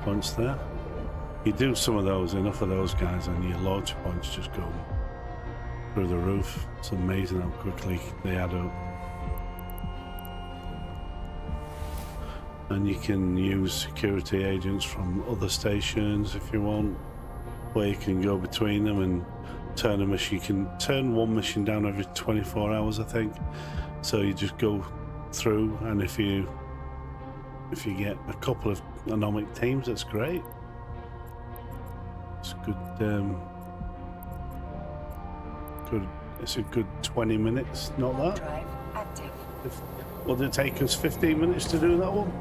points there. You do some of those, enough of those guys, and your launch points just go through the roof. It's amazing how quickly they add up. And you can use security agents from other stations if you want, where you can go between them and turn a mission. You can turn one mission down every 24 hours, I think. So you just go through, and if you get a couple of anomic teams, that's great. It's good. It's a good 20 minutes. Not that. Drive active. Will it take us 15 minutes to do that one?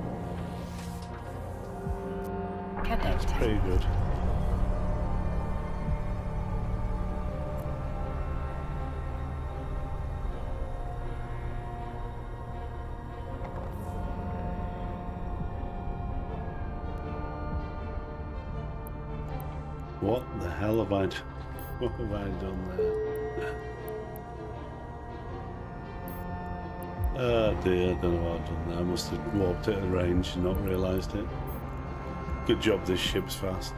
Connected. Pretty good. What the hell have I done there? Oh dear, I don't know what I've done there. I must have warped it at range and not realised it. Good job this ship's fast.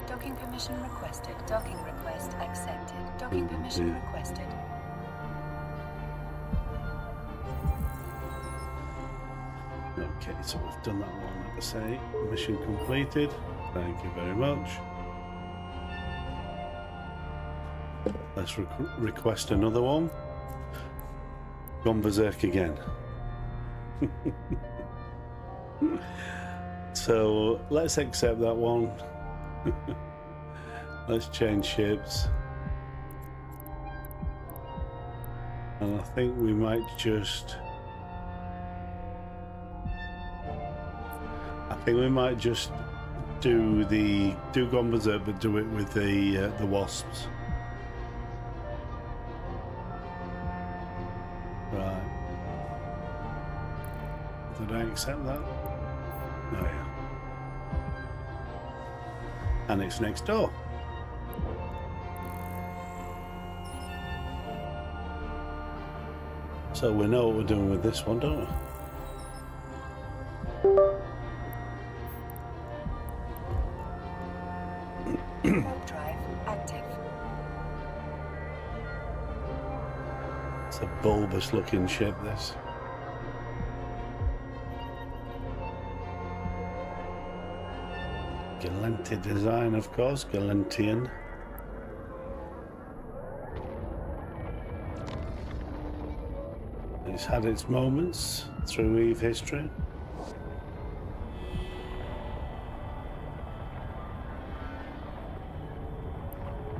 Docking permission requested. Docking request accepted. Docking permission requested. Okay, so we've done that one, like I say. Mission completed. Thank you very much. Let's request another one. Gone berserk again. So let's accept that one. Let's change ships. And I think we might just... do Gone Berserk, but do it with the wasps. Right. Did I accept that? Oh yeah. And it's next door. So we know what we're doing with this one, don't we? Drive active. It's a bulbous looking ship, this. Galenti design, of course, Galentian. It's had its moments through Eve history.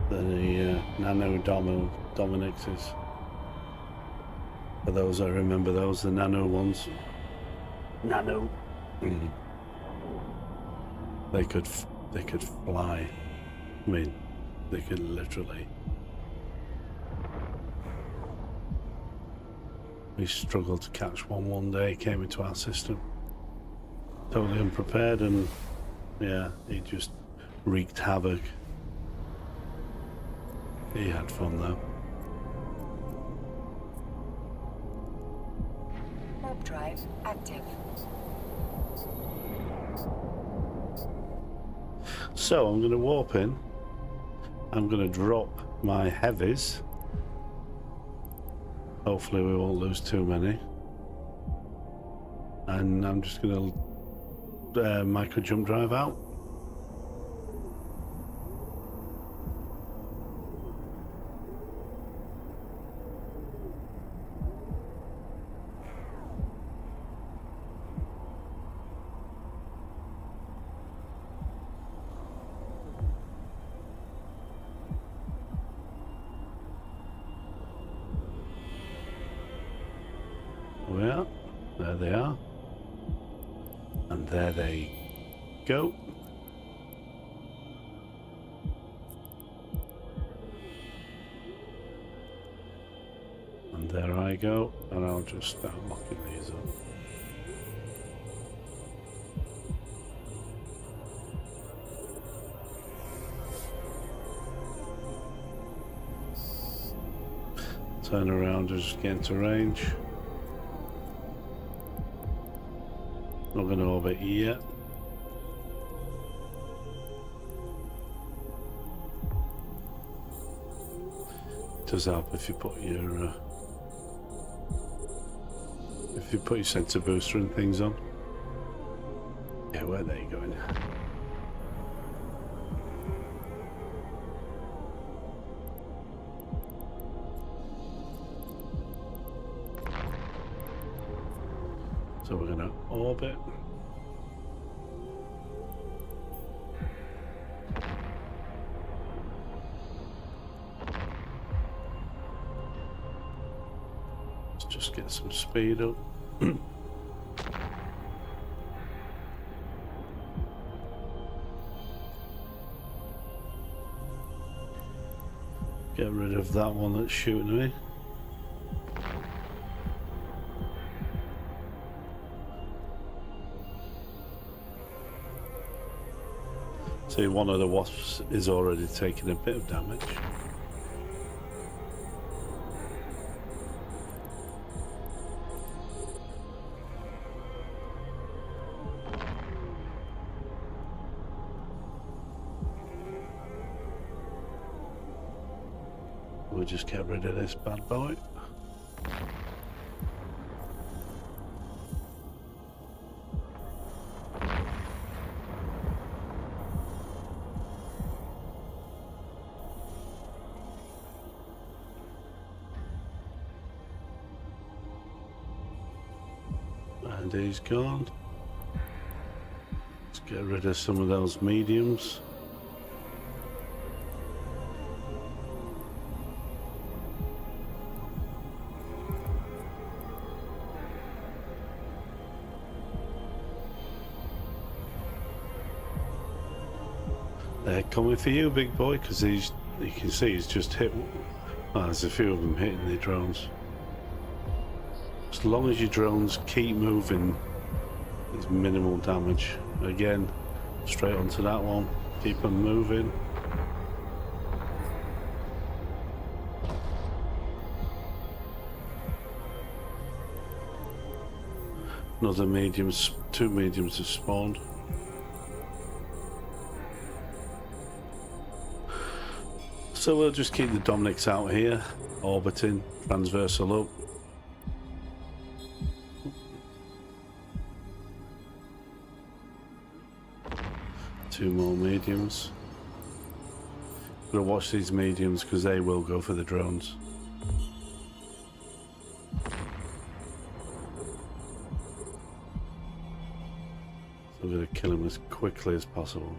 The Nano Dominixes. For those I remember those, the Nano ones. Nano. They could fly. I mean, they could literally. We struggled to catch one day. Came into our system, totally unprepared, and yeah, he just wreaked havoc. He had fun though. Warp drive active. So I'm going to warp in. I'm going to drop my heavies. Hopefully we won't lose too many. And I'm just going to micro jump drive out. Well, there they are. And there they go. And there I go. And I'll just start locking these up. Turn around and just get into range. Not going to orbit yet. It does help if you put your sensor booster and things on. Yeah, where are they going? So we're going to orbit. Let's just get some speed up. Get rid of that one that's shooting me. See, one of the wasps is already taking a bit of damage. We'll just get rid of this bad boy. And he's gone. Let's get rid of some of those mediums. They're coming for you, big boy, because you can see he's just hit. Well, there's a few of them hitting the drones. As long as your drones keep moving, there's minimal damage. Again, straight onto that one. Keep them moving. Another mediums, 2 mediums have spawned. So we'll just keep the Dominics out here, orbiting, transversal up. Two more mediums. Gotta watch these mediums because they will go for the drones. So we're gonna kill them as quickly as possible.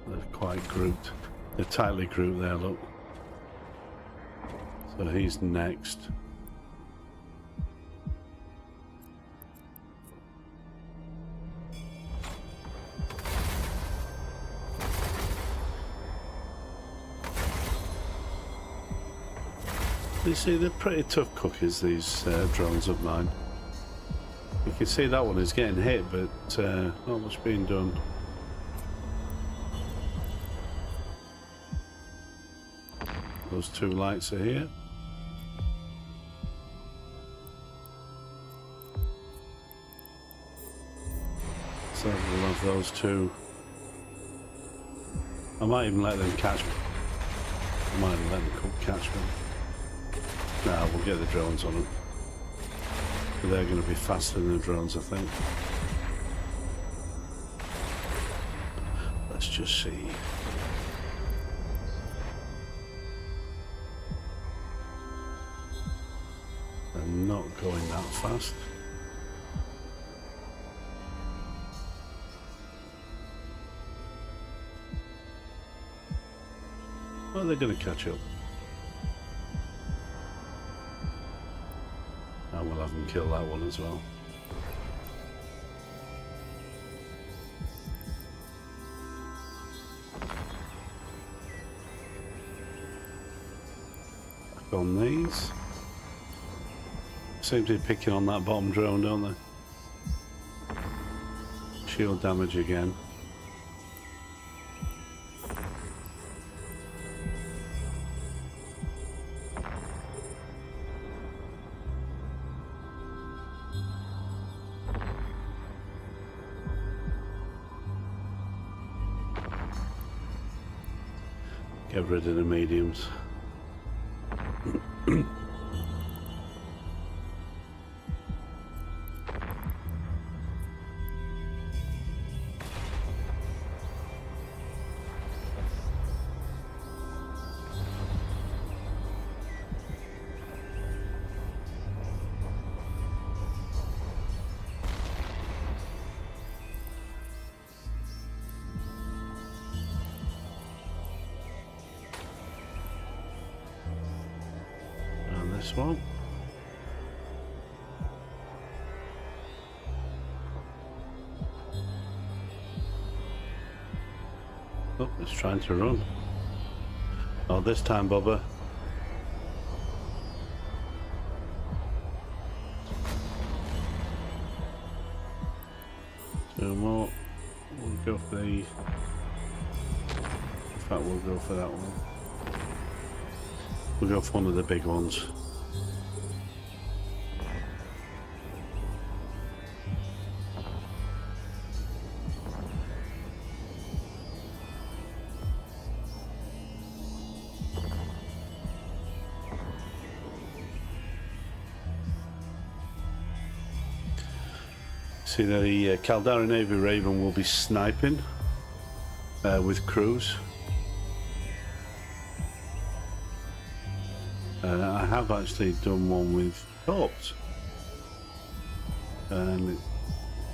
They're quite grouped. They're tightly grouped there, look. So he's next. You see, they're pretty tough cookies, these drones of mine. You can see that one is getting hit, but not much being done. Those 2 lights are here. So we'll have those 2. I might even let them catch me. I might even let them catch me. Nah, we'll get the drones on them. But they're going to be faster than the drones, I think. Let's just see. Not going that fast. Well, they're going to catch up. And we'll have them kill that one as well. Back on these. Seem to be picking on that bottom drone, don't they? shield damage again. Get rid of the mediums. This one. Oh, it's trying to run. Oh, this time, Bubba. Two more. We'll go for the... In fact, we'll go for that one. We'll go for one of the big ones. See, the Caldari Navy Raven will be sniping with crews. I have actually done one with Corps, and it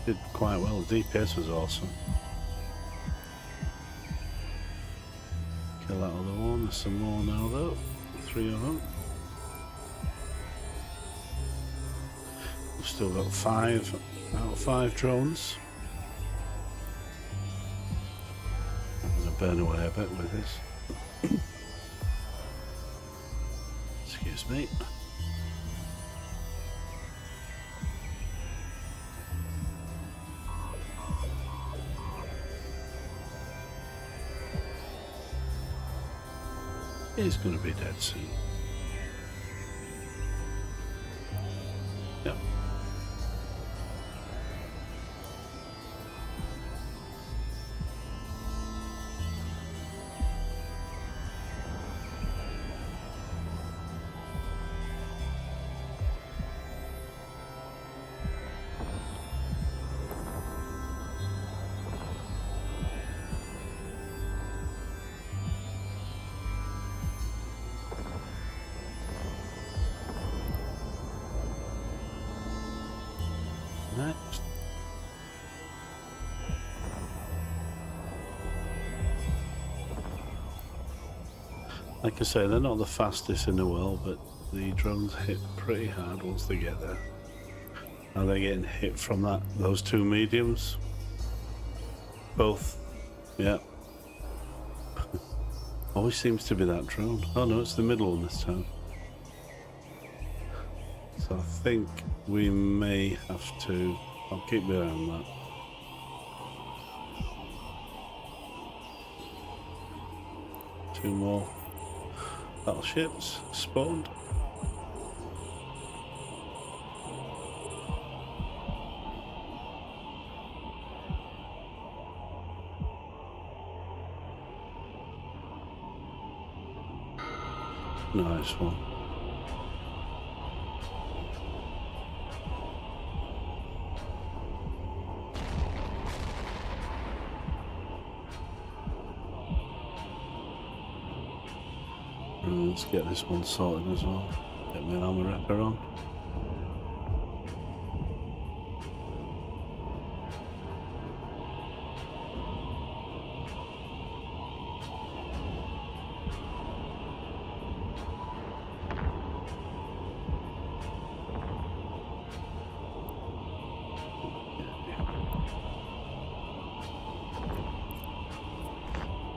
did quite well. The DPS was awesome. Kill that other one. There's some more now though. 3 of them. We've still got 5 out of 5 drones. I'm going to burn away a bit with this. Excuse me. He's going to be dead soon. Yep. Next. Like I say, they're not the fastest in the world, but the drones hit pretty hard once they get there. Now they're getting hit from those 2 mediums. Both. Yeah. Always seems to be that drone. Oh no, it's the middle one this time. So I think we may have to... I'll keep my eye on that. Two more battleships spawned. Nice one. Let's get this one sorted as well. Get my armor wrapper on.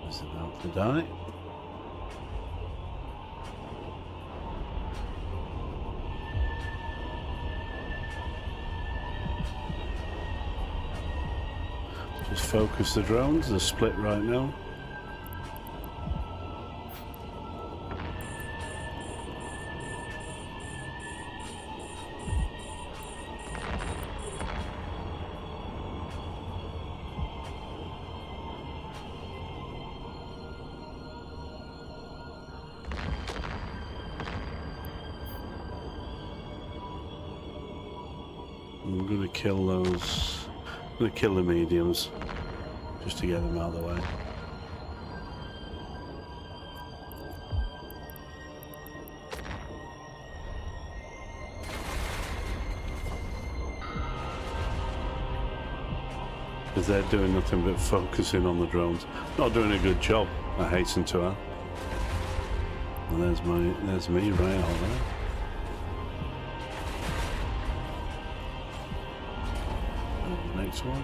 Is it about to die? Just focus the drones. They're split right now. I'm going to kill those. I'm going to kill the mediums just to get them out of the way. Because they're doing nothing but focusing on the drones. Not doing a good job, I hasten to add. And there's me right out there. Next one.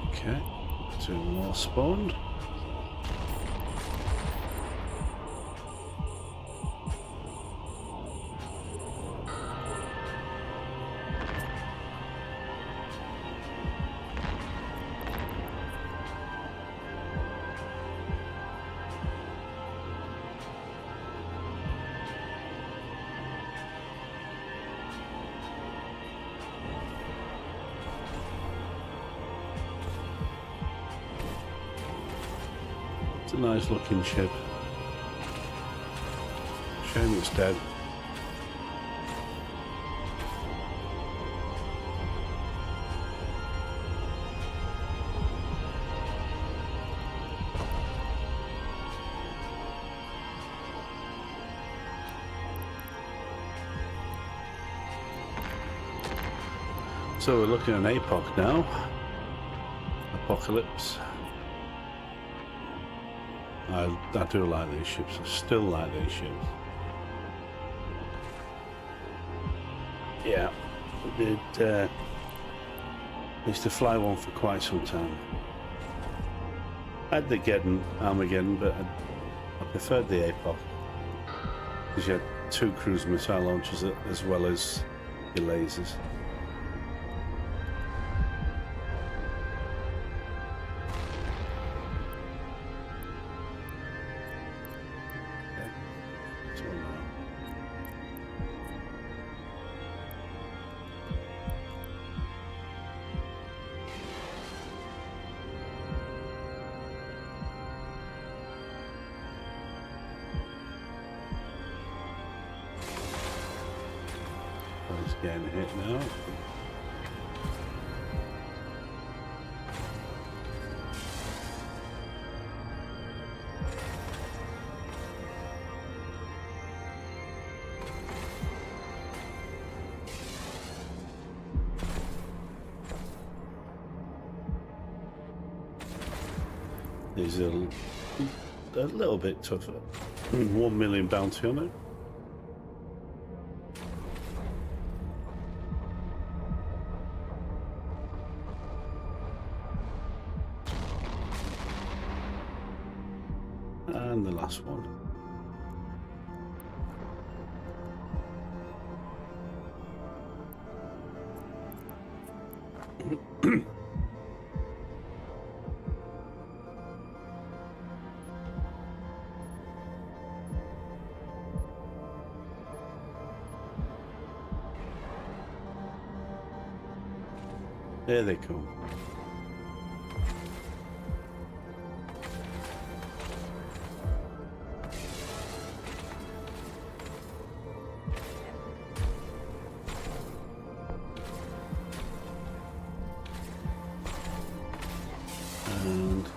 Okay, 2 more spawned. It's a nice looking ship. Shame it's dead. So we're looking at an APOC now. Apocalypse. I do like these ships. I still like these ships. Yeah, I used to fly one for quite some time. I had the Armageddon, but I preferred the APOC because you had 2 cruise missile launchers as well as your lasers. It's getting hit now. These are a little bit tougher. 1 million bounty on it. And the last one. There they come. And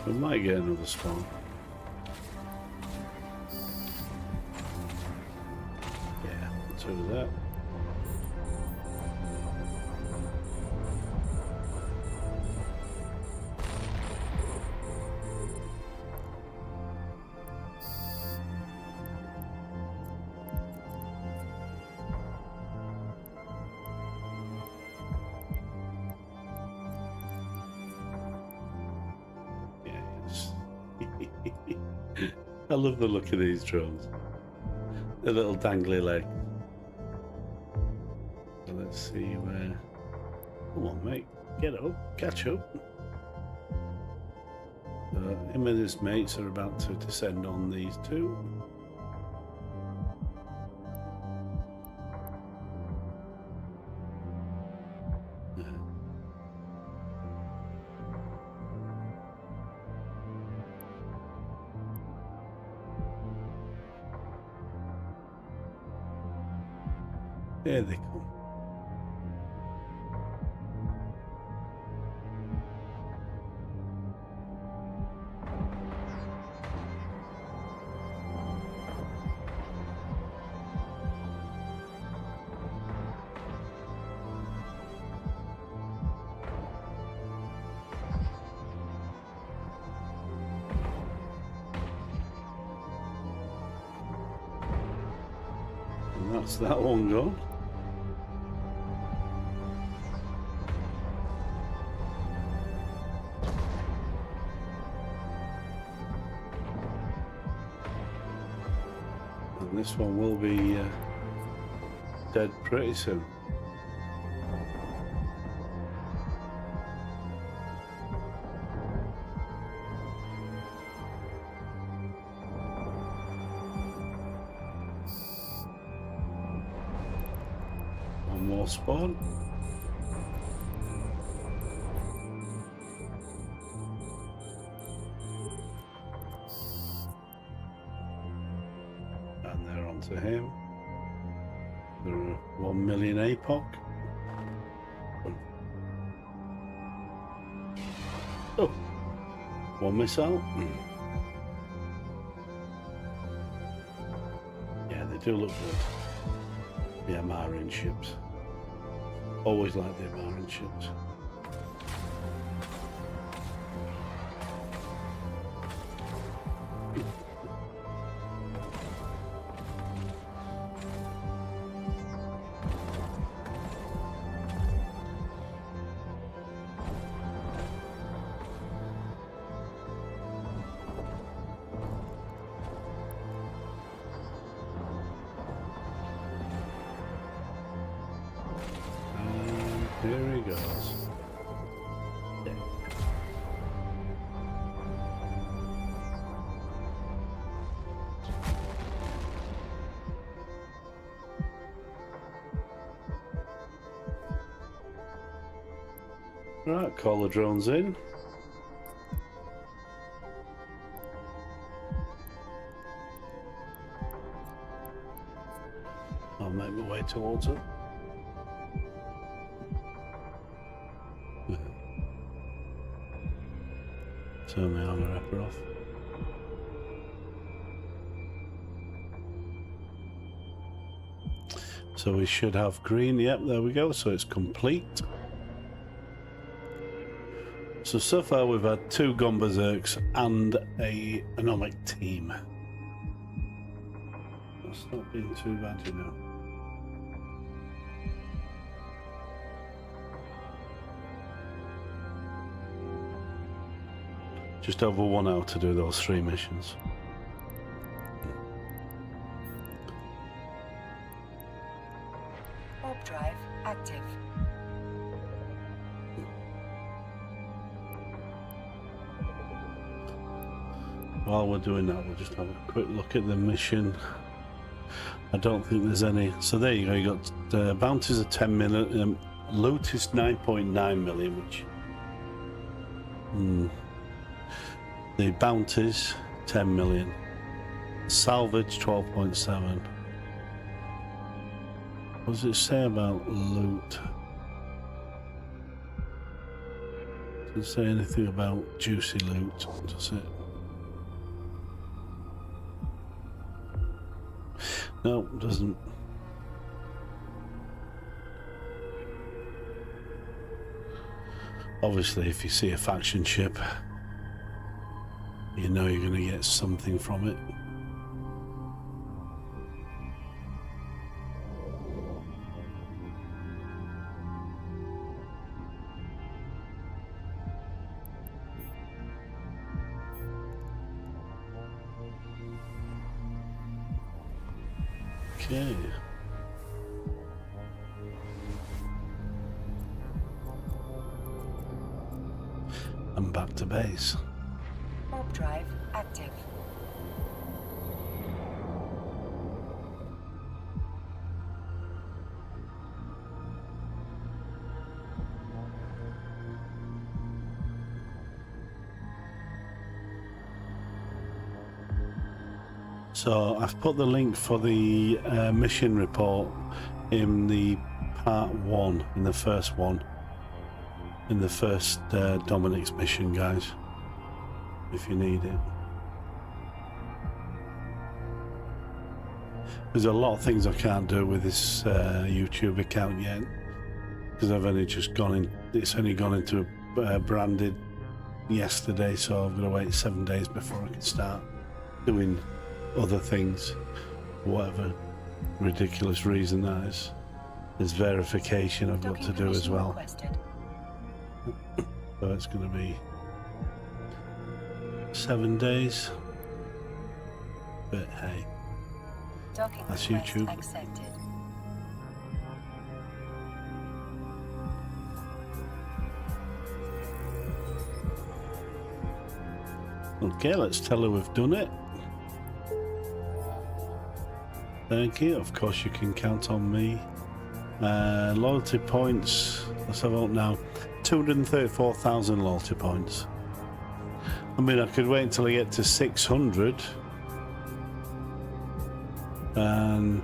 we might get another spawn. Yeah, let's do that. I love the look of these drones. The little dangly leg. So let's see where... Come on, mate. Get up. Catch up. Him and his mates are about to descend on these two. There they come. And that's that one gone. This one will be dead pretty soon. One more spawn. To him. There are 1 million APOC. Oh, one missile. Yeah, they do look good. The MRN ships. Always like the MRN ships. Here he goes. Yeah. Right, call the drones in. I'll make my way towards it. Turn the armor wrapper off. So we should have green. Yep, there we go. So it's complete. So far we've had 2 Gun Berserks and a anomic team. That's not been too bad, you know. Just over 1 hour to do those 3 missions. Orb drive active. While we're doing that, we'll just have a quick look at the mission. I don't think there's any. So there you go. You got bounties of 10 million. Loot is 9.9 million, which. The bounties 10 million. Salvage 12.7. What does it say about loot? Doesn't say anything about juicy loot, does it? No, it doesn't. Obviously, if you see a faction ship, you know you're going to get something from it. Okay. I'm back to base. Warp drive active. So I've put the link for the mission report in the part 1, in the first one, in the first Dominic's mission, guys, if you need it. There's a lot of things I can't do with this YouTube account yet, because I've only just gone in, it's only gone into branded yesterday, so I've got to wait 7 days before I can start doing other things, whatever ridiculous reason that is. There's verification I've got to do as well. So it's going to be 7 days, but hey, that's YouTube. Accepted. Okay, let's tell her we've done it. Thank you. Of course, you can count on me. Loyalty points. Let's have a look now. 234,000 loyalty points. I mean, I could wait until I get to 600. And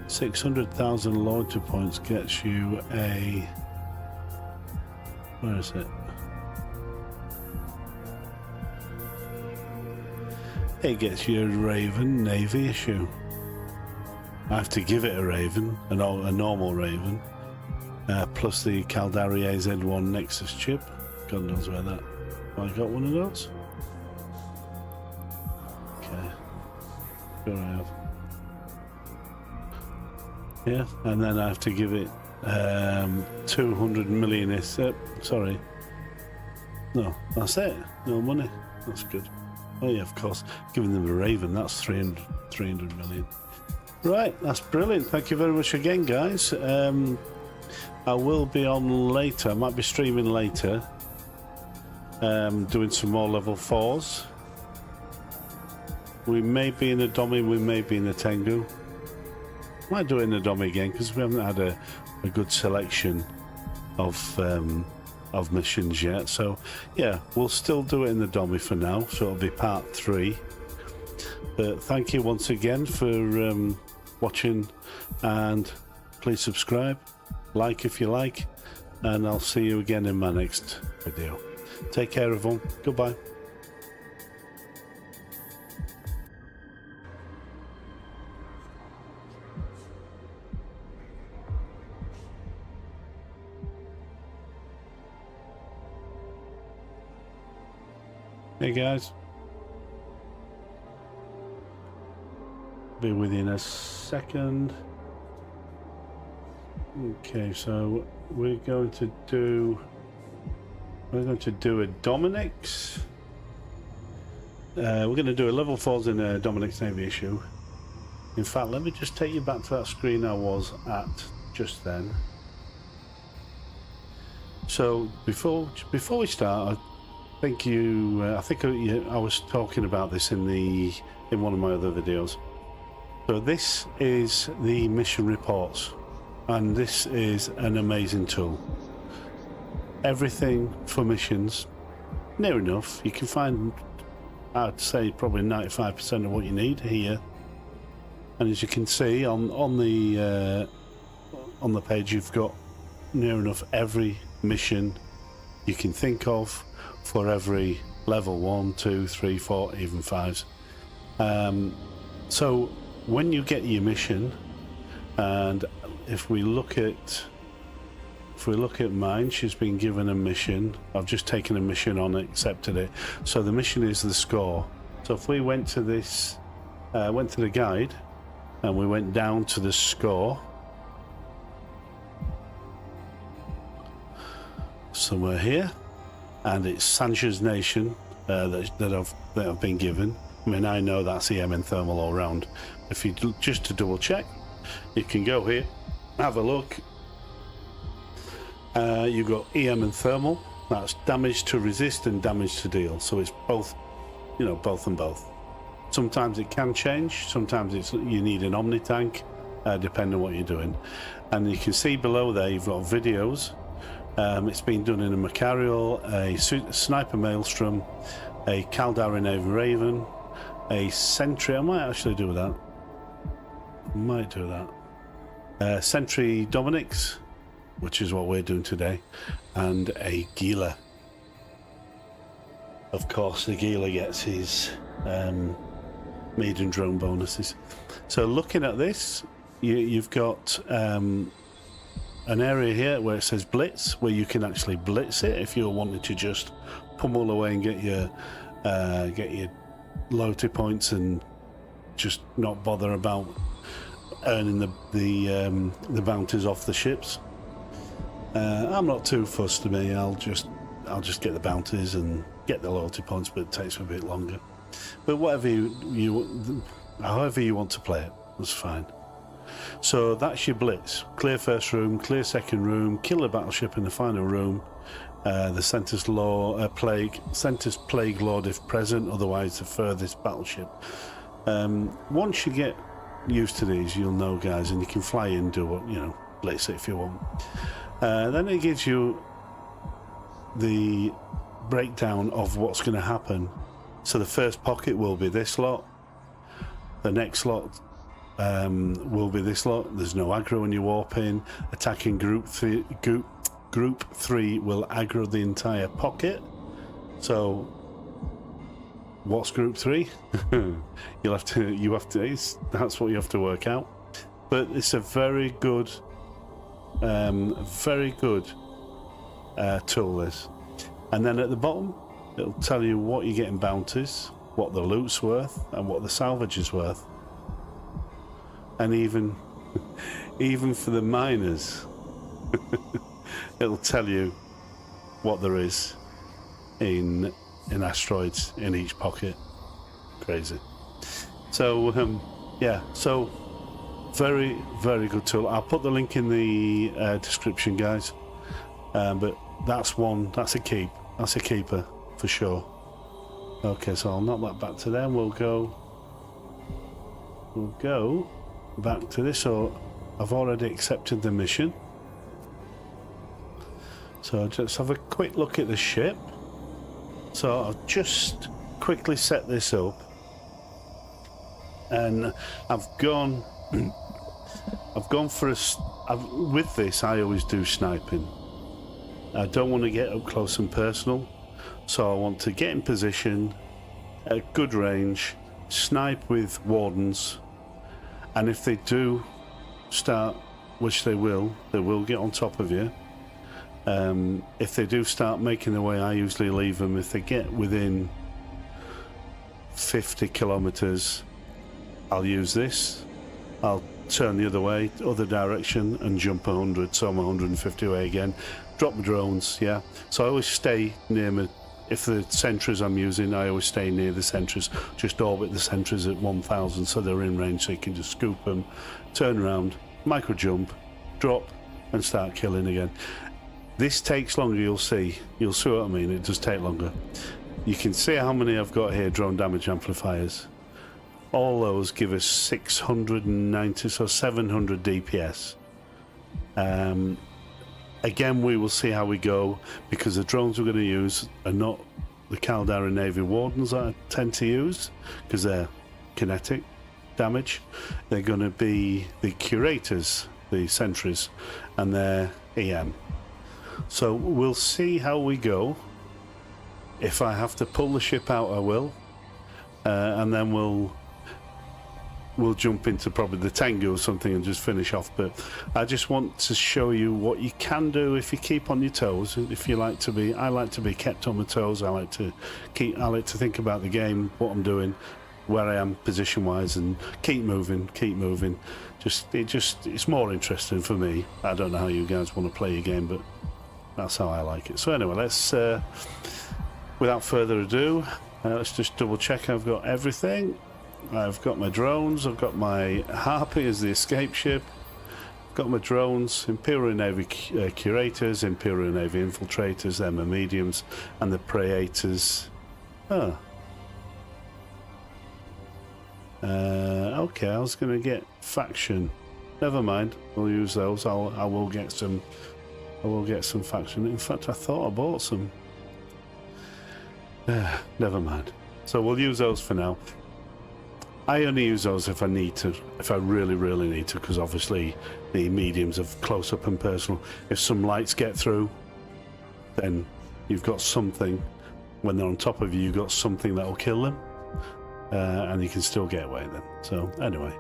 600,000 loyalty points gets you a... Where is it? It gets you a Raven Navy issue. I have to give it a Raven, a normal Raven, plus the Caldari AZ1 Nexus chip. God knows where that. Have I got one of those? Okay. Sure I have. Yeah, and then I have to give it 200 million. Sorry. No, that's it. No money. That's good. Oh yeah, of course. Giving them a Raven, that's 300 million. Right, that's brilliant. Thank you very much again, guys. I will be on later. I might be streaming later. Doing some more level 4s. We may be in a Dommy, we may be in a Tengu. Might do it in a Dommy again, because we haven't had a good selection of missions yet. So yeah, we'll still do it in the Dommy for now, so it'll be part 3. But thank you once again for watching, and please subscribe, like if you like, and I'll see you again in my next video. Take care everyone, goodbye. Hey guys, be with you in a second. Okay, so we're going to do a Dominic's. We're going to do a level 4s in a Dominic's Navy issue. In fact, let me just take you back to that screen I was at just then. So before we start, I think I was talking about this in one of my other videos. So this is the mission reports, and this is an amazing tool. Everything for missions, near enough. You can find, I'd say, probably 95% of what you need here. And as you can see on the page, you've got near enough every mission you can think of for every level 1, 2, 3, 4, even 5s. So when you get your mission, and if we look at mine, she's been given a mission. I've just taken a mission on, accepted it. So the mission is the score. So if we went to this, went to the guide, and we went down to the score, somewhere here, and it's Sanchez Nation that I've been given. I mean, I know that's EM and thermal all round. If you just to double check, you can go here, have a look. You've got EM and thermal. That's damage to resist and damage to deal. So it's both, you know, both and both. Sometimes it can change. Sometimes it's you need an Omni tank, depending on what you're doing. And you can see below there you've got videos. It's been done in a Macarial, a Sniper Maelstrom, a Caldari Navy Raven, a Sentry. I might actually do that. Might do that. Sentry Dominic's, which is what we're doing today, and a Gila. Of course, the Gila gets his medium drone bonuses. So looking at this, you've got an area here where it says Blitz, where you can actually blitz it if you're wanting to just pummel away and get your loyalty points and just not bother about earning the bounties off the ships. I'm not too fussed. To me, I'll just get the bounties and get the loyalty points, but it takes me a bit longer. But whatever however you want to play it, that's fine. So that's your blitz. Clear first room, clear second room, kill a battleship in the final room. The centre's plague lord if present, otherwise the furthest battleship. Once you get used to these, you'll know, guys, and you can fly in, do what, you know, blitz it if you want. Then it gives you the breakdown of what's going to happen. So the first pocket will be this lot. The next lot will be this lot. There's no aggro when you warp in. Attacking group 3 will aggro the entire pocket. So what's group 3? That's what you have to work out. But it's a very good tool, this. And then at the bottom it'll tell you what you're getting bounties, what the loot's worth, and what the salvage is worth. And even for the miners, it'll tell you what there is in asteroids in each pocket. Crazy. So yeah, so very, very good tool. I'll put the link in the description, guys. But that's a keeper for sure. Okay, so I'll knock that back to them. We'll go back to this. So I've already accepted the mission. So just have a quick look at the ship. So I've just quickly set this up, and I've gone for with this I always do sniping. I don't want to get up close and personal, so I want to get in position at good range, snipe with wardens, and if they do start, which they will get on top of you. If they do start making their way, I usually leave them. If they get within 50 kilometers, I'll use this. I'll turn the other direction and jump 100, so I'm 150 away again. Drop my drones, yeah. So I always stay near me. If the sentries I'm using, I always stay near the sentries. Just orbit the sentries at 1000 so they're in range, so you can just scoop them, turn around, micro jump, drop, and start killing again. This takes longer, you'll see what I mean. It does take longer. You can see how many I've got here, drone damage amplifiers. All those give us 690, so 700 DPS. Again, we will see how we go, because the drones we're going to use are not the Caldari Navy Wardens that I tend to use, because they're kinetic damage. They're going to be the Curators, the Sentries, and they're EM. So we'll see how we go. If I have to pull the ship out, I will, and then we'll jump into probably the Tengu or something and just finish off. But I just want to show you what you can do if you keep on your toes. If you like to be, I like to be kept on my toes. I like to think about the game, what I'm doing, where I am position wise, and keep moving. It's more interesting for me. I don't know how you guys want to play your game, but that's how I like it. So anyway, let's without further ado, Let's just double check I've got everything. I've got my drones, I've got my Harpy as the escape ship, I've got my drones, Imperial Navy Curators, Imperial Navy Infiltrators, they're my mediums, and the Praetors. Oh. Okay, I was going to get faction. Never mind, we'll use those. I will get some faction. In fact, I thought I bought some. Never mind. So we'll use those for now. I only use those if I need to, if I really, really need to, because obviously the mediums are close up and personal. If some lights get through, then you've got something. When they're on top of you, you've got something that will kill them, and you can still get away then. So anyway,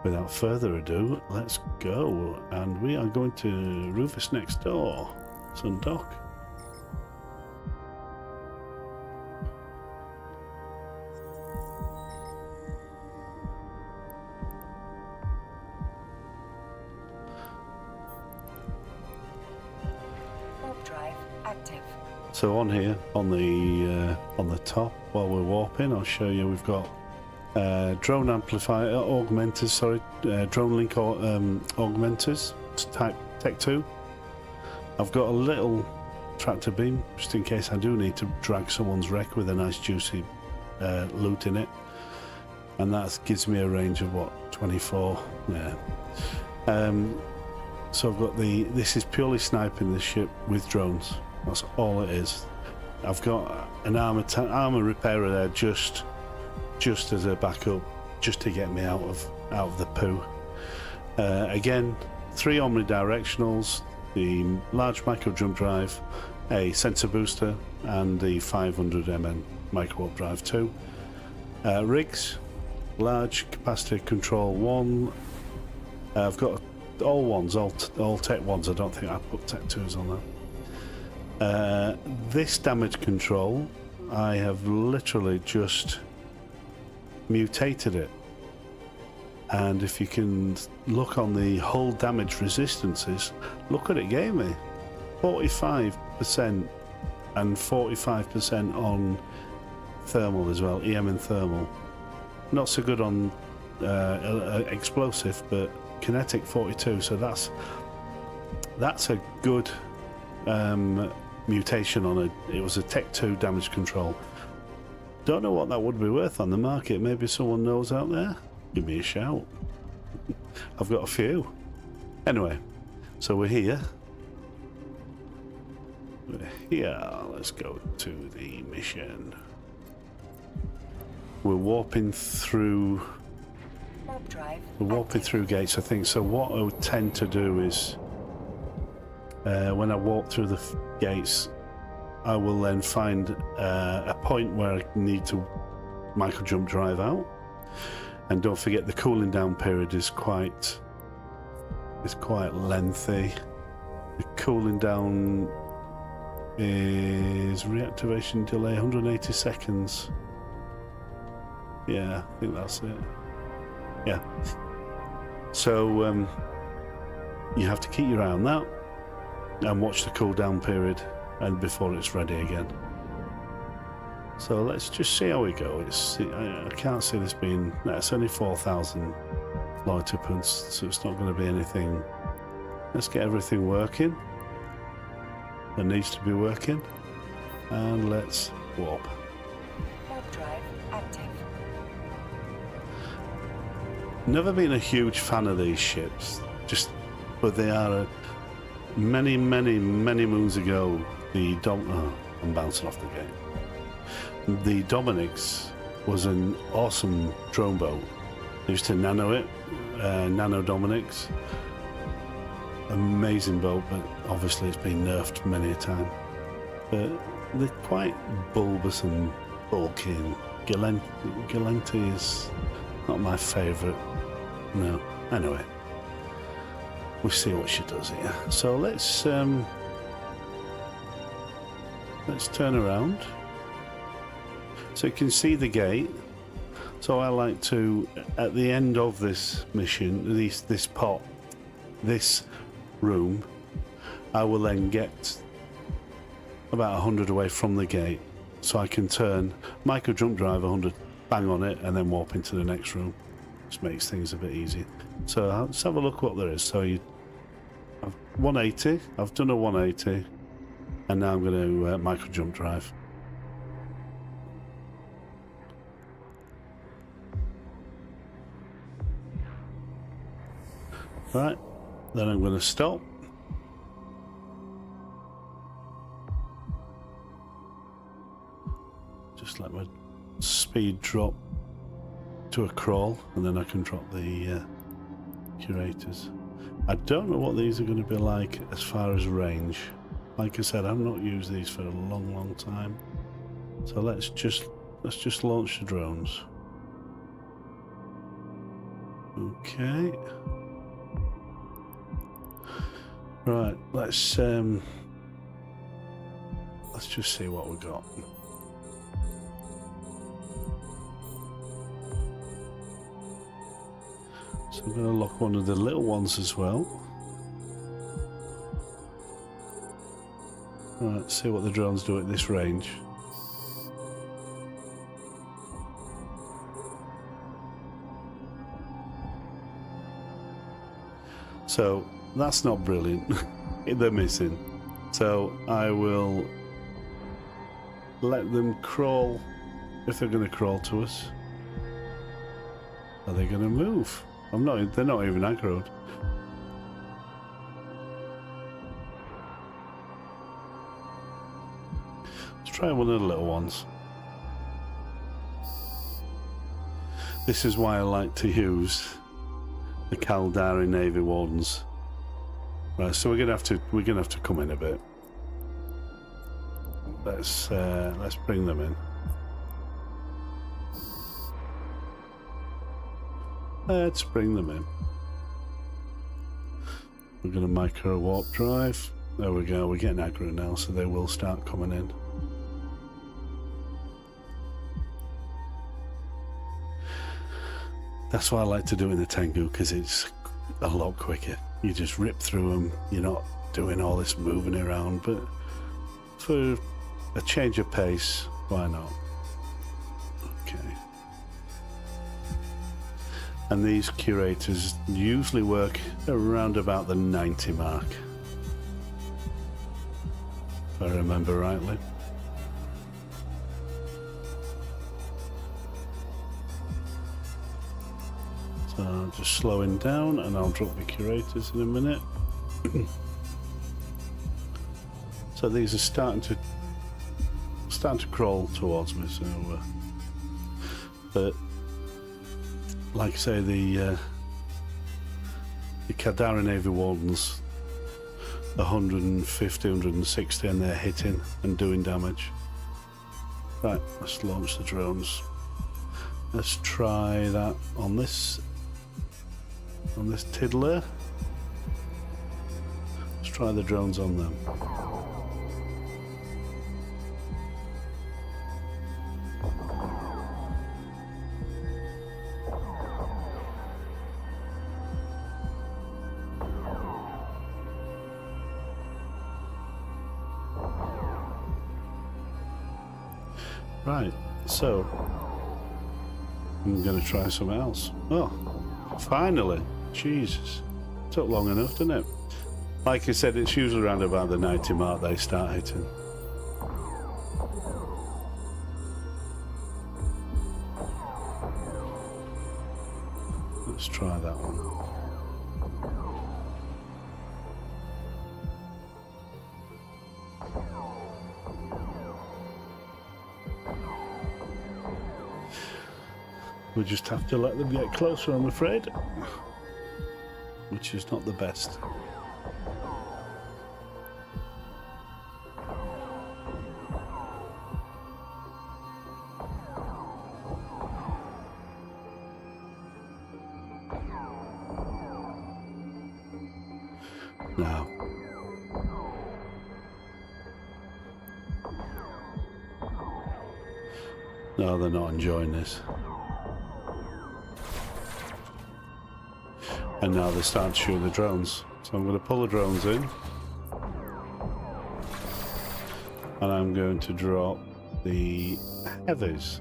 without further ado, let's go, and we are going to Rufus next door. Sundock. So on here, on the top, while we're warping, I'll show you we've got drone amplifier augmenters. Sorry, drone link augmenters. Type Tech 2. I've got a little tractor beam just in case I do need to drag someone's wreck with a nice juicy loot in it, and that gives me a range of what, 24. Yeah. So I've got this is purely sniping the ship with drones. That's all it is. I've got an armor repairer there just as a backup, just to get me out of the poo. Again, 3 omnidirectionals, the large micro jump drive, a sensor booster, and the 500 micro warp drive 2. Rigs, large capacitor control 1. I've got all ones, all tech 1s. I don't think I put tech 2s on that. This damage control, I have literally just mutated it, and if you can look on the hull damage resistances, look what it gave me. 45% and 45% on thermal as well, EM and thermal. Not so good on explosive, but kinetic 42, so that's a good mutation on it was a Tech 2 damage control. Don't know what that would be worth on the market. Maybe someone knows out there. Give me a shout. I've got a few. Anyway, so we're here. Let's go to the mission. We're warping through. We're warping through gates, I think. So what I would tend to do is, when I walk through the gates, I will then find a point where I need to micro jump drive out. And don't forget, the cooling down period is quite lengthy. The cooling down is reactivation delay 180 seconds. Yeah, I think that's it. Yeah. So you have to keep your eye on that and watch the cooldown period, and before it's ready again. So let's just see how we go. I can't see this being. No, it's only 4,000 loyalty points, so it's not going to be anything. Let's get everything working that needs to be working, and let's warp. Warp drive active. Never been a huge fan of these ships, but they are many moons ago. I'm bouncing off the game. The Dominic's was an awesome drone boat. I used to nano it, Nano Dominic's. Amazing boat, but obviously it's been nerfed many a time. But they're quite bulbous and bulky, and Galenti is not my favourite. No. Anyway, we'll see what she does here. So let's turn around so you can see the gate. So I like to, at the end of this mission, this room, I will then get about 100 away from the gate, so I can turn micro jump drive 100, bang on it, and then warp into the next room. Just makes things a bit easier. So let's have a look what there is. So you, 180. I've done a 180, and now I'm going to micro jump drive. Right, then I'm going to stop. Just let my speed drop to a crawl, and then I can drop the curators. I don't know what these are going to be like as far as range. Like I said, I've not used these for a long time. So let's just launch the drones. Okay. Right, let's just see what we got. So I'm going to lock one of the little ones as well. Right, see what the drones do at this range. So that's not brilliant. They're missing. So I will let them crawl if they're going to crawl to us. Are they going to move? They're not even aggroed. Let's try one of the little ones. This is why I like to use the Caldari Navy Wardens. Right, so we're gonna have to come in a bit. Let's bring them in. Let's bring them in. We're going to micro warp drive. There we go, we're getting aggro now, so they will start coming in. That's why I like to do it in the Tengu, because it's a lot quicker. You just rip through them, you're not doing all this moving around, but for a change of pace, why not? Okay. And these curators usually work around about the 90 mark, if I remember rightly. So I'm just slowing down, and I'll drop the curators in a minute. So these are starting to crawl towards me. So, but like I say, the Caldari Navy Wardens, 150, 160, and they're hitting and doing damage. Right, let's launch the drones. Let's try that on this tiddler. Let's try the drones on them. Right, so I'm going to try something else. Oh, finally! Jesus, took long enough, didn't it? Like I said, it's usually around about the 90 mark they start hitting. Let's try that one. We just have to let them get closer, I'm afraid, which is not the best. Now, no, they're not enjoying this. And now they're starting to shoot the drones. So I'm going to pull the drones in. And I'm going to drop the heavies.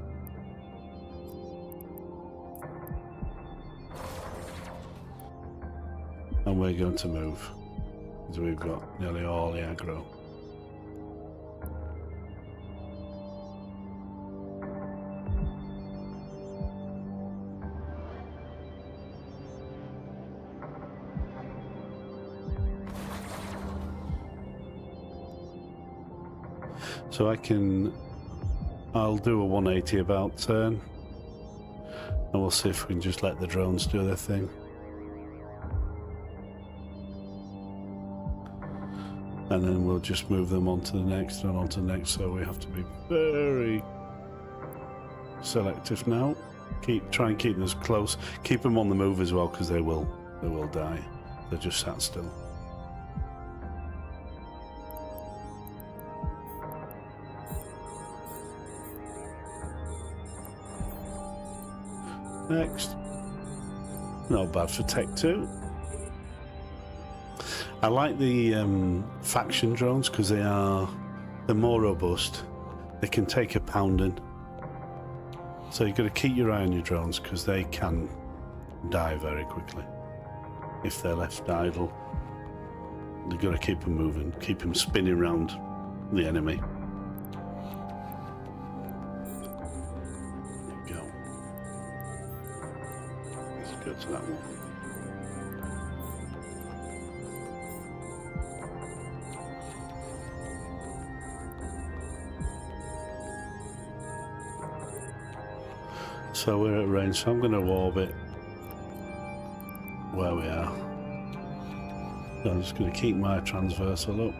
And we're going to move, because we've got nearly all the aggro. So I'll do a 180 about turn, and we'll see if we can just let the drones do their thing. And then we'll just move them on to the next and on to the next, so we have to be very selective now. Try and keep them as close, keep them on the move as well, because they will die. They're just sat still. Next. Not bad for Tech 2. I like the faction drones because they're more robust. They can take a pounding. So you've got to keep your eye on your drones because they can die very quickly. If they're left idle, you've got to keep them moving, keep them spinning around the enemy. Go to that one. So we're at range, so I'm going to orbit where we are. So I'm just going to keep my transversal up.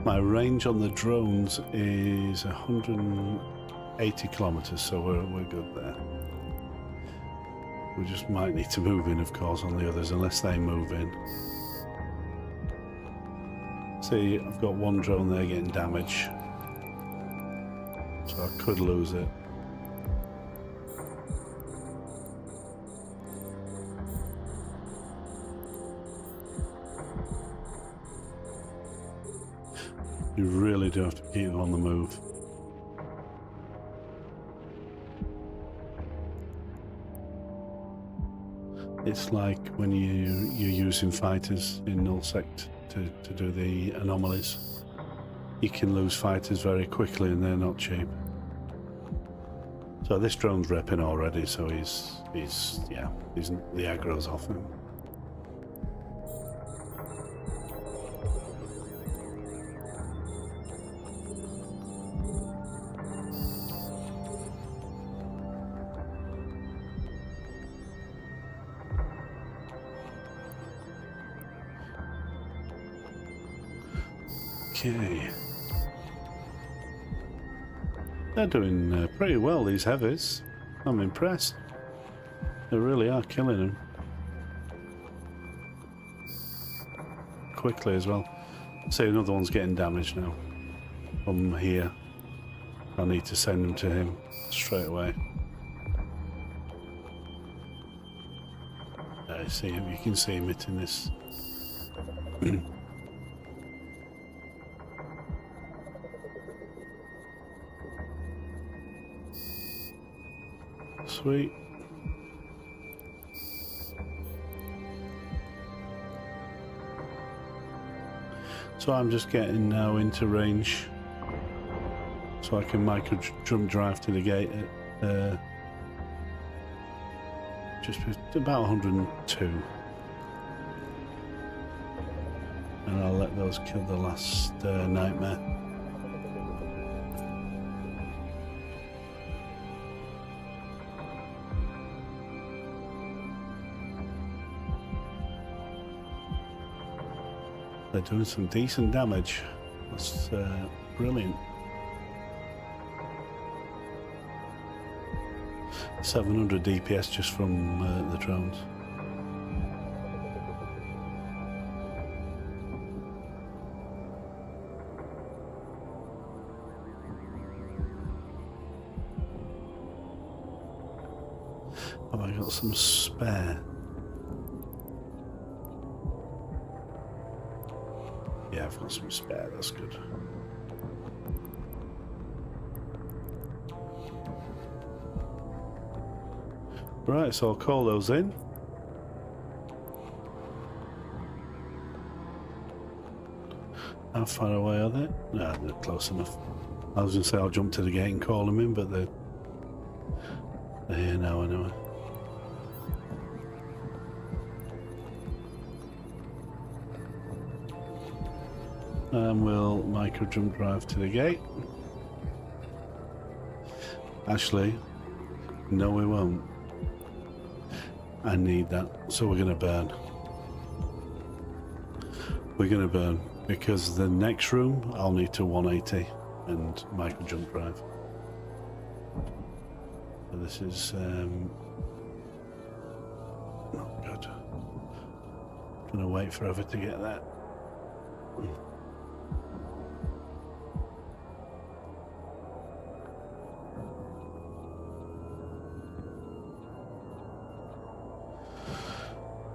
My range on the drones is 180 kilometers, so we're good there. We just might need to move in, of course, on the others, unless they move in. See, I've got one drone there getting damage, so I could lose it. You really do have to keep them on the move. It's like when you're using fighters in nullsec to do the anomalies. You can lose fighters very quickly and they're not cheap. So this drone's repping already, so he's the aggro's off him. Okay. They're doing pretty well, these heavies. I'm impressed. They really are killing them. Quickly as well. See, another one's getting damaged now. From here. I need to send them to him straight away. I see him, you can see him hitting this. Sweet. So I'm just getting now into range, so I can micro jump drive to the gate at just about 102, and I'll let those kill the last nightmare. They're doing some decent damage. That's brilliant. 700 DPS just from the drones. Have I got some spare? Yeah, I've got some spare, that's good. Right, so I'll call those in. How far away are they? No, they're close enough. I was going to say I'll jump to the gate and call them in, but they're here now anyway. And we'll micro jump drive to the gate. Actually, no we won't. I need that, so we're going to burn. We're going to burn, because the next room I'll need to 180 and micro jump drive. So this is not good. I'm going to wait forever to get that.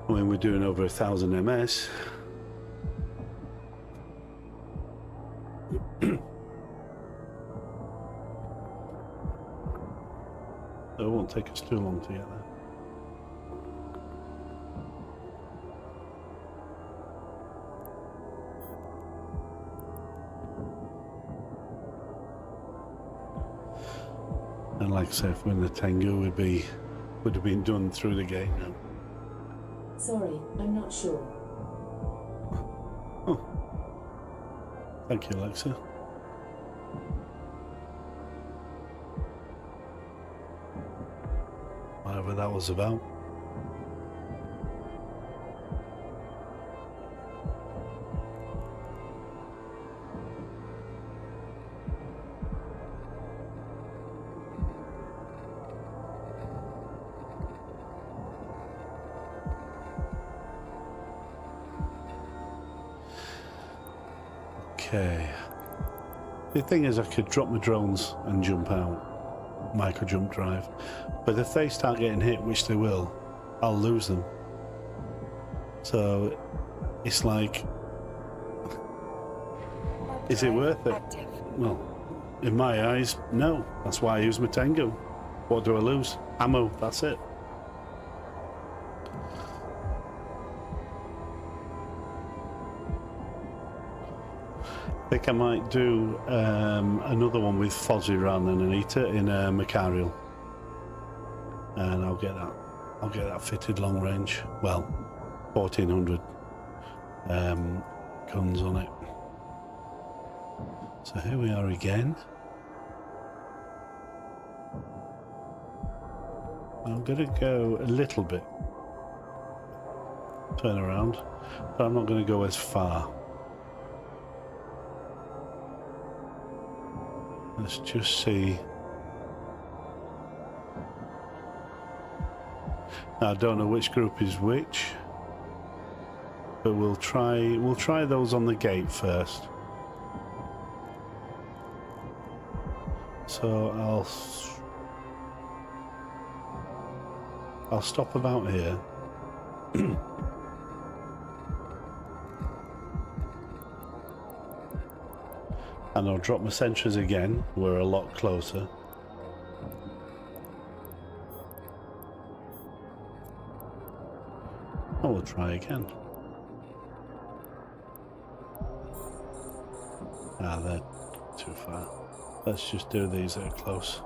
When we're doing over 1,000 MS. So it won't take us too long to get there. And like I say, if we're in the Tengu, would have been done through the gate now. Sorry, I'm not sure. Oh. Thank you, Alexa. Whatever that was about. Okay. The thing is, I could drop my drones and jump out, micro jump drive, but if they start getting hit, which they will, I'll lose them. So it's like, is it worth it? Well, in my eyes, no. That's why I use my Tengu. What do I lose? Ammo, that's it. I think I might do another one with Fozzie rather than Anita in Macarial, and I'll get that fitted long range. Well, 1400 guns on it. So here we are again. I'm gonna go a little bit, turn around, but I'm not gonna go as far. Let's just see. Now, I don't know which group is which, but we'll try those on the gate first. So I'll stop about here. And I'll drop my sentries again. We're a lot closer. Oh, we'll try again. Ah, they're too far. Let's just do these that are close.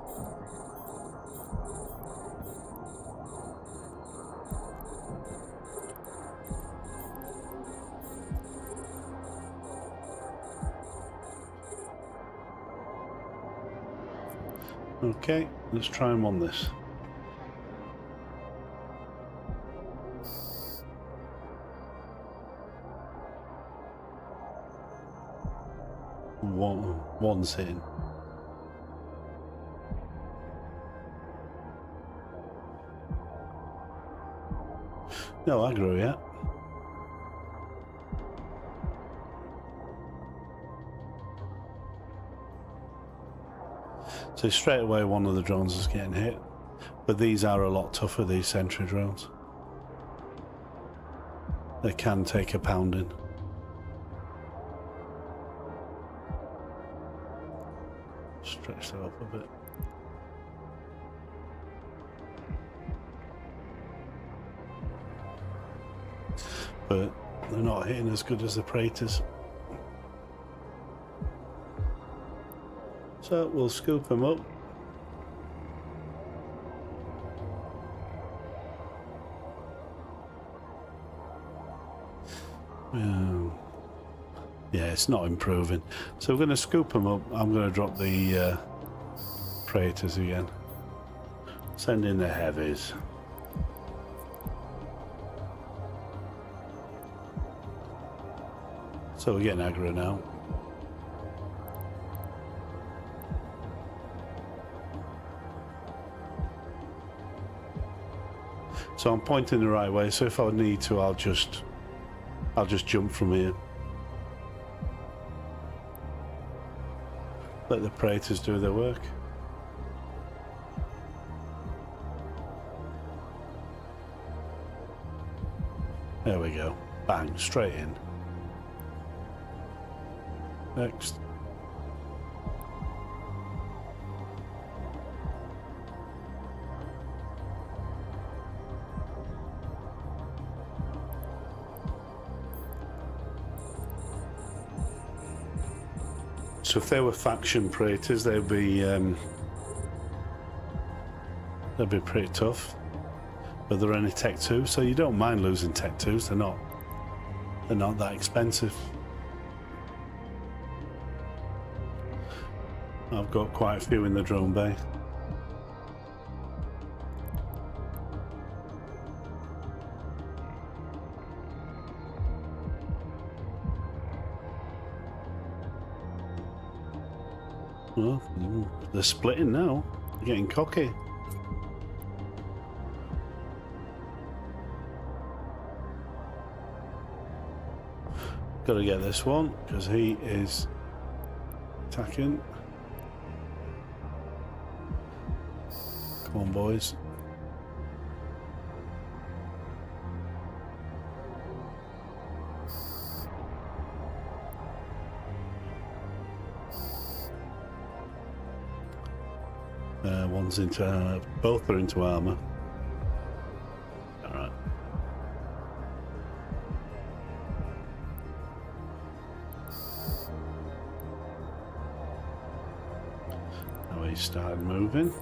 Okay, let's try them on this. One's hitting. No aggro yet. So straight away one of the drones is getting hit, but these are a lot tougher, these sentry drones. They can take a pounding. Stretch that up a bit. But they're not hitting as good as the Praetors. So we'll scoop them up. Yeah, it's not improving. So we're going to scoop them up. I'm going to drop the Praetors again. Send in the heavies. So we're getting aggro now. So I'm pointing the right way, so if I need to, I'll just jump from here. Let the Praetors do their work. There we go. Bang, straight in. Next. So if they were faction Praetors, they'd be pretty tough. But they're only Tech 2, so you don't mind losing Tech 2s. They're not that expensive. I've got quite a few in the drone bay. Well, they're splitting now. They're getting cocky. Got to get this one because he is attacking. Come on, boys. One's into, both are into armor. All right. Now he's started moving.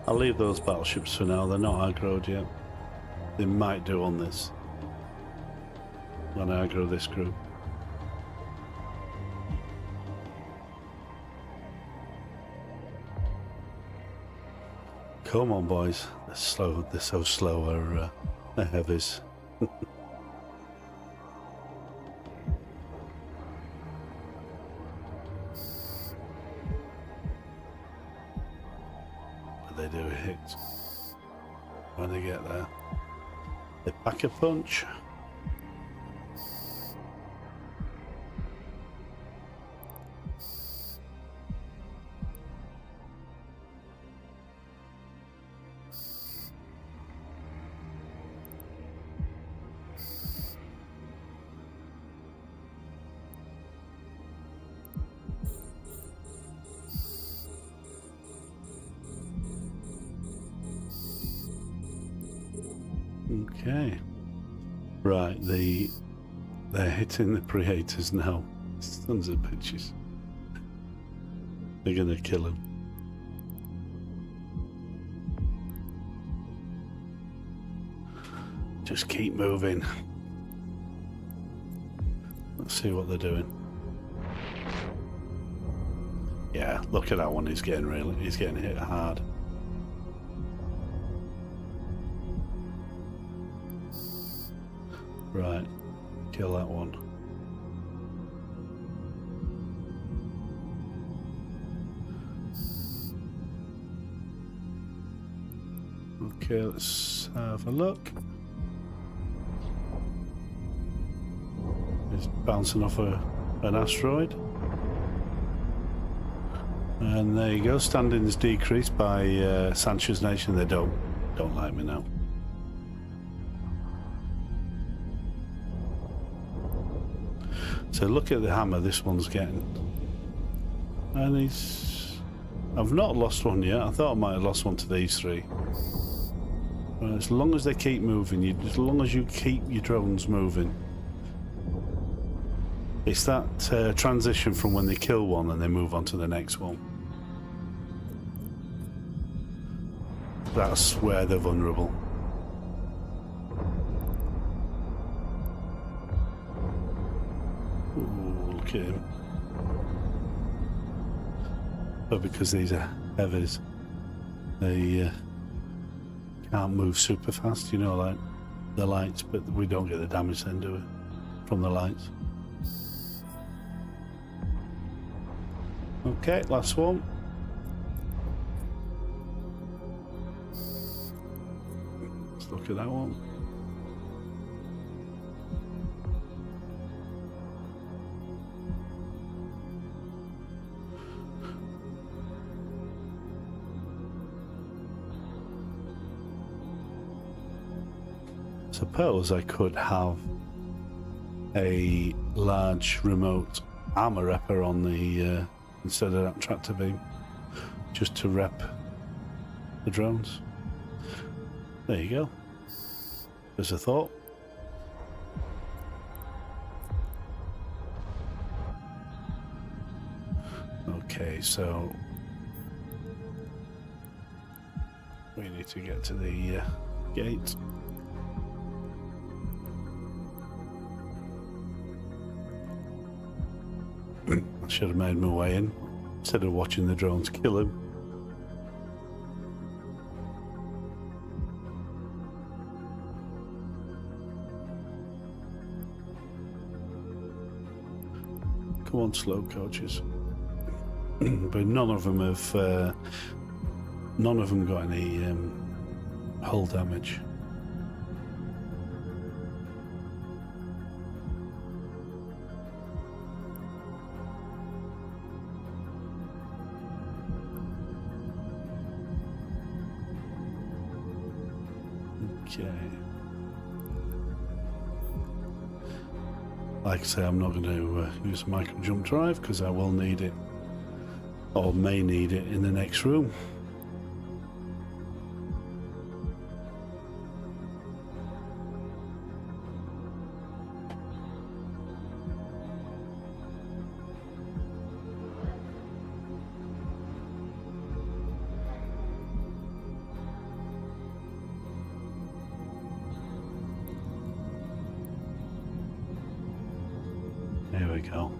I'll leave those battleships for now, they're not aggroed yet. They might do on this. When I aggro this group. Come on, boys. They're slow, they're so slow, they're heavies. They do a hit when they get there. They pack a punch. Okay, right, they're hitting the Praetors now. Sons of bitches. They're gonna kill him. Just keep moving. Let's see what they're doing. Yeah, look at that one, he's getting hit hard. Right, kill that one. Okay, let's have a look. He's bouncing off a an asteroid. And there you go, standings decreased by Sanchez Nation. They don't like me now. So look at the hammer this one's getting. And I've not lost one yet. I thought I might have lost one to these three. Well, as long as they keep moving, as long as you keep your drones moving. It's that transition from when they kill one and they move on to the next one. That's where they're vulnerable. Ooh, look at him. But because these are heavies, they can't move super fast, you know, like the lights, but we don't get the damage then, do we? From the lights. Okay, last one. Let's look at that one. Suppose I could have a large remote armor repper on the instead of that tractor beam, just to rep the drones. There you go. There's a thought. Okay, so we need to get to the gate. I should have made my way in instead of watching the drones kill him. Come on, slow coaches. But none of them have. None of them got any hull damage. Okay. Like I say, I'm not going to use a micro jump drive because I will need it, or may need it, in the next room. There we go.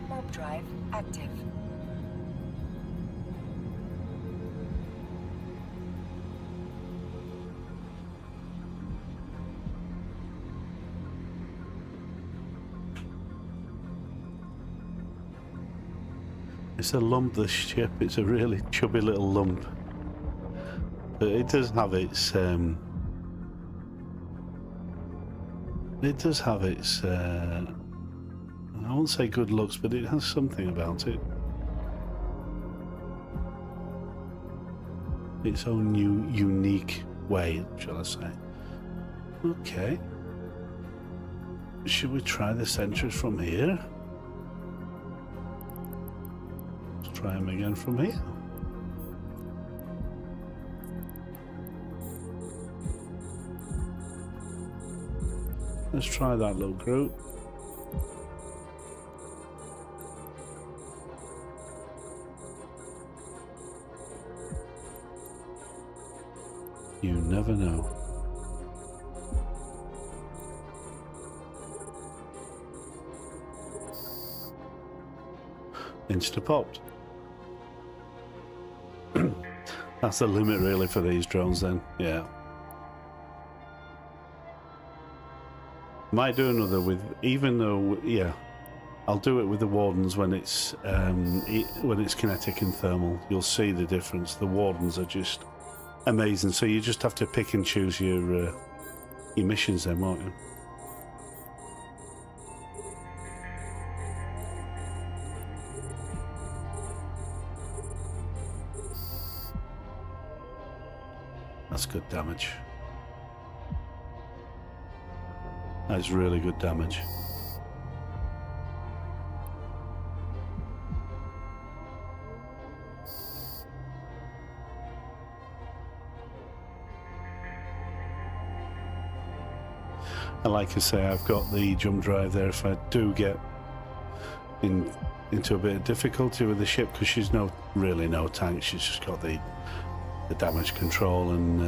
Warp drive active. It's a lump, this ship. It's a really chubby little lump. But it does have its I won't say good looks, but it has something about it. Its own unique way, shall I say. Okay. Should we try the sentries from here? Let's try them again from here. Let's try that little group. You never know. Insta-popped. That's the limit really for these drones then, yeah. Might do another with, even though, yeah, I'll do it with the Wardens when it's kinetic and thermal. You'll see the difference. The Wardens are just amazing. So you just have to pick and choose your your missions then, won't you? That's good damage. That's really good damage. And like I say, I've got the jump drive there if I do get into a bit of difficulty with the ship, because she's really no tank. She's just got the damage control and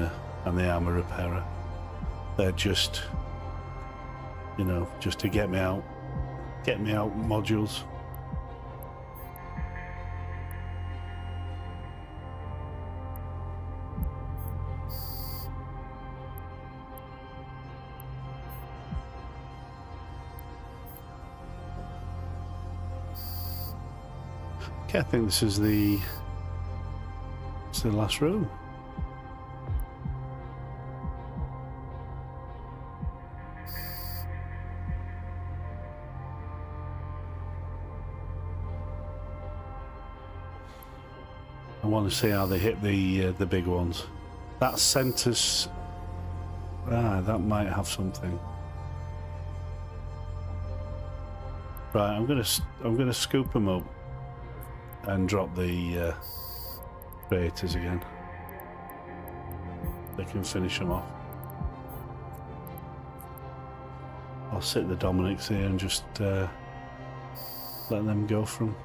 the armor repairer. They're just, you know, just to get me out modules. Okay, I think this is the last room. I want to see how they hit the big ones. That centers. That might have something. Right, I'm gonna scoop them up and drop the creators again. They can finish them off. I'll sit the Dominics here and just let them go from.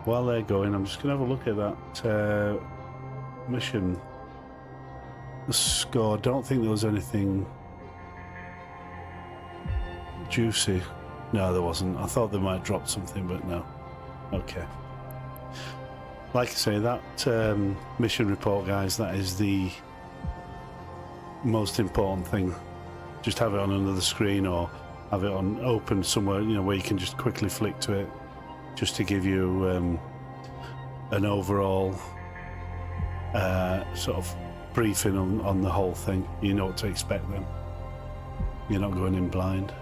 While they're going, I'm just going to have a look at that mission. The score. I don't think there was anything juicy. No, there wasn't. I thought they might drop something, but no. Okay. Like I say, that mission report, guys, that is the most important thing. Just have it on another screen or have it on open somewhere, you know, where you can just quickly flick to it, just to give you an overall sort of briefing on the whole thing. You know what to expect then. You're not going in blind.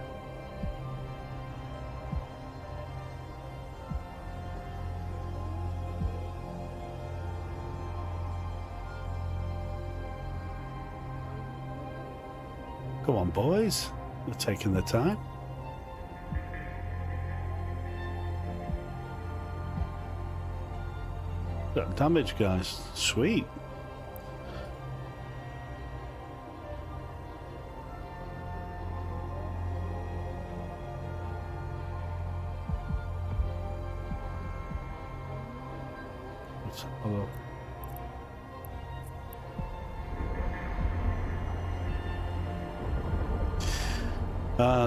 Come on, boys. They're taking their time. Got damage, guys. Sweet. Let's have a look.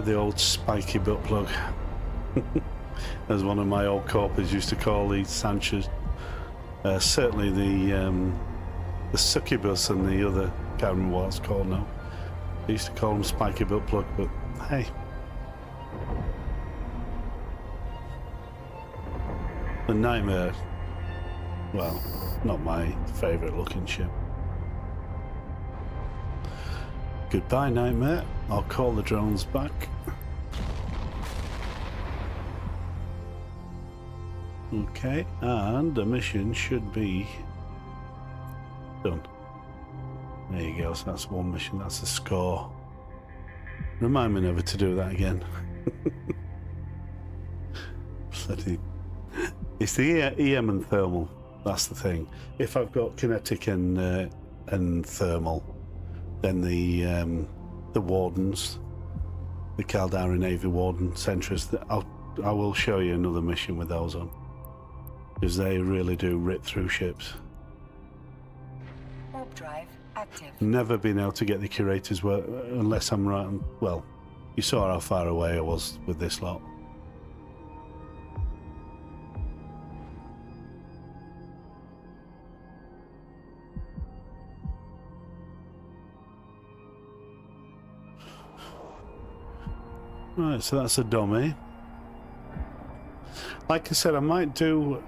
The old spiky butt plug. As one of my old corpers used to call these Sanchez. Certainly the succubus and the other, can't remember what it's called now. They used to call them spiky butt plug, but hey. The Nightmare, well, not my favourite looking ship. Goodbye, Nightmare. I'll call the drones back. Okay, and the mission should be done. There you go, so that's one mission, that's a score. Remind me never to do that again. Bloody. It's the EM and thermal, that's the thing. If I've got kinetic and thermal, then the wardens, the Caldari Navy Warden sentries, I will show you another mission with those on, because they really do rip through ships. Warp drive active. Never been able to get the curators unless I'm right. Well, you saw how far away I was with this lot. Right, so that's a dummy. Like I said, I might do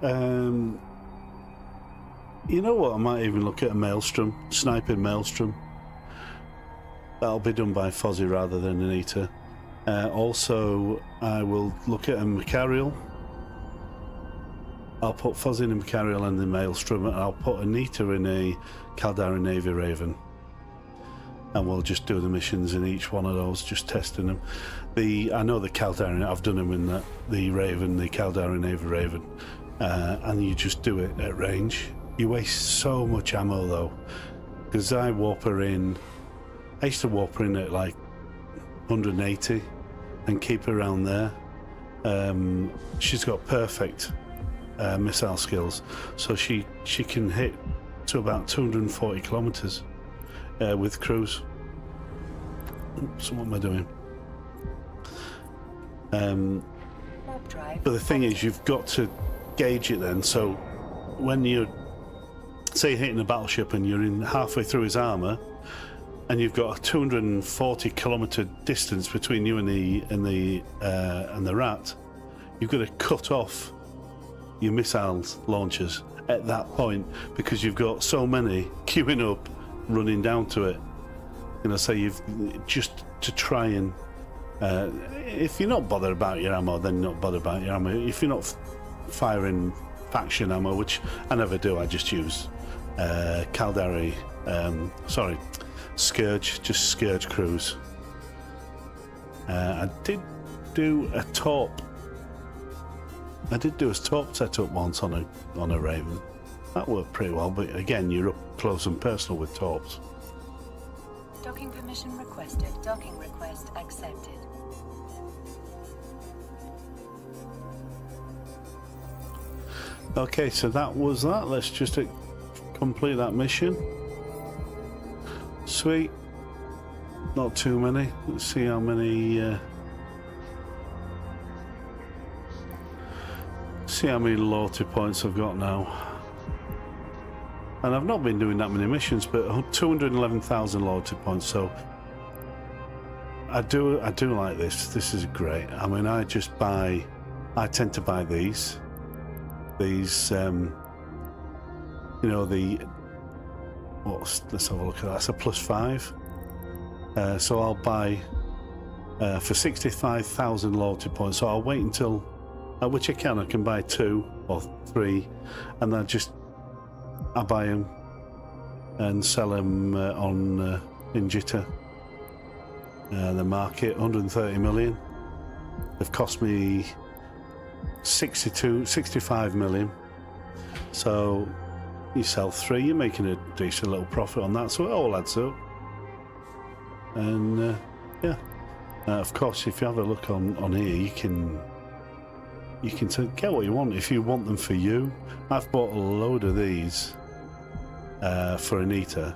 You know what? I might even look at a maelstrom, sniping maelstrom. That'll be done by Fozzie rather than Anita. Also, I will look at a Macarial. I'll put Fozzie in a Macarial and the maelstrom, and I'll put Anita in a Caldari Navy Raven. And we'll just do the missions in each one of those, just testing them. I know the Caldari, I've done them in the Raven, the Caldari Navy Raven, and you just do it at range. You waste so much ammo though, because I used to warp her in at like 180 and keep her around there. She's got perfect missile skills, so she can hit to about 240 kilometers with cruise. So what am I doing? But the thing is, you've got to gauge it then. So when you're, say, you're hitting a battleship and you're in halfway through his armor, and you've got a 240 kilometer distance between you and the rat, you've got to cut off your missile launchers at that point, because you've got so many queuing up, running down to it. You know, so you've just to try and if you're not bothered about your ammo, then you're not bothered about your ammo. If you're not firing faction ammo, which I never do, I just use Caldari, Scourge, just Scourge crews. I did do a torp. I did do a torp setup once on a Raven. That worked pretty well, but again, you're up close and personal with torps. Docking permission requested. Docking request accepted. Okay, so that was that. Let's just complete that mission. Sweet. Not too many. Let's see how many. See how many loyalty points I've got now. And I've not been doing that many missions, but 211,000 loyalty points. So I do like this. This is great. I mean, I tend to buy these. These, you know, let's have a look at that. That's a +5. So I'll buy for 65,000 loyalty points. So I'll wait until, which I can buy 2 or 3, and I buy them and sell them in Jita, the market. 130 million. They've cost me 65 million. So you sell 3, you're making a decent little profit on that. So it all adds up. And yeah, of course, if you have a look on here, you can get what you want if you want them for you. I've bought a load of these for Anita.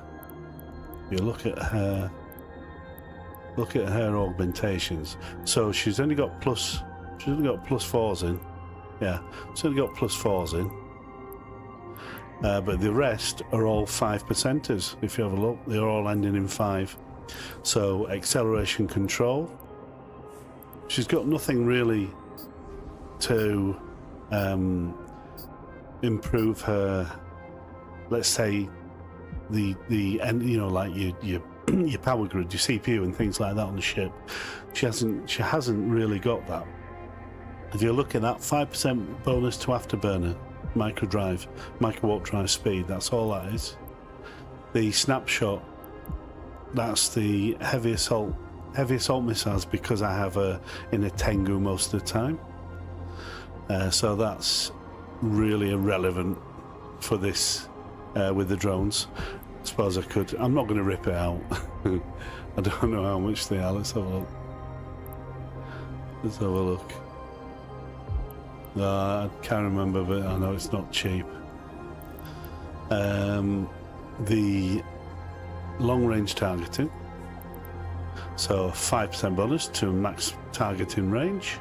You look at her augmentations. So she's only got +4s in. Yeah, she's only got +4s in. But the rest are all 5%ers. If you have a look, they're all ending in 5. So acceleration control. She's got nothing really to improve her, let's say, the you know, like your power grid, your CPU and things like that on the ship. She hasn't really got that. If you look at that, 5% bonus to afterburner, micro warp drive speed, that's all that is. The snapshot, that's the heavy assault missiles, because I have her in a Tengu most of the time. So that's really irrelevant for this with the drones. I suppose I could. I'm not going to rip it out. I don't know how much they are. Let's have a look. I can't remember, but I know it's not cheap. The long-range targeting. So 5% bonus to max targeting range.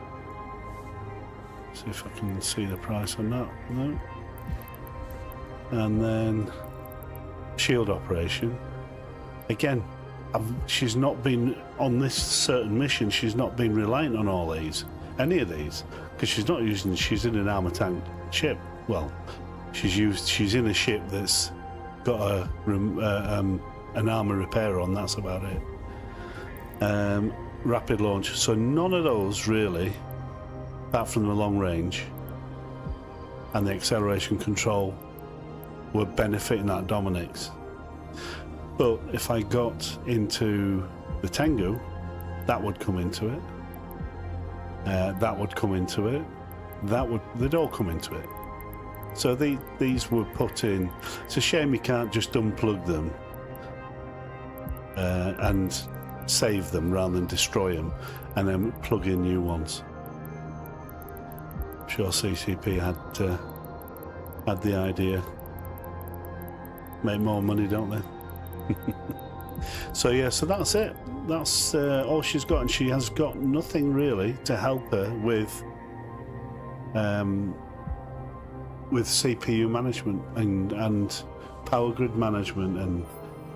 See if I can see the price on that. No. And then shield operation. Again, she's not been on this certain mission. She's not been reliant on any of these, because she's in an armor tank ship. Well, She's in a ship that's got an armor repair on. That's about it. Rapid launch. So none of those really, apart from the long range and the acceleration control, were benefiting that Dominic's. But if I got into the Tengu, that would come into it. That would come into it. They'd all come into it. So these were put in. It's a shame you can't just unplug them and save them rather than destroy them and then plug in new ones. I'm sure CCP had the idea. Make more money, don't they? So yeah, so that's it. That's all she's got, and she has got nothing really to help her with CPU management and power grid management and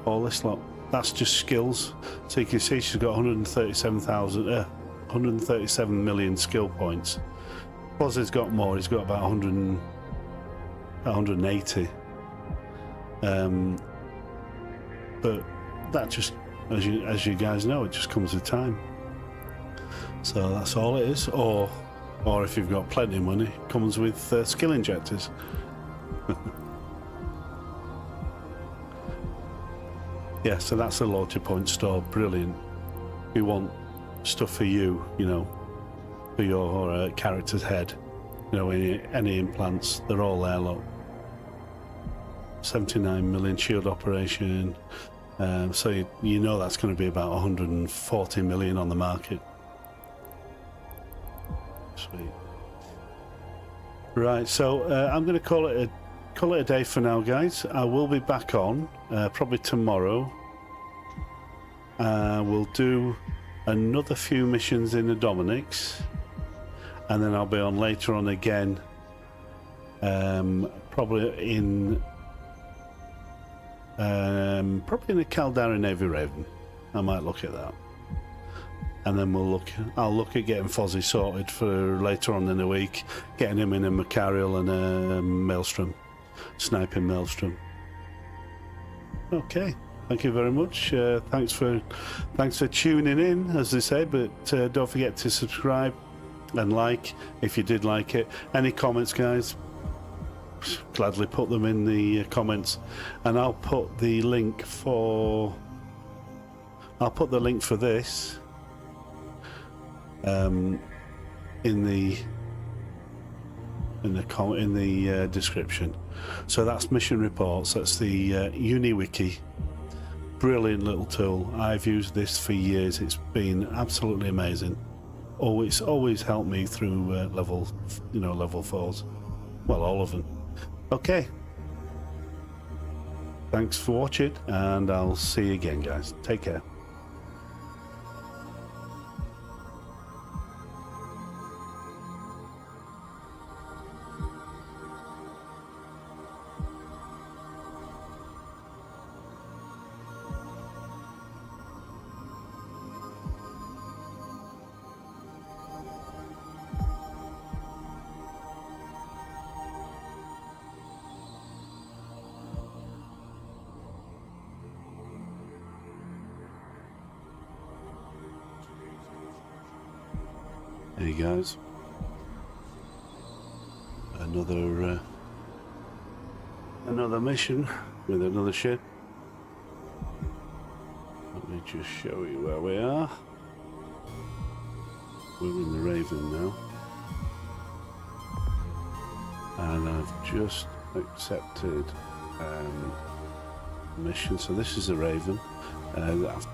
all this lot. That's just skills. So you can see she's got 137 million skill points. Boz's got more. He's got about 180. But that just, as you guys know, it just comes with time. So that's all it is. Or if you've got plenty of money, it comes with skill injectors. Yeah, so that's the loyalty point store. Brilliant. We want stuff for you, you know, for your character's head. You know, any implants, they're all there, look. 79 million shield operation. So you know that's going to be about 140 million on the market. Sweet. Right, so I'm going to call it a day for now, guys. I will be back on probably tomorrow. We'll do another few missions in the Dominic's, and then I'll be on later on again. Probably in the Caldari Navy Raven. I might look at that, and then I'll look at getting Fozzie sorted for later on in the week, getting him in a Macarial and a Maelstrom, sniping Maelstrom. Okay, thank you very much. Thanks for tuning in, as they say. But don't forget to subscribe and like if you did like it. Any comments, guys? Gladly put them in the comments, and I'll put the link for this in the description. So that's mission reports. That's the UniWiki. Brilliant little tool. I've used this for years. It's been absolutely amazing. Always helped me through level 4s. Well, all of them. Okay. Thanks for watching, and I'll see you again, guys. Take care. Hey guys, another mission with another ship. Let me just show you where we are. We're in the Raven now, and I've just accepted mission. So this is the Raven. I've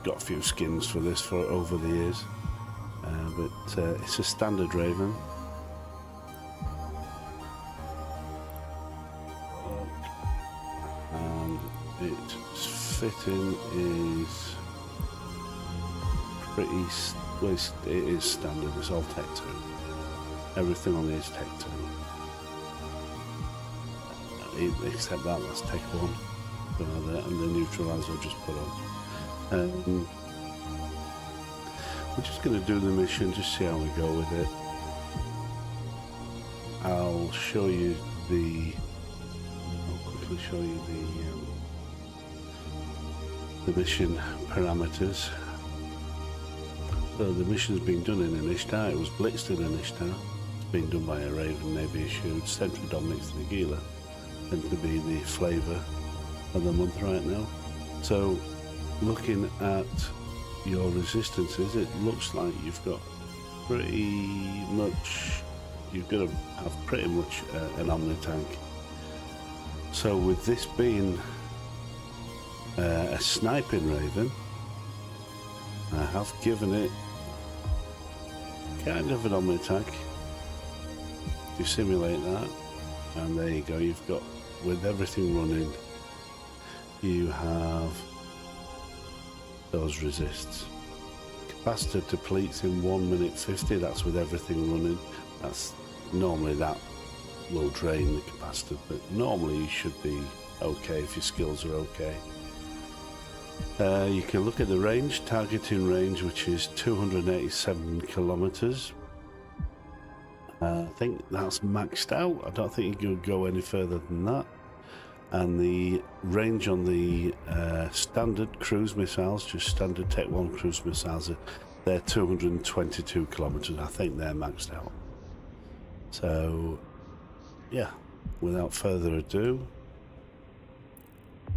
got a few skins for this for over the years. But it's a standard Raven. And its fitting is pretty, well, it is standard. It's all Tech 2. Everything on it is Tech 2. Except that's Tech 1. And the neutralizer I just put on. We're just going to do the mission, just see how we go with it. I'll show you the quickly show you the mission parameters. So the mission's been done in Ishtar. It was blitzed in Ishtar. It's been done by a Raven Navy issued Sentry Dominic's Nagila, and to be the flavour of the month right now. So looking at your resistances, it looks like you've got pretty much, you've got to have pretty much an Omni tank. So with this being a sniping Raven, I have given it kind of an Omni tank to simulate that, and there you go. You've got, with everything running, you have those resists. Capacitor depletes in 1 minute 50. That's with everything running. That's normally that will drain the capacitor, but normally you should be okay if your skills are okay. You can look at the range, targeting range, which is 287 kilometers. I think that's maxed out. I don't think you can go any further than that. And the range on the standard cruise missiles, just standard Tech 1 cruise missiles, they're 222 kilometers. I think they're maxed out. So, yeah, without further ado,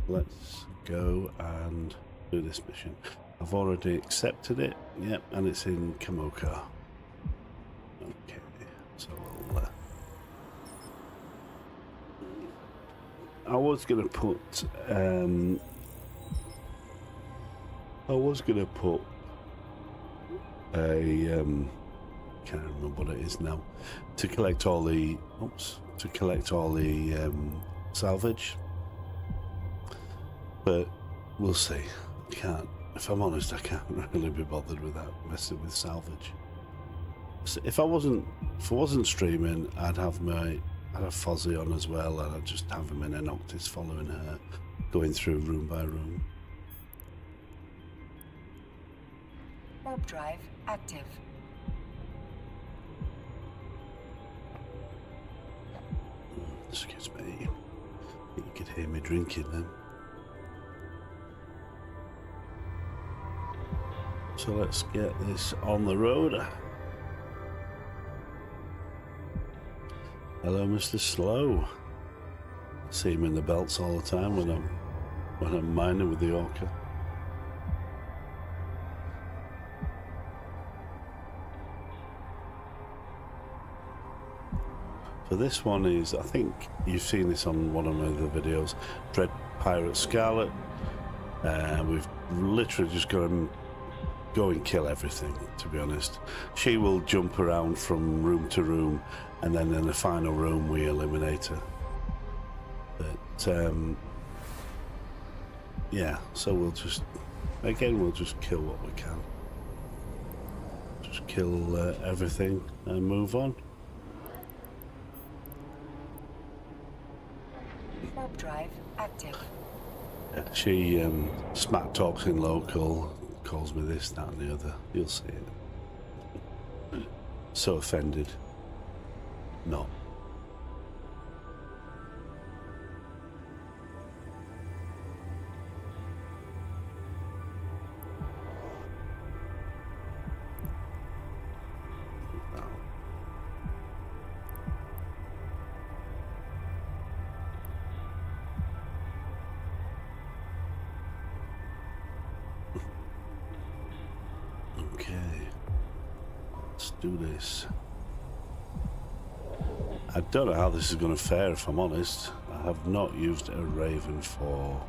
let's go and do this mission. I've already accepted it, yep, and it's in Kamoka. Okay, so I was going to put a can't remember what it is now, to collect all the salvage, but we'll see. I can't, if I'm honest, I can't really be bothered with that, messing with salvage. So if I wasn't streaming, I'd have Fozzie on as well, and I'd just have him in an Noctis following her, going through room by room. Warp drive active. Excuse me. You could hear me drinking then. So let's get this on the road. Hello, Mr. Slow. See him in the belts all the time when I'm mining with the Orca. So this one is, I think you've seen this on one of my other videos, Dread Pirate Scarlet. We've literally just got to go and kill everything, to be honest. She will jump around from room to room, and then in the final room we eliminate her. But yeah, so we'll just kill what we can. Just kill everything and move on. Warp drive active. She smack talks in local, calls me this, that and the other. You'll see it. So offended. No. Okay, let's do this. I don't know how this is going to fare, if I'm honest. I have not used a Raven for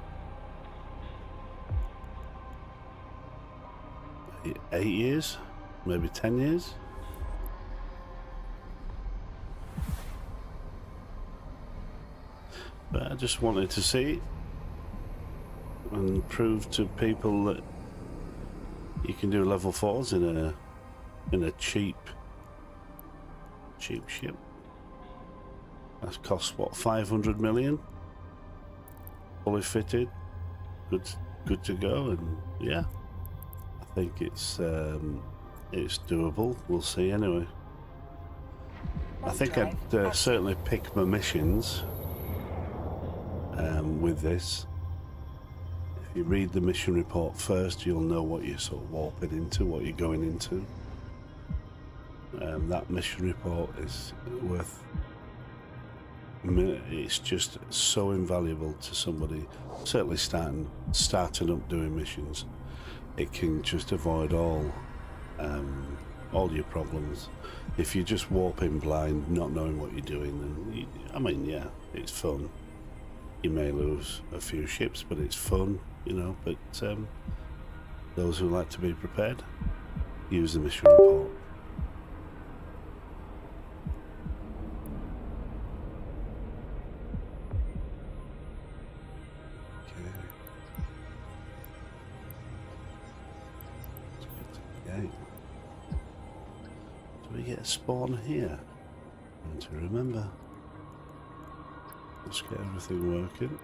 8 years, maybe 10 years. But I just wanted to see and prove to people that you can do level 4s in a cheap ship. That costs what, 500 million? Fully fitted, good to go, and yeah, I think it's doable. We'll see anyway. I think I'd certainly pick my missions with this. If you read the mission report first, you'll know what you're sort of warping into, what you're going into. That mission report is worth, it's just so invaluable to somebody certainly starting up doing missions. It can just avoid all your problems. If you're just warping blind, not knowing what you're doing, then I mean, yeah, it's fun. You may lose a few ships, but it's fun, you know. But those who like to be prepared, use the mission report. Do we get a spawn here? And to remember, let's get everything working.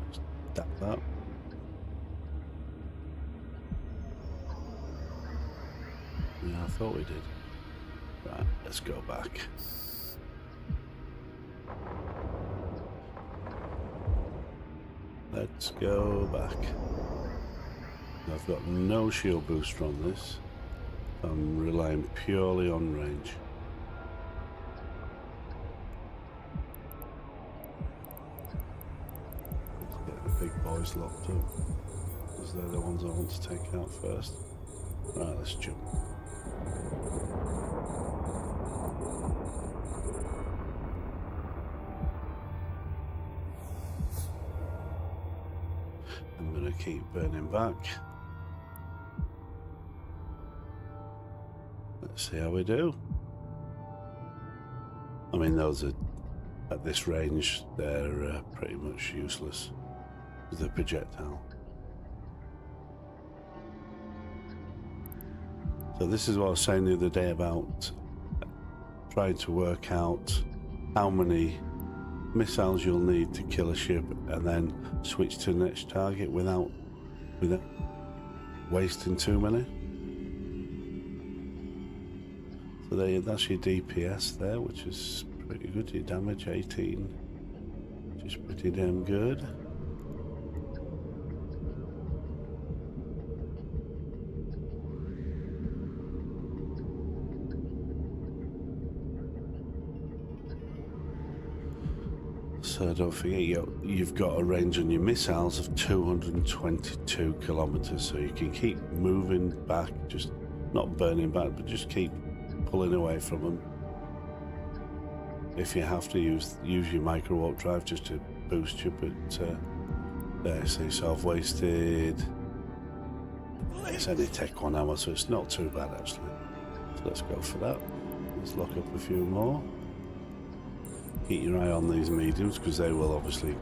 Just tap that. Yeah, I thought we did. Right, let's go back. Let's go back. I've got no shield boost from this. I'm relying purely on range. Let's get the big boys locked up, because they're the ones I want to take out first. Right, let's jump. I'm going to keep burning back. Let's see how we do. I mean, those are, at this range, they're pretty much useless with the projectile. So this is what I was saying the other day about trying to work out how many missiles you'll need to kill a ship and then switch to the next target without wasting too many. So that's your DPS there, which is pretty good. Your damage 18, which is pretty damn good. So don't forget you've got a range on your missiles of 222 kilometers, so you can keep moving back, just not burning back, but just keep pulling away from them. If you have to use your micro warp drive just to boost you, but there, see, so I've wasted, it's only Tech 1 ammo, so it's not too bad actually. So let's go for that. Let's lock up a few more. Keep your eye on these mediums, because they will obviously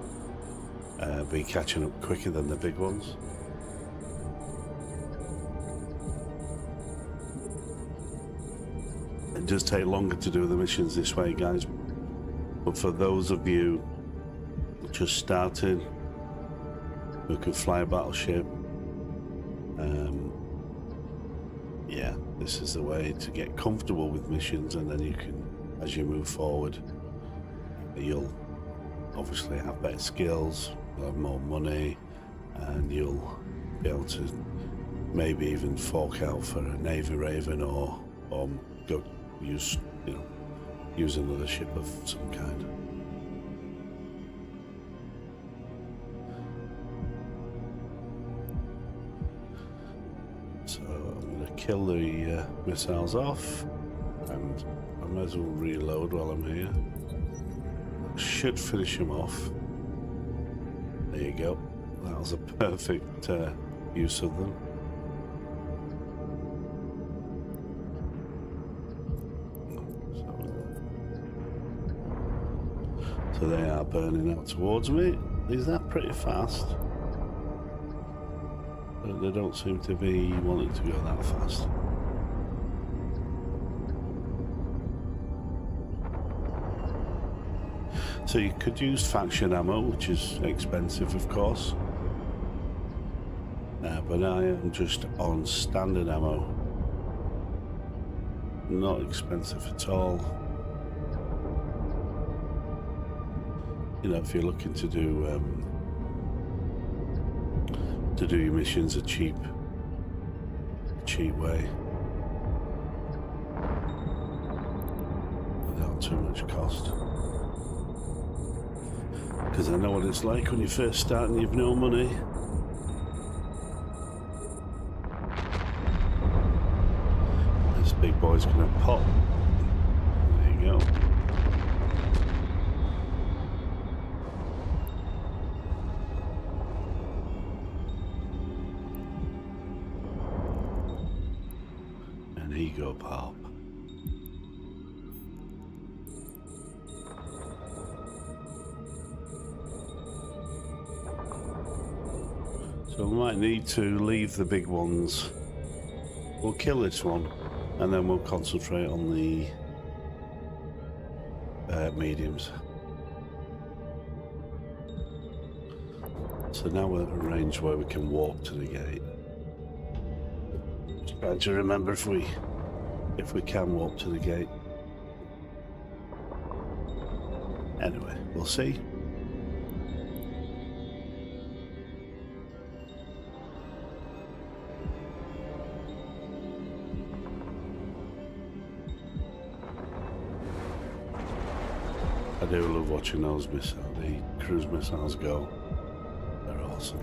be catching up quicker than the big ones. It does take longer to do the missions this way, guys, but for those of you just starting who can fly a battleship, yeah, this is the way to get comfortable with missions, and then you can, as you move forward, you'll obviously have better skills, you'll have more money, and you'll be able to maybe even fork out for a Navy Raven or go use another ship of some kind. So I'm going to kill the missiles off, and I might as well reload while I'm here. Should finish him off. There you go. That was a perfect use of them. So they are burning out towards me. Is that pretty fast? But they don't seem to be wanting to go that fast. So you could use faction ammo, which is expensive of course, but I am just on standard ammo. Not expensive at all. you know, if you're looking to do your missions a cheap way without too much cost. Because I know what it's like when you first start and you've no money. This big boy's gonna pop. There you go. And he go pop. So we might need to leave the big ones. We'll kill this one, and then we'll concentrate on the mediums. So now we're at a range where we can walk to the gate. Just trying to remember if we can walk to the gate. Anyway, we'll see. I do love watching those missiles, the cruise missiles go. They're awesome.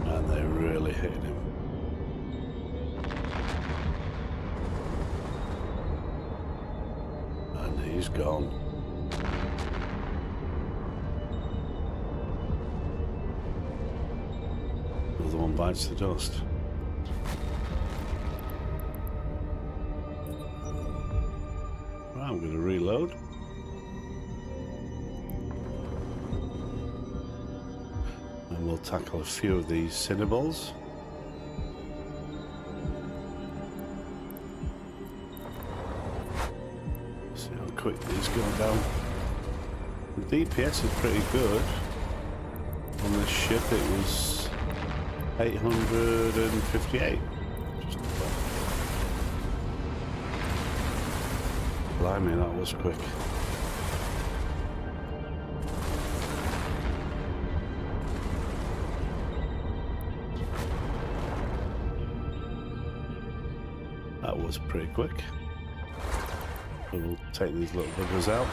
And they're really hitting him. And he's gone. Another one bites the dust. I'm going to reload. And we'll tackle a few of these cinnaballs. See how quick these go down. The DPS is pretty good. On this ship it was 858. Blimey, that was quick. That was pretty quick. So we'll take these little buggers out.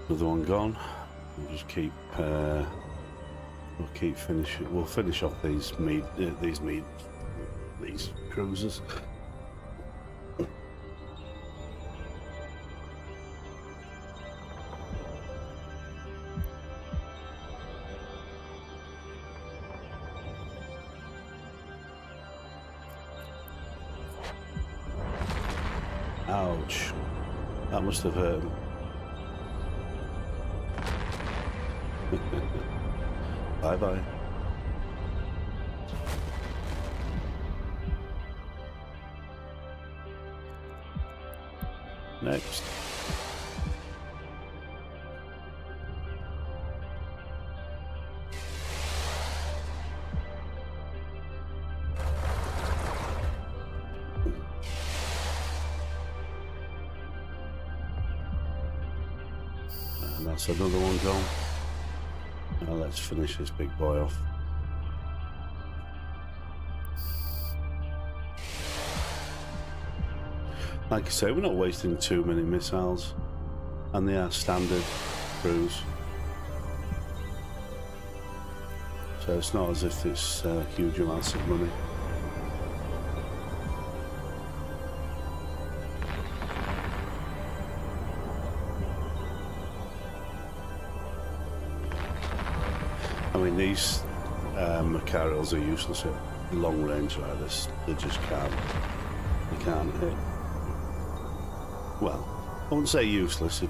Another one gone. We'll just keep. We'll keep finishing. We'll finish off these cruisers. Ouch! That must have hurt him. Bye-bye. Next. And that's another one gone. Now let's finish this big boy off. Like I say, we're not wasting too many missiles, and they are standard crews. So it's not as if it's huge amounts of money. I mean, these Macarials are useless at long range like this. They just can't. They can't hit. Well, I wouldn't say useless.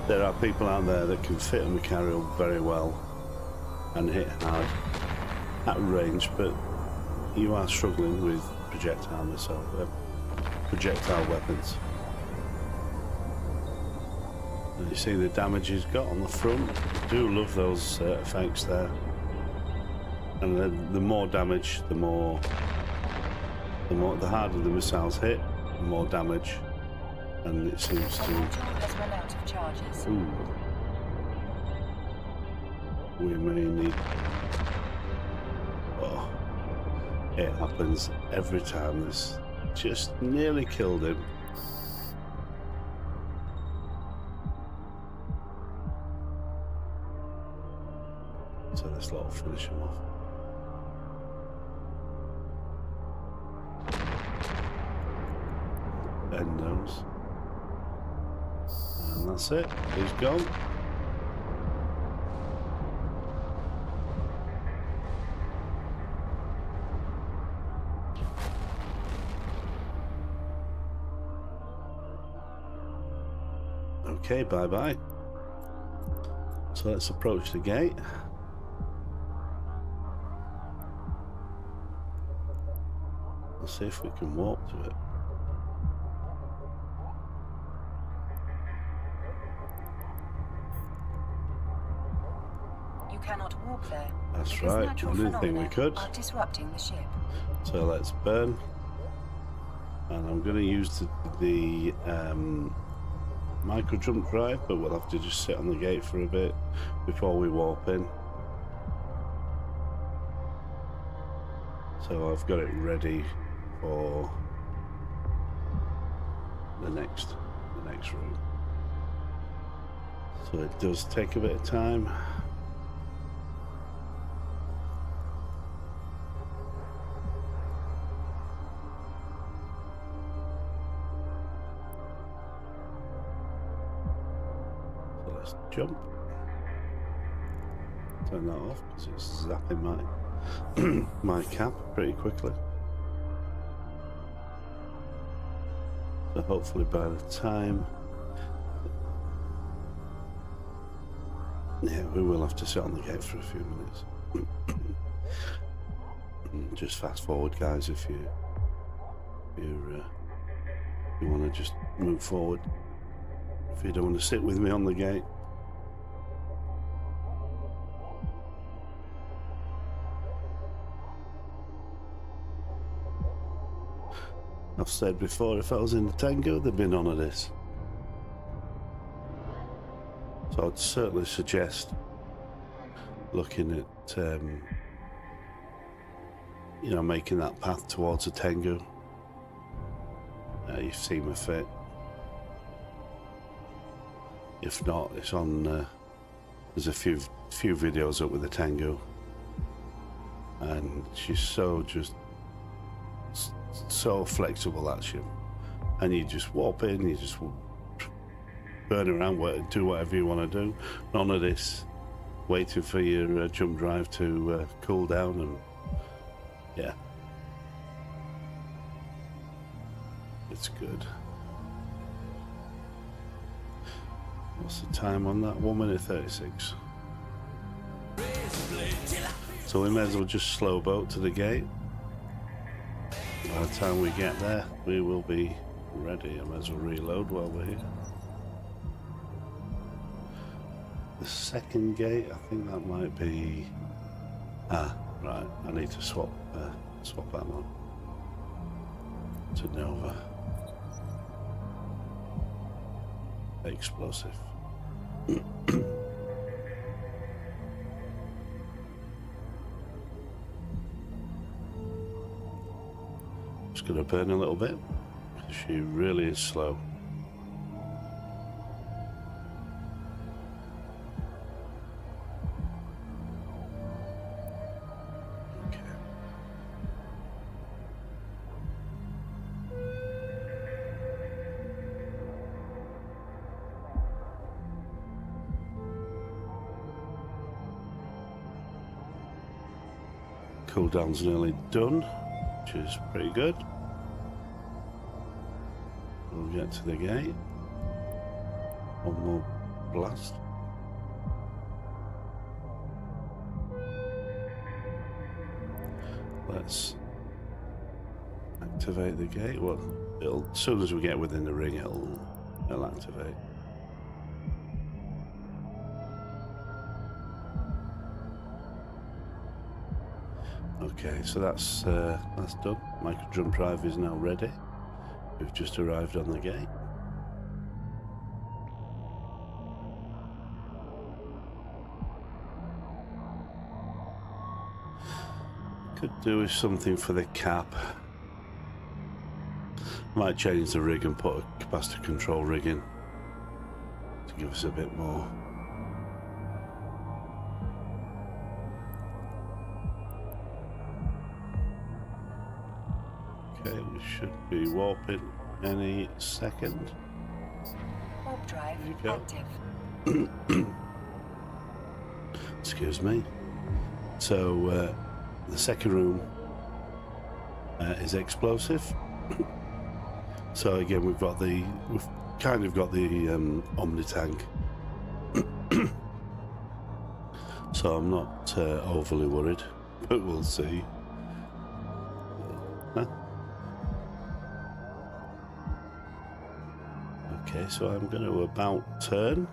There are people out there that can fit a Macarial very well and hit hard at range, but you are struggling with projectile weapons. And you see the damage he's got on the front. I do love those effects there. And the more damage, the harder the missiles hit, the more damage. And it seems to. Has run out of charges. Ooh. We may need. Oh, it happens every time. This just nearly killed him. So this lot will finish him off. End those. And that's it. He's gone. Okay, bye-bye. So let's approach the gate. Let's see if we can walk to it. You cannot walk there. That's because right. I natural didn't think we phenomena could. are disrupting the ship. So let's burn. And I'm going to use the micro jump drive, but we'll have to just sit on the gate for a bit before we warp in. So I've got it ready for the next room. So it does take a bit of time. So let's jump. Turn that off because it's zapping my cap pretty quickly. So hopefully by the time, yeah, we will have to sit on the gate for a few minutes. Just fast forward, guys, if you want to just move forward. If you don't want to sit with me on the gate. I've said before, if I was in the Tango, there'd be none of this. So I'd certainly suggest looking at, you know, making that path towards a Tengu. You've seen my fit. If not, it's on. There's a few videos up with the Tengu, and she's so flexible, that ship, and you just warp in, you just burn around, do whatever you want to do. None of this waiting for your jump drive to cool down, and yeah, it's good. What's the time on that? 1 minute 36. So we may as well just slow boat to the gate. By the time we get there, we will be ready. I might as well reload while we're here. The second gate, I think that might be. Ah, right. I need to swap that one to Nova. Explosive. Just gonna burn a little bit because she really is slow. Okay. Cooldown's nearly done, which is pretty good. We'll get to the gate. One more blast. Let's activate the gate. Well, as soon as we get within the ring, it'll activate. Okay, so that's done. Micro jump drive is now ready. We've just arrived on the gate. Could do with something for the cap. Might change the rig and put a capacitor control rig in to give us a bit more. Okay, we should be warping any second. Warp drive There you go. active. Excuse me. So the second room is explosive. So again, we've kind of got the Omni tank. So I'm not overly worried, but we'll see. Huh? Okay, so I'm going to about turn.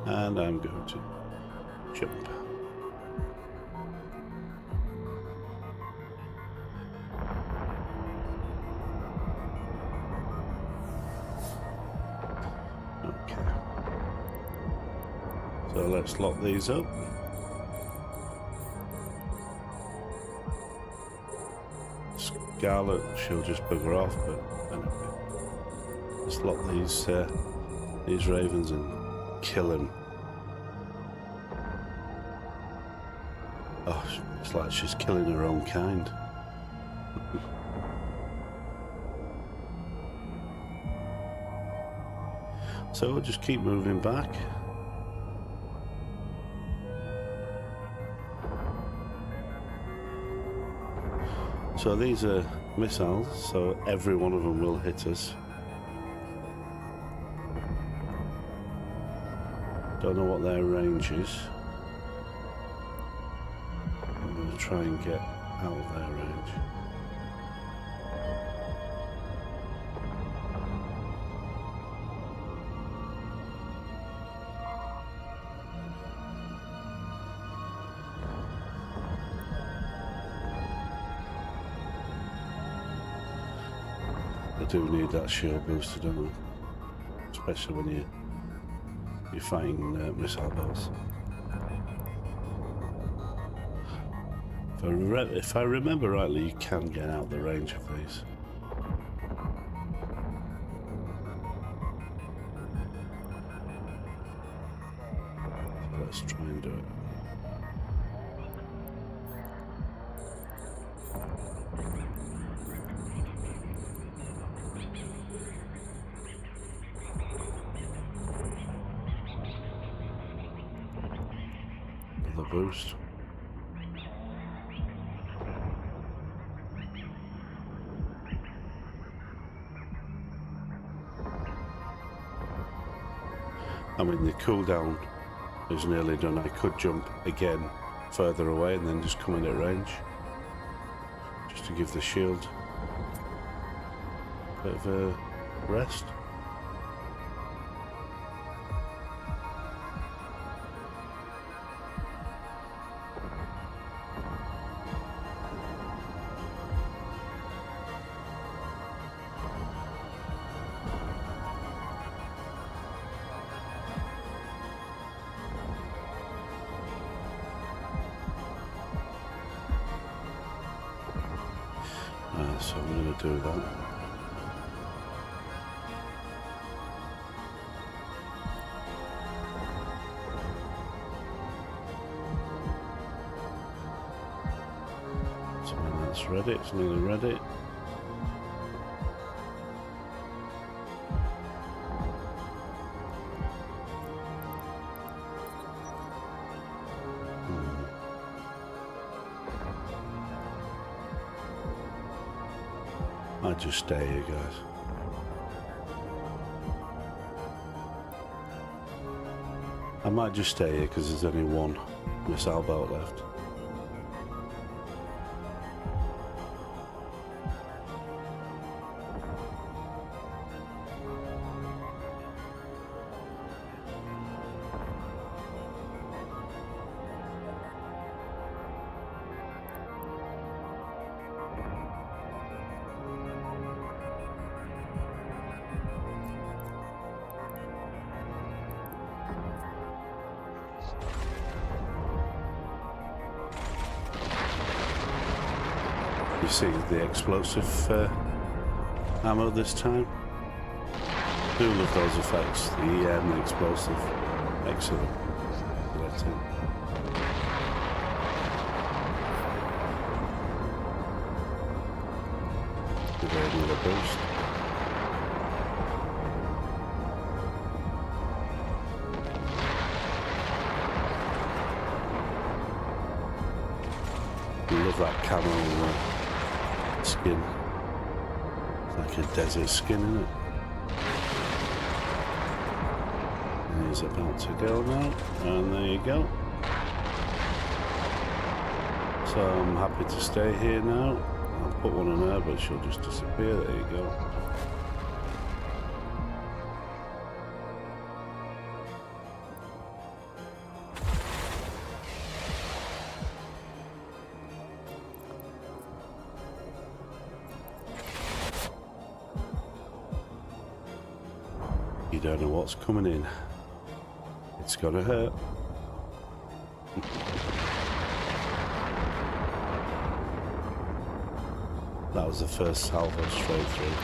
And I'm going to jump. Okay. So let's lock these up. Scarlet, she'll just bugger off, but anyway. Let's lock these ravens and kill him. Oh, it's like she's killing her own kind. So we'll just keep moving back. So these are missiles, so every one of them will hit us. Don't know what their range is. I'm going to try and get out of their range. They do need that shield booster, don't they? Especially when you're fighting missile boats. If I remember rightly, you can get out the range of these. So let's try and do it. Another boost. I mean, the cooldown is nearly done. I could jump again further away and then just come in at range, just to give the shield a bit of a rest. So I'm going to do that. So when that's ready, it's nearly ready. I'd just stay here, guys. I might just stay here because there's only one missile boat left. You see the explosive ammo this time? Do love those effects. The explosive. Excellent. That's it. Give it another boost. Love that camo skin. It's like a desert skin, isn't it? And he's about to go now, and there you go. So I'm happy to stay here now. I'll put one on her, but she'll just disappear. There you go. You don't know what's coming in. It's gonna hurt. That was the first salvo straight through.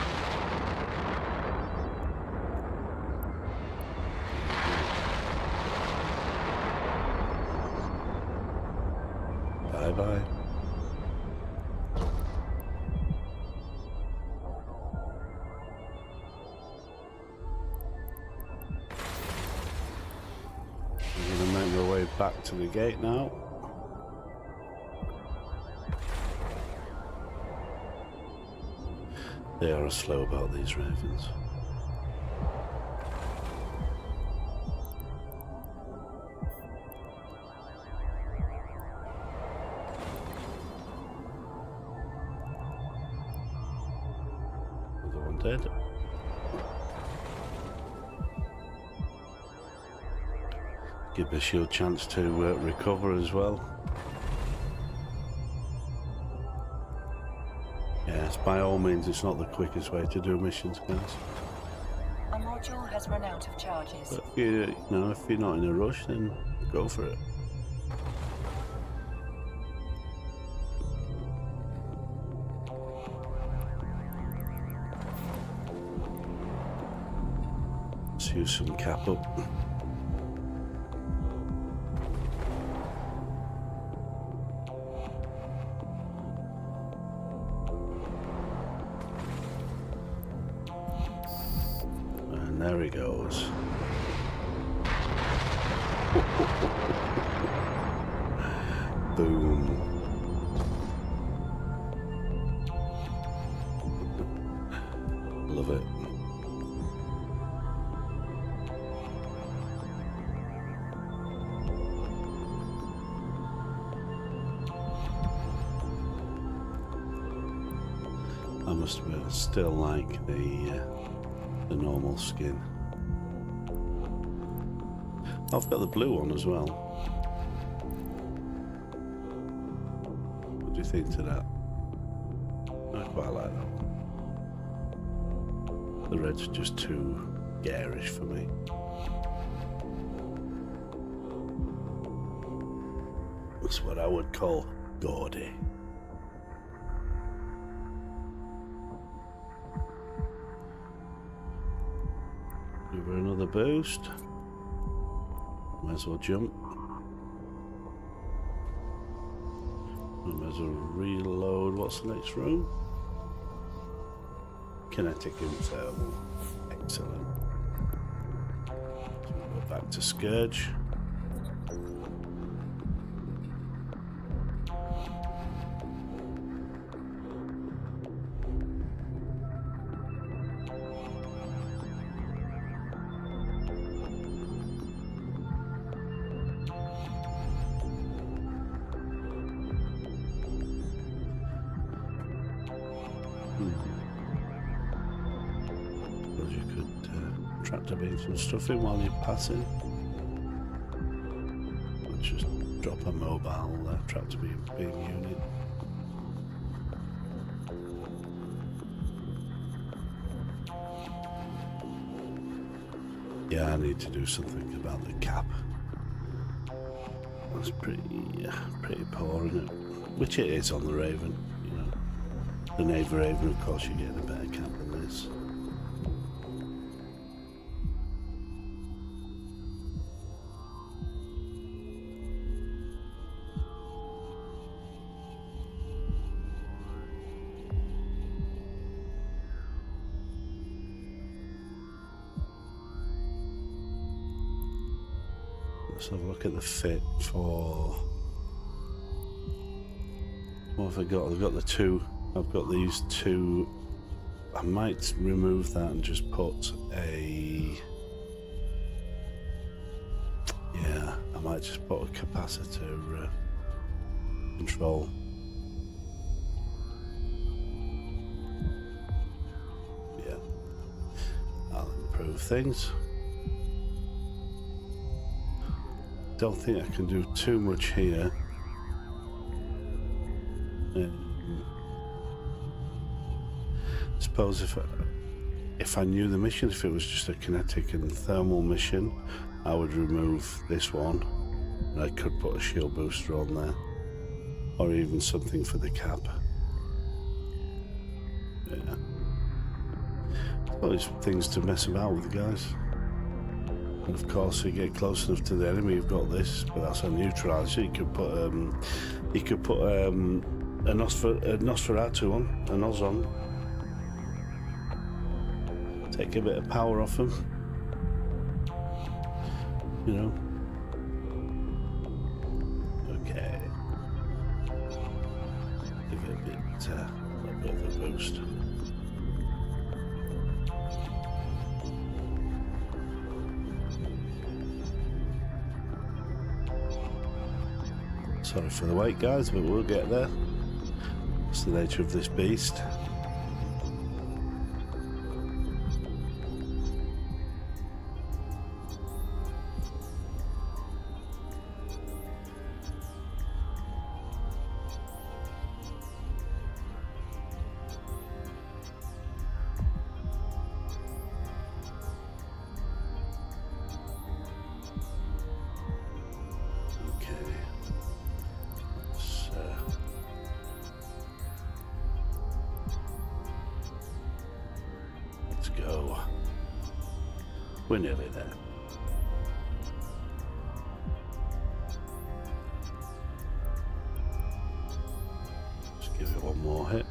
Bye bye. Back to the gate now. They are slow about these ravens. Another one dead. Give the shield a chance to recover as well. Yes, by all means, it's not the quickest way to do missions, guys. A module has run out of charges. But you know, if you're not in a rush, then go for it. Let's use some cap up. There he goes. Boom. Love it. I must still like the normal skin. I've got the blue one as well. What do you think to that? I quite like that one. The red's just too garish for me. That's what I would call gaudy. Give her another boost. Might as well jump. Might as well reload. What's the next room? Kinetic internal. Excellent. So we'll go back to Scourge. You could tractivate some stuff in while you're passing. Let's just drop a mobile tractor beam unit. Yeah, I need to do something about the cap. That's pretty poor, isn't it? Which it is on the Raven, you know. The Navy Raven, of course, you're getting a better cap than this. Let's have a look at the fit for... What have I got? I've got the two. I've got these two. I might remove that and just put a... Yeah, I might just put a capacitor control. Yeah, I'll improve things. Don't think I can do too much here. Suppose if I knew the mission, if it was just a kinetic and thermal mission, I would remove this one, and I could put a shield booster on there, or even something for the cap. Yeah, always things to mess about with, guys. And of course, if you get close enough to the enemy, you've got this, but that's a neutralizer. You could put a Nosferatu on, a Nos on. Take a bit of power off them, you know. Okay. Give it a bit of a boost. Sorry for the wait, guys, but we'll get there. It's the nature of this beast. Go. We're nearly there. Just give it one more hit.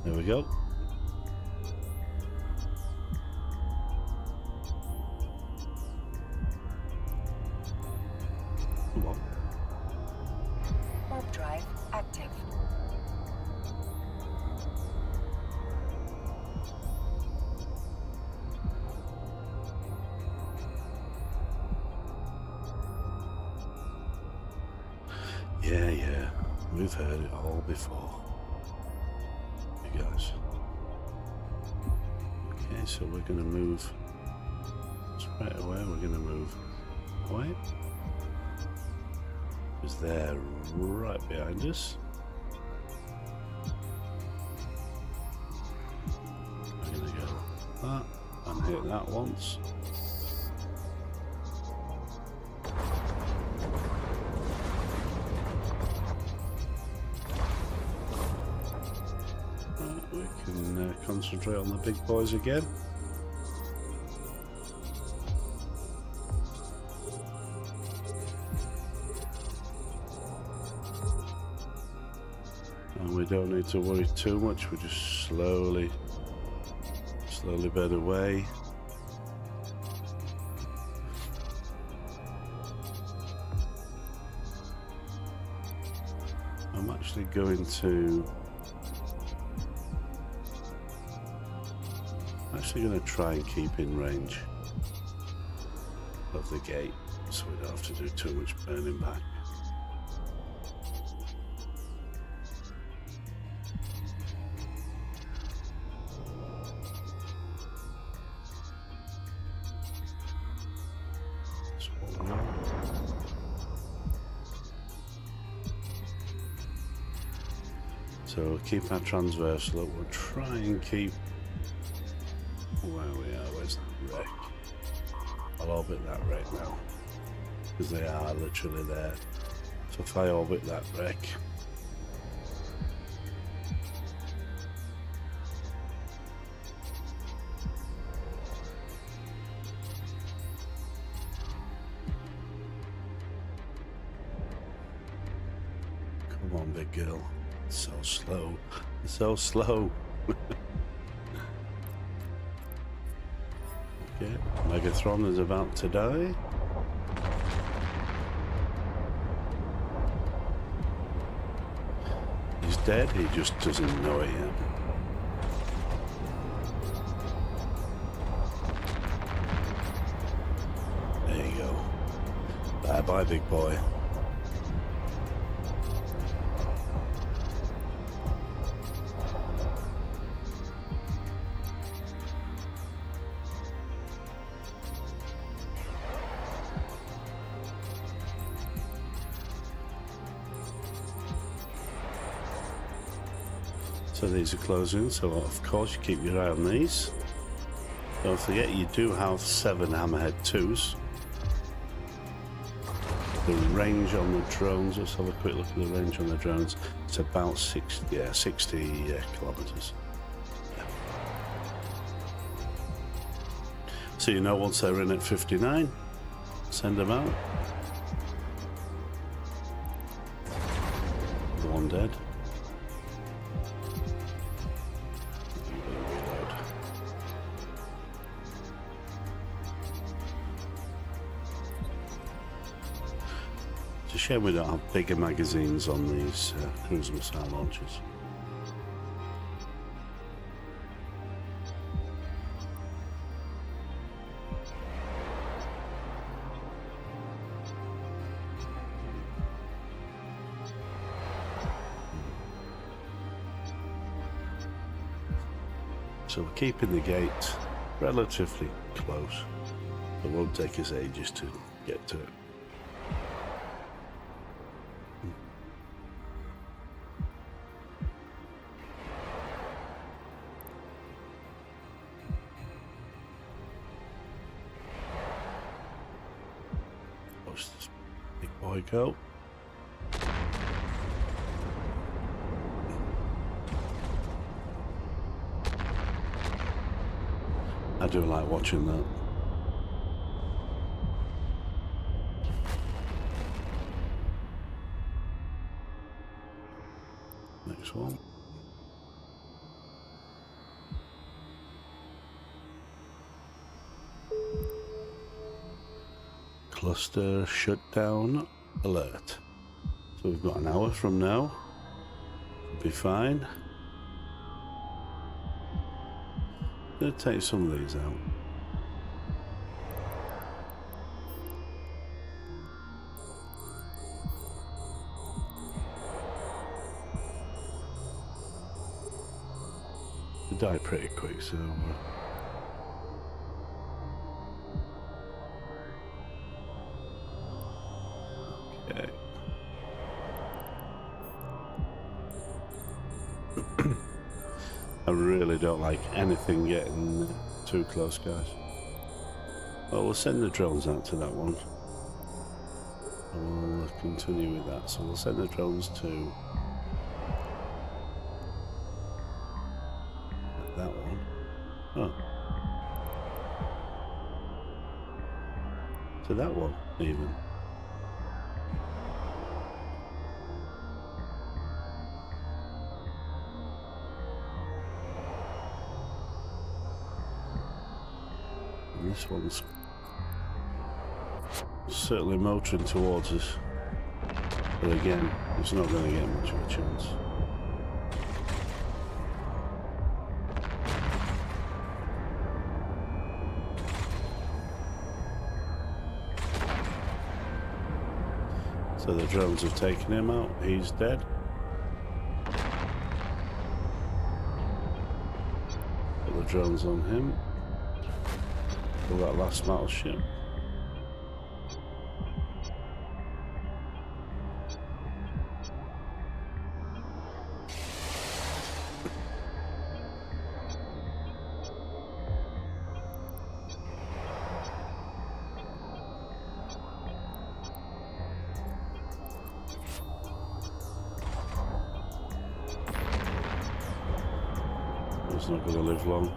There we go. Warp drive active. Yeah, we've heard it all before, you guys. Okay, so we're gonna move straight away. We're gonna move away. Because they're right behind us. I'm gonna go that and hit that once. Right, we can concentrate on the big boys again. And we don't need to worry too much, we just slowly burn away. I'm actually going to try and keep in range of the gate so we don't have to do too much burning back. So keep our transversal up. We'll try and keep where we are. We're There's that wreck. I'll orbit that wreck now, because they are literally there. So if I orbit that wreck, come on, big girl. It's so slow. It's so slow. Okay, Megatron is about to die. He's dead, he just doesn't know it yet. There you go. Bye bye, big boy. So these are closing, so of course you keep your eye on these. Don't forget you do have 7 Hammerhead 2s. The range on the drones, let's have a quick look at the range on the drones. It's about 60 kilometers. Yeah. So you know once they're in at 59, send them out. The one dead. It's a shame we don't have bigger magazines on these cruise missile launchers. So we're keeping the gate relatively close. It won't take us ages to get to it. Watch this big boy go. I do like watching that. Next one. Cluster shutdown alert. So we've got an hour from now. It'll be fine. I'm going to take some of these out. They die pretty quick, so okay. I really don't like anything getting too close, guys. Well, we'll send the drones out to that one. And we'll continue with that. So we'll send the drones to that one. Oh. To that one, even. This one's certainly motoring towards us, but again, it's not going to get much of a chance. So the drones have taken him out, he's dead. Put the drones on him. Kill that last battleship. It's not going to live long.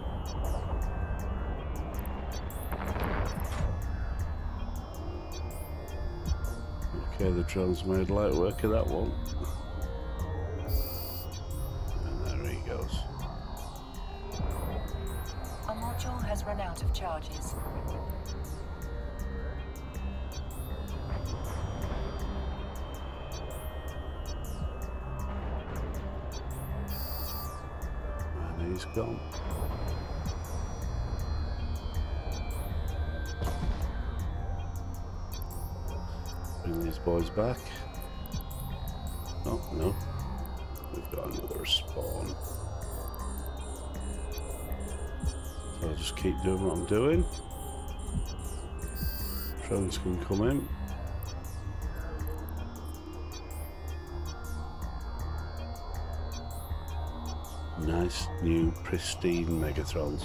Okay, the drone's made light work of that one. And there he goes. A module has run out of charges. And he's gone. Bring these boys back. Oh, no. We've got another spawn. So I'll just keep doing what I'm doing. Drones can come in. Nice, new, pristine Megatrons.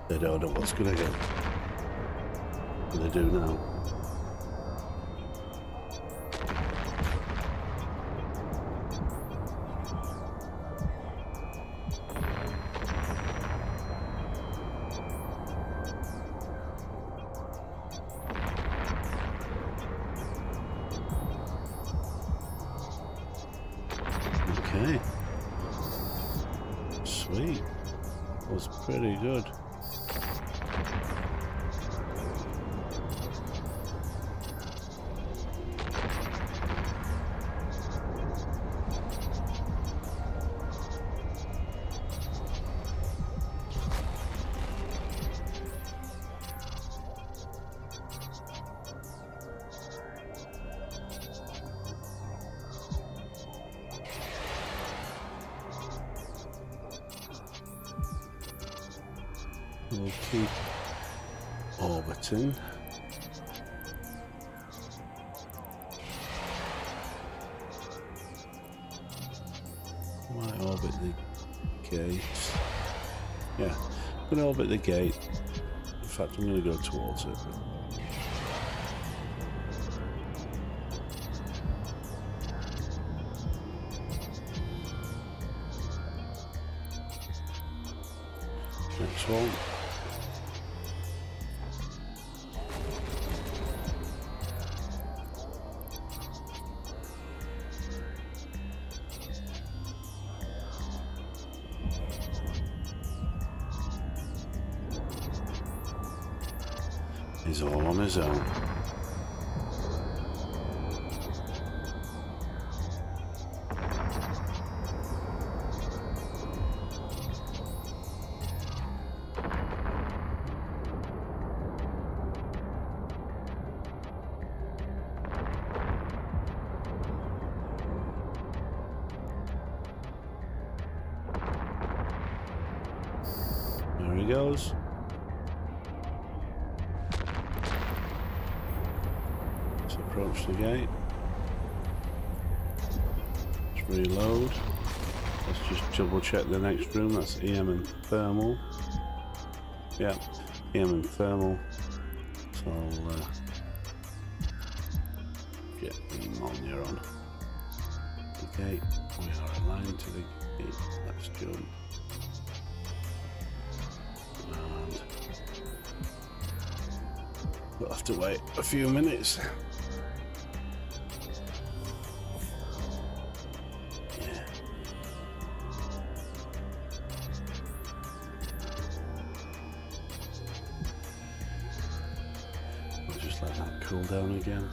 They don't know what's going to get. They do now. Okay. Sweet. That was pretty good. We'll keep orbiting. Might orbit the gate. Yeah, I'm going to orbit the gate. In fact, I'm going to go towards it. Next one. He's all on his own. There he goes. Let's approach the gate. Let's reload. Let's just double check the next room. That's EM and thermal. Yeah, EM and thermal. So I'll get the ammonia on. The gate. We are aligned to the gate. Let's jump. And we'll have to wait a few minutes. Yeah. We'll just let that cool down again.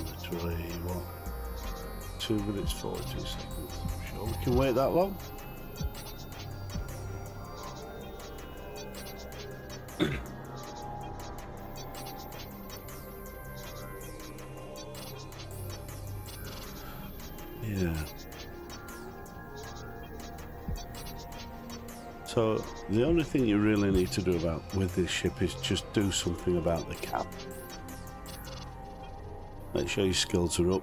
Literally, what? 2 minutes 42 seconds. Sure we can wait that long? Yeah. So the only thing you really need to do with this ship is just do something about the cap. Make sure your skills are up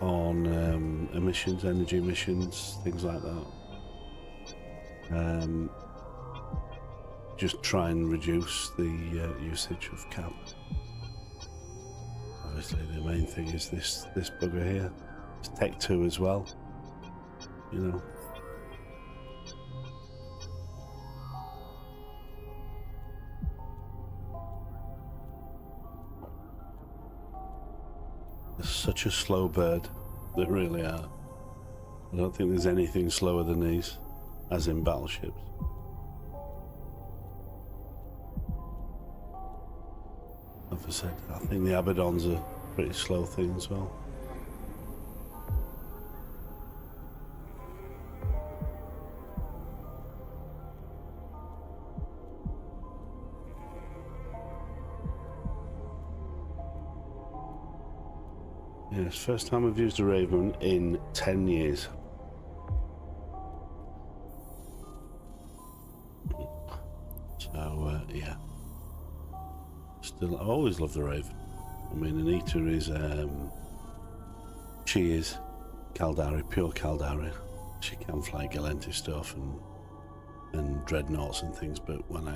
on emissions, energy emissions, things like that. Just try and reduce the usage of cap. Obviously the main thing is this bugger here. It's Tech 2 as well, you know. They're such a slow bird, they really are. I don't think there's anything slower than these, as in battleships. Like I said, I think the Abaddon's a pretty slow thing as well. Yes, first time I've used a Raven in 10 years. So, yeah. Still, I always loved the Raven. I mean, Anita is, she is Caldari, pure Caldari. She can fly Galenti stuff and dreadnoughts and things, but when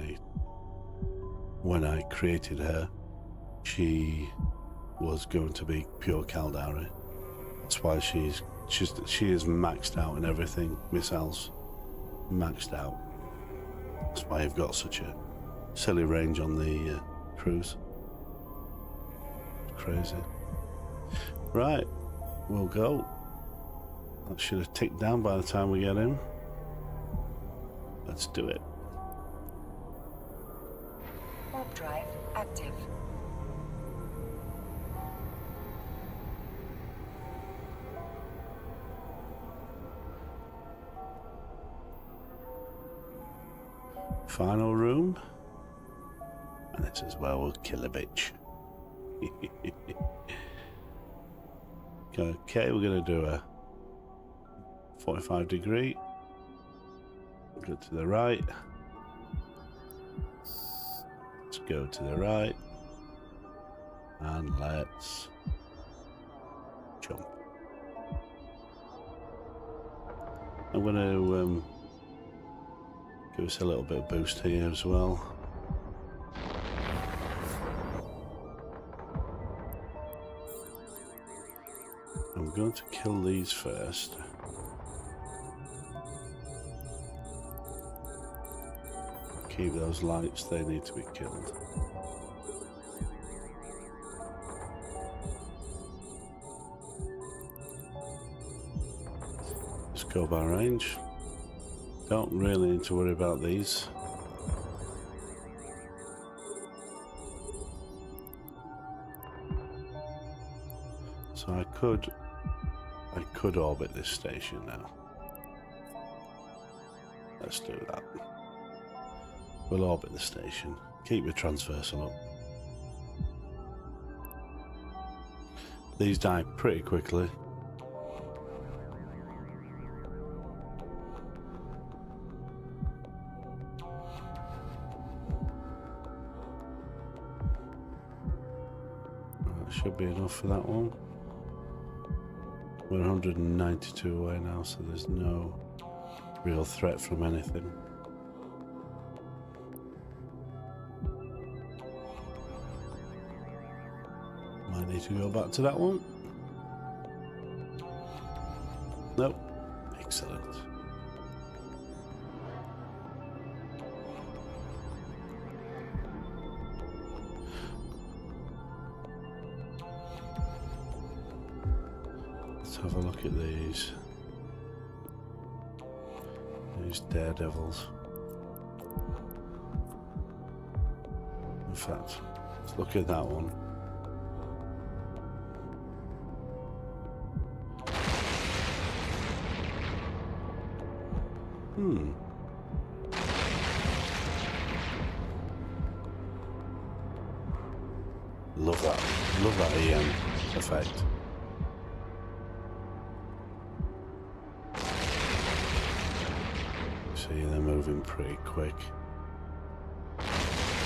I created her, she was going to be pure Caldari. That's why she is maxed out in everything. Missiles maxed out. That's why you've got such a silly range on the cruise. Crazy. Right, we'll go. That should have ticked down by the time we get in. Let's do it. Warp drive active. Final room. And this is where we'll kill a bitch. Okay, we're going to do a 45 degree. Go to the right. Let's go to the right. And let's jump. I'm going to give us a little bit of boost here as well. I'm going to kill these first. Keep those lights, they need to be killed. Let's go by range. Don't really need to worry about these. So I could orbit this station now. Let's do that. We'll orbit the station. Keep your transversal up. These die pretty quickly. That should be enough for that one. We're 192 away now, so there's no real threat from anything. Might need to go back to that one. Nope. Excellent. Let's have a look at these. These daredevils. In fact, let's look at that one. Love that EM effect. See, they're moving pretty quick.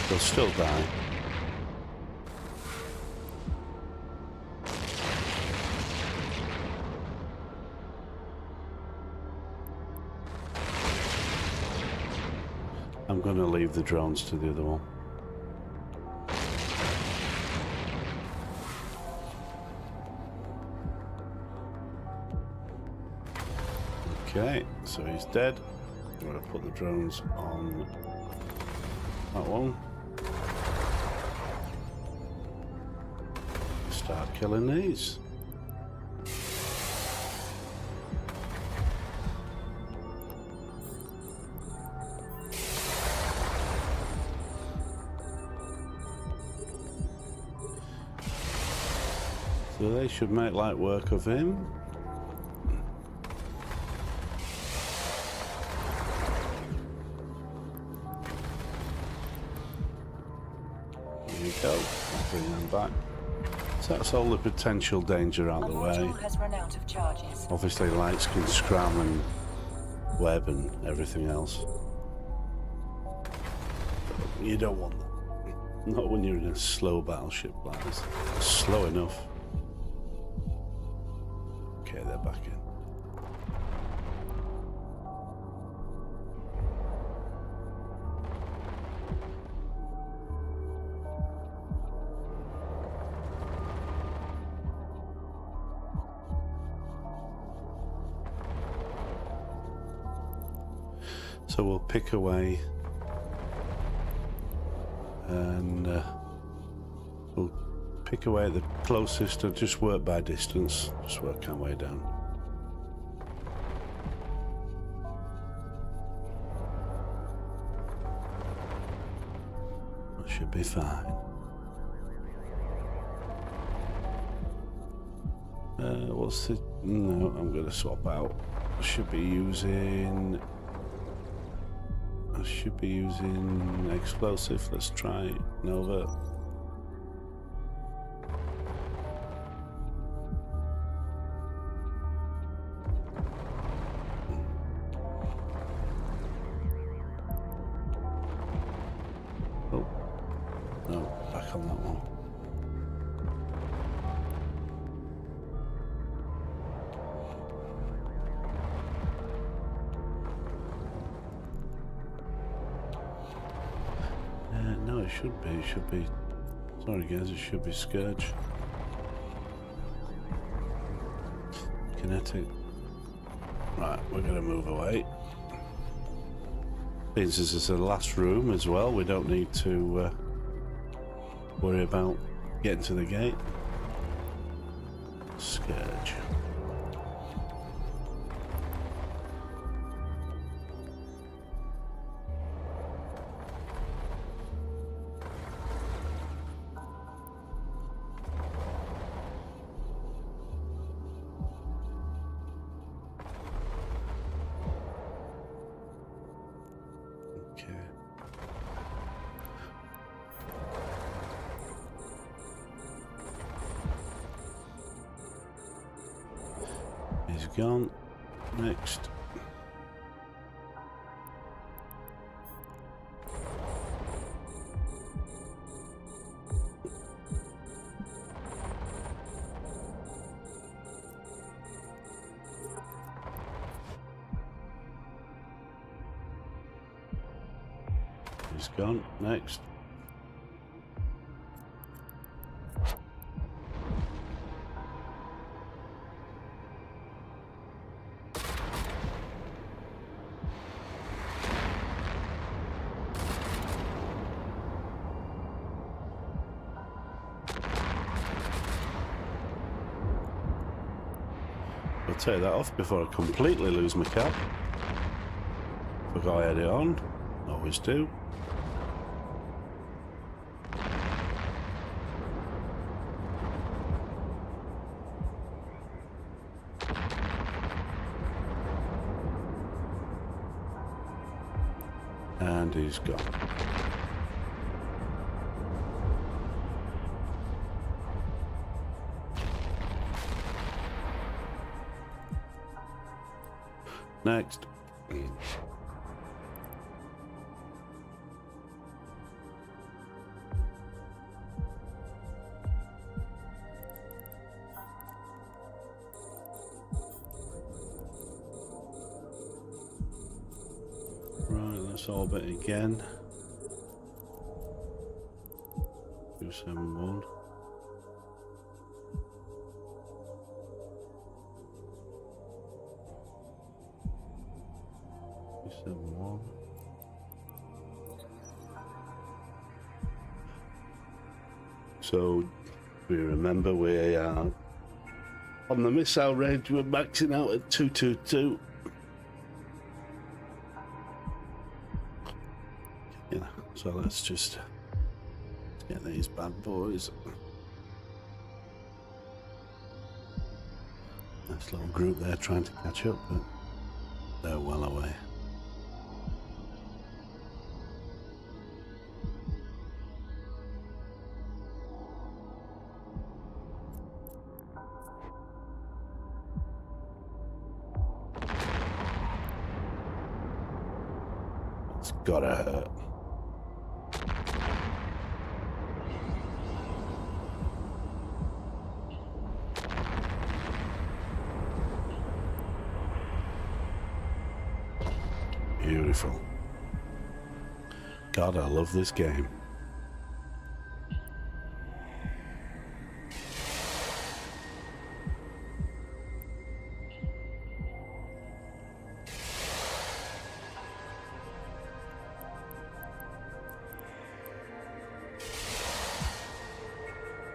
They'll still die. I'm going to leave the drones to the other one. Okay, so he's dead. I'm going to put the drones on that one. Start killing these. So they should make light work of him. There you go. Bring them back. So that's all the potential danger out the way. Has run out of charges. Obviously lights can scram and web and everything else. You don't want that. Not when you're in a slow battleship like this. Slow enough. Okay, they're back in. So we'll pick away and we'll pick away at the closest and just work by distance, just work our way down. That should be fine. What's the... No, I'm going to swap out. I should be using explosive. Let's try Nova. Oh, no, back on that one. No, it should be, sorry guys, it should be Scourge. Kinetic. Right, we're going to move away. This is the last room as well, we don't need to worry about getting to the gate. Scourge. He's gone. Next. He's gone. Next. I'll take that off before I completely lose my cap. Forgot I had it on. Always do. And he's gone. Next. Right, let's orbit again. 271. So we remember we are on the missile range, we're maxing out at 222. Yeah, so let's just get these bad boys. Nice little group there trying to catch up, but they're well away. It's gotta hurt. Beautiful. God, I love this game.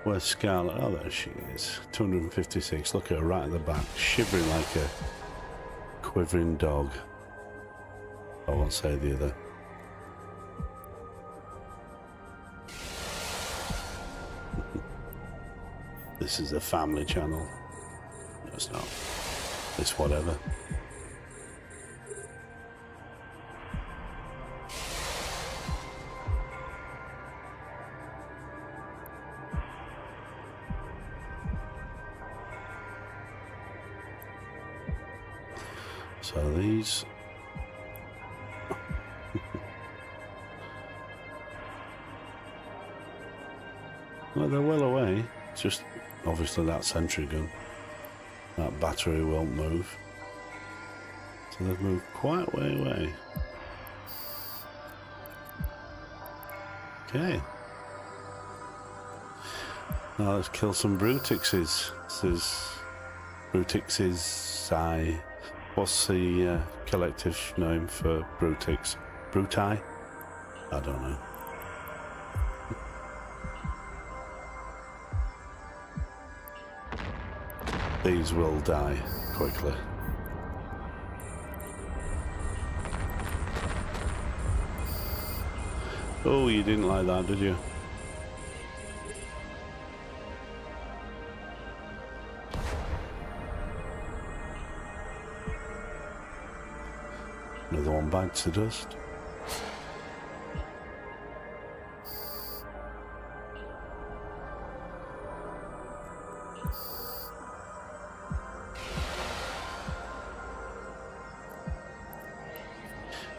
Where's Scarlet? Oh, there she is. 256. Look at her right at the back, shivering like a quivering dog. I won't say the other. This is a family channel. No, it's not. It's whatever. So these well, they're well away. It's just obviously that sentry gun. That battery won't move. So they've moved quite way away. Okay. Now let's kill some Brutixes. This is Brutixes. What's the collective name for Brutix? Bruti? I don't know. These will die quickly. Oh, you didn't like that, did you? Another one bites the dust.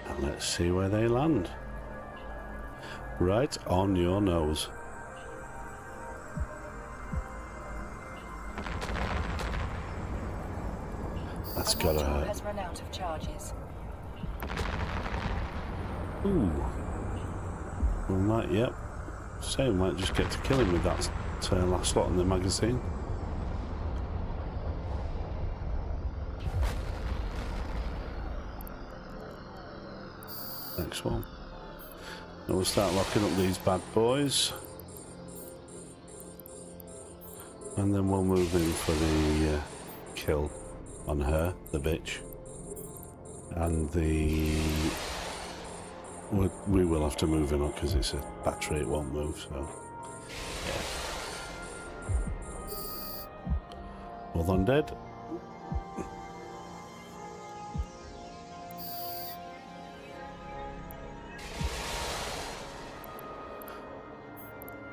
And let's see where they land. Right on your nose. That's gotta hurt. Has run out of charges. Ooh. We might, yep. So we might just get to kill him with that last slot in the magazine. Next one. And we'll start locking up these bad boys. And then we'll move in for the kill on her, the bitch. And the... We will have to move in on because it's a battery, it won't move, so... Yeah. Both undead.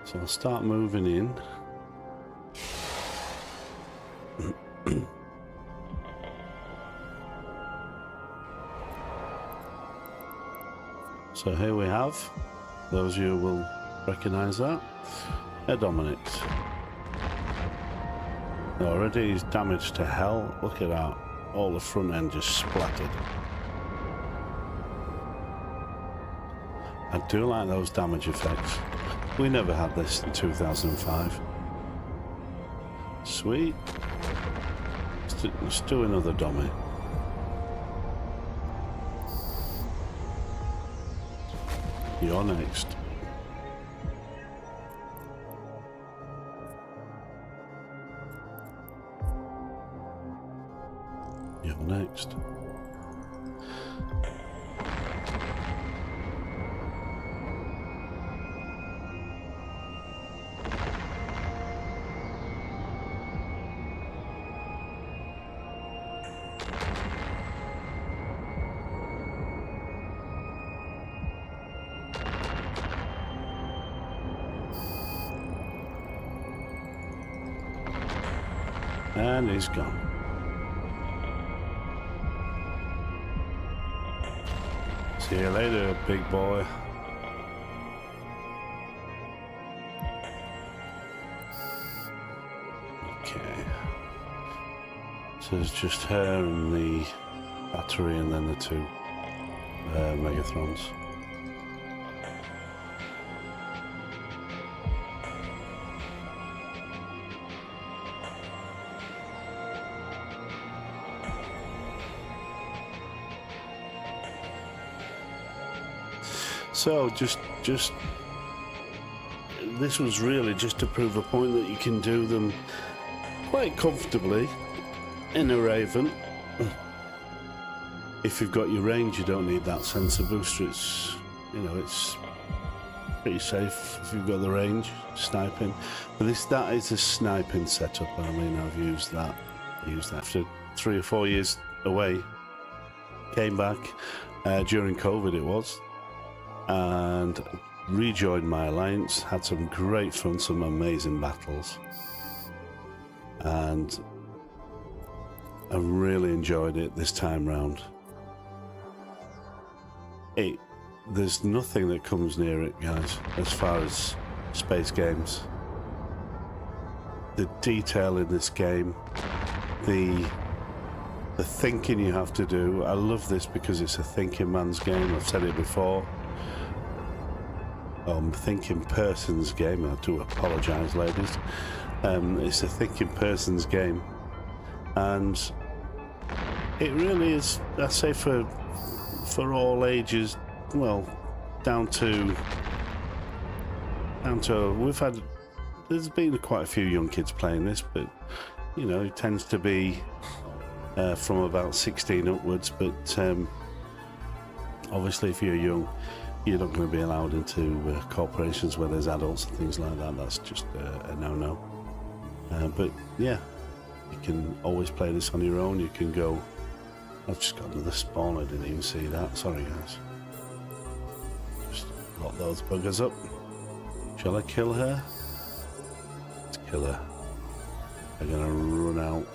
So I'll start moving in. So here we have, those of you will recognise that, a Dominic. Already he's damaged to hell, look at that, all the front end just splattered. I do like those damage effects. We never had this in 2005. Sweet. Let's do another dummy. You're next. And he's gone. See you later, big boy. Okay. So it's just her and the battery and then the two Megathrons. So just this was really just to prove a point that you can do them quite comfortably in a Raven. If you've got your range, you don't need that sensor booster. It's, you know, it's pretty safe if you've got the range sniping. But that is a sniping setup. I mean, I've used that. After 3 or 4 years away. Came back during COVID. It was. And rejoined my alliance, had some great fun, some amazing battles, and I really enjoyed it this time round. There's nothing that comes near it, guys, as far as space games. The detail in this game, the thinking you have to do. I love this because it's a thinking man's game. I've said it before. Thinking person's game. I do apologise, ladies. It's a thinking person's game, and it really is. I say for all ages. Well, down to there's been quite a few young kids playing this, but you know, it tends to be from about 16 upwards. But obviously, if you're young, you're not going to be allowed into corporations where there's adults and things like that. That's just a no-no. But yeah, you can always play this on your own. You can go... I've just got another spawn. I didn't even see that. Sorry, guys. Just lock those buggers up. Shall I kill her? Let's kill her. I'm going to run out.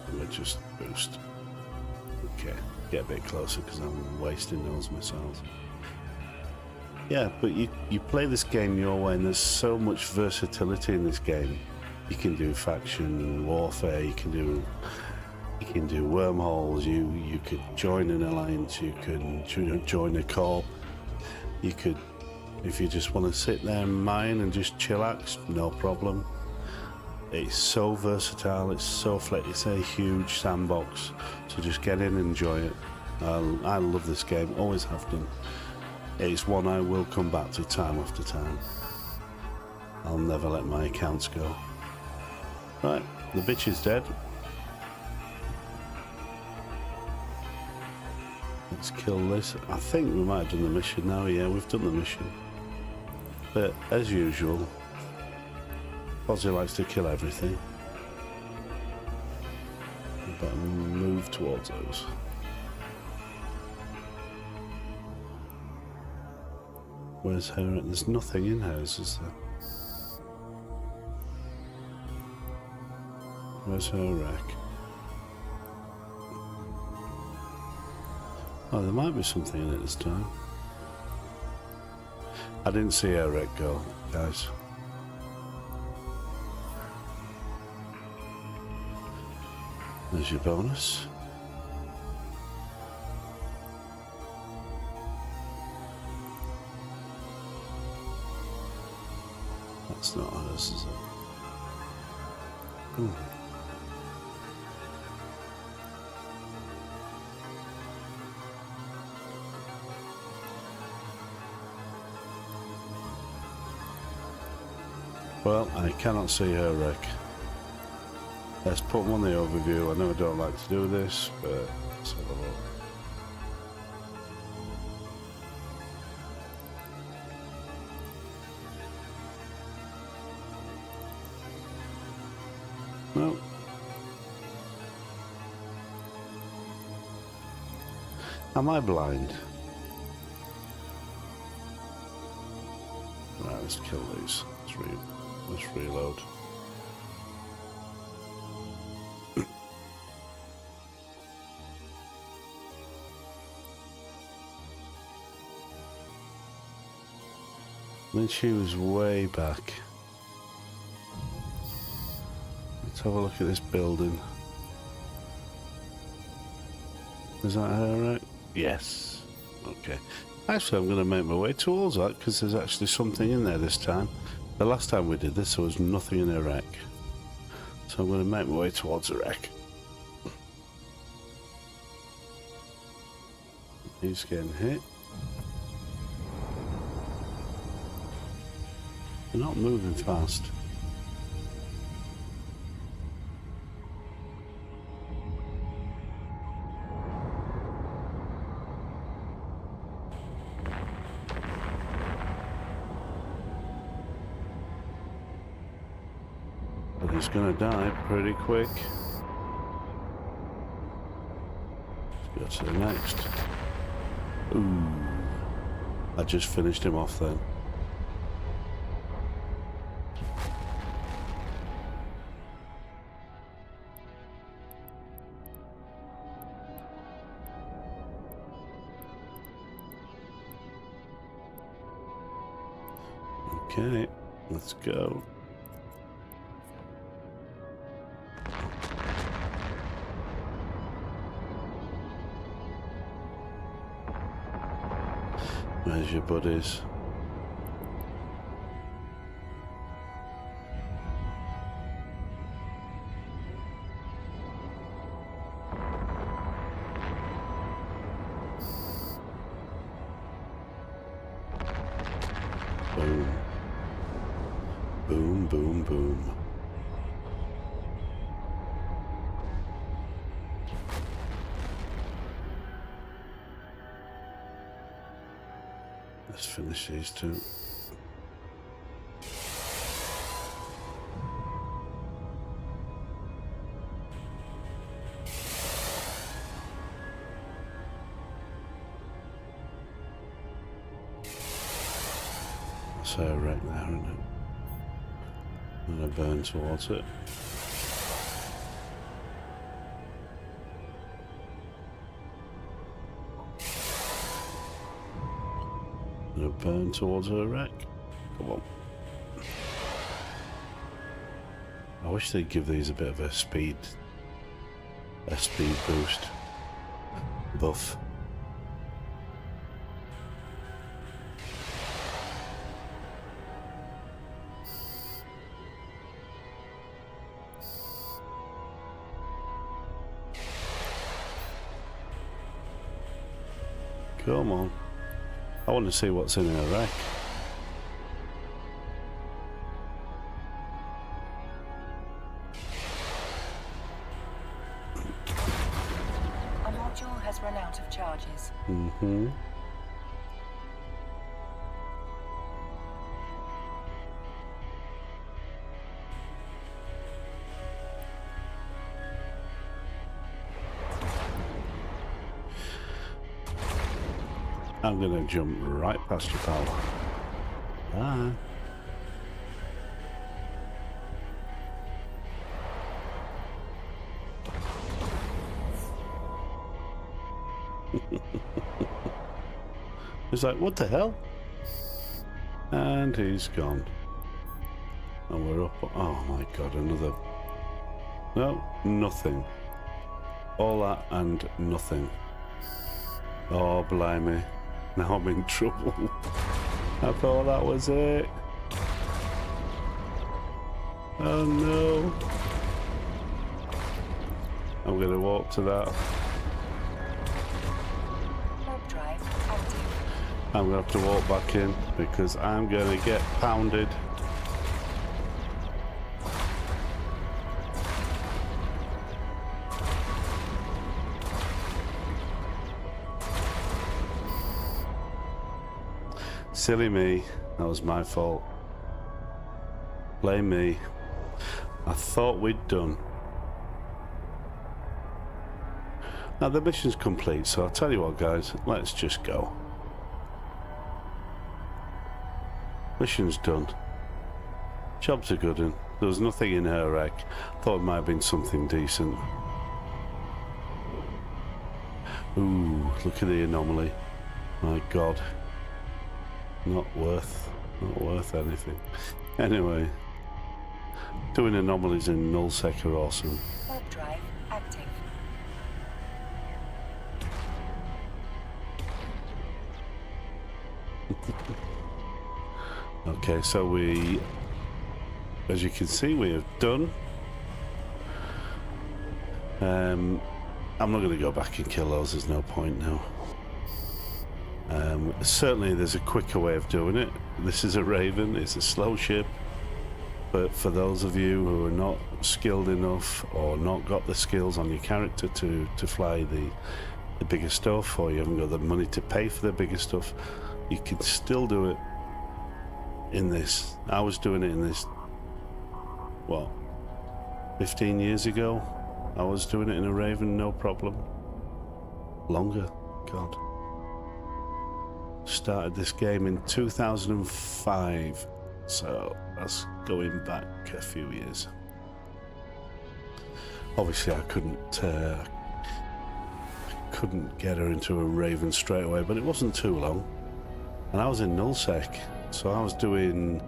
And we'll just boost. Okay. Get a bit closer because I'm wasting those missiles. Yeah, but you play this game your way, and there's so much versatility in this game. You can do faction warfare, you can do wormholes, you could join an alliance, you can join a corp, you could, if you just want to sit there and mine and just chillax, no problem. It's so versatile, it's a huge sandbox, so just get in and enjoy it. I love this game, always have done. It's one I will come back to time after time. I'll never let my accounts go. Right, the bitch is dead. Let's kill this. I think we might have done the mission now. Yeah, we've done the mission. But as usual, Ozzy likes to kill everything. We better move towards those. Where's her? There's nothing in hers, is there? Where's her wreck? Oh, there might be something in it this time. I didn't see her wreck go, guys. There's your bonus. That's not hers, is it? Ooh. Well, I cannot see her wreck. Let's put them on the overview. I know I don't like to do this, but let's have a look. No. Am I blind? Right, let's kill these. Let's reload. Then she was way back. Let's have a look at this building. Is that her right? Yes. Okay. Actually, I'm going to make my way towards that because there's actually something in there this time. The last time we did this, there was nothing in the wreck. So I'm going to make my way towards the wreck. He's getting hit. They're not moving fast. But he's gonna die pretty quick. Let's go to the next. Ooh. I just finished him off then. Okay, let's go. Where's your buddies? Boom. Boom, boom, boom. Let's finish these two. That's a wreck there, isn't it? I'm gonna burn towards it. I'm gonna burn towards her wreck. Come on. I wish they'd give these a bit of a speed boost buff. Come on. I want to see what's in her wreck. A module has run out of charges. Mm-hmm. I'm gonna jump right past your pal. Bye. He's like, what the hell? And he's gone. And we're up. Oh my god, another. No, nothing. All that and nothing. Oh, blimey. Now I'm in trouble. I thought that was it. Oh no. I'm gonna walk to that. Warp drive active. I'm gonna have to walk back in because I'm gonna get pounded. Silly me, that was my fault. Blame me. I thought we'd done. Now the mission's complete, so I'll tell you what guys, let's just go. Mission's done. Job's a good one. There was nothing in her wreck. Thought it might have been something decent. Ooh, look at the anomaly. My god. Not worth Not worth anything. Anyway, doing anomalies in nullsec are awesome. Warp drive active. Okay, so we, as you can see, we have done. I'm not going to go back and kill those, there's no point now. Certainly there's a quicker way of doing it. This is a Raven, it's a slow ship, but for those of you who are not skilled enough or not got the skills on your character to fly the bigger stuff, or you haven't got the money to pay for the bigger stuff, you can still do it in this. I was doing it in this, what, 15 years ago? I was doing it in a Raven, no problem. Longer, God. Started this game in 2005, so that's going back a few years. Obviously I couldn't get her into a Raven straight away, but it wasn't too long. And I was in nullsec, so I was doing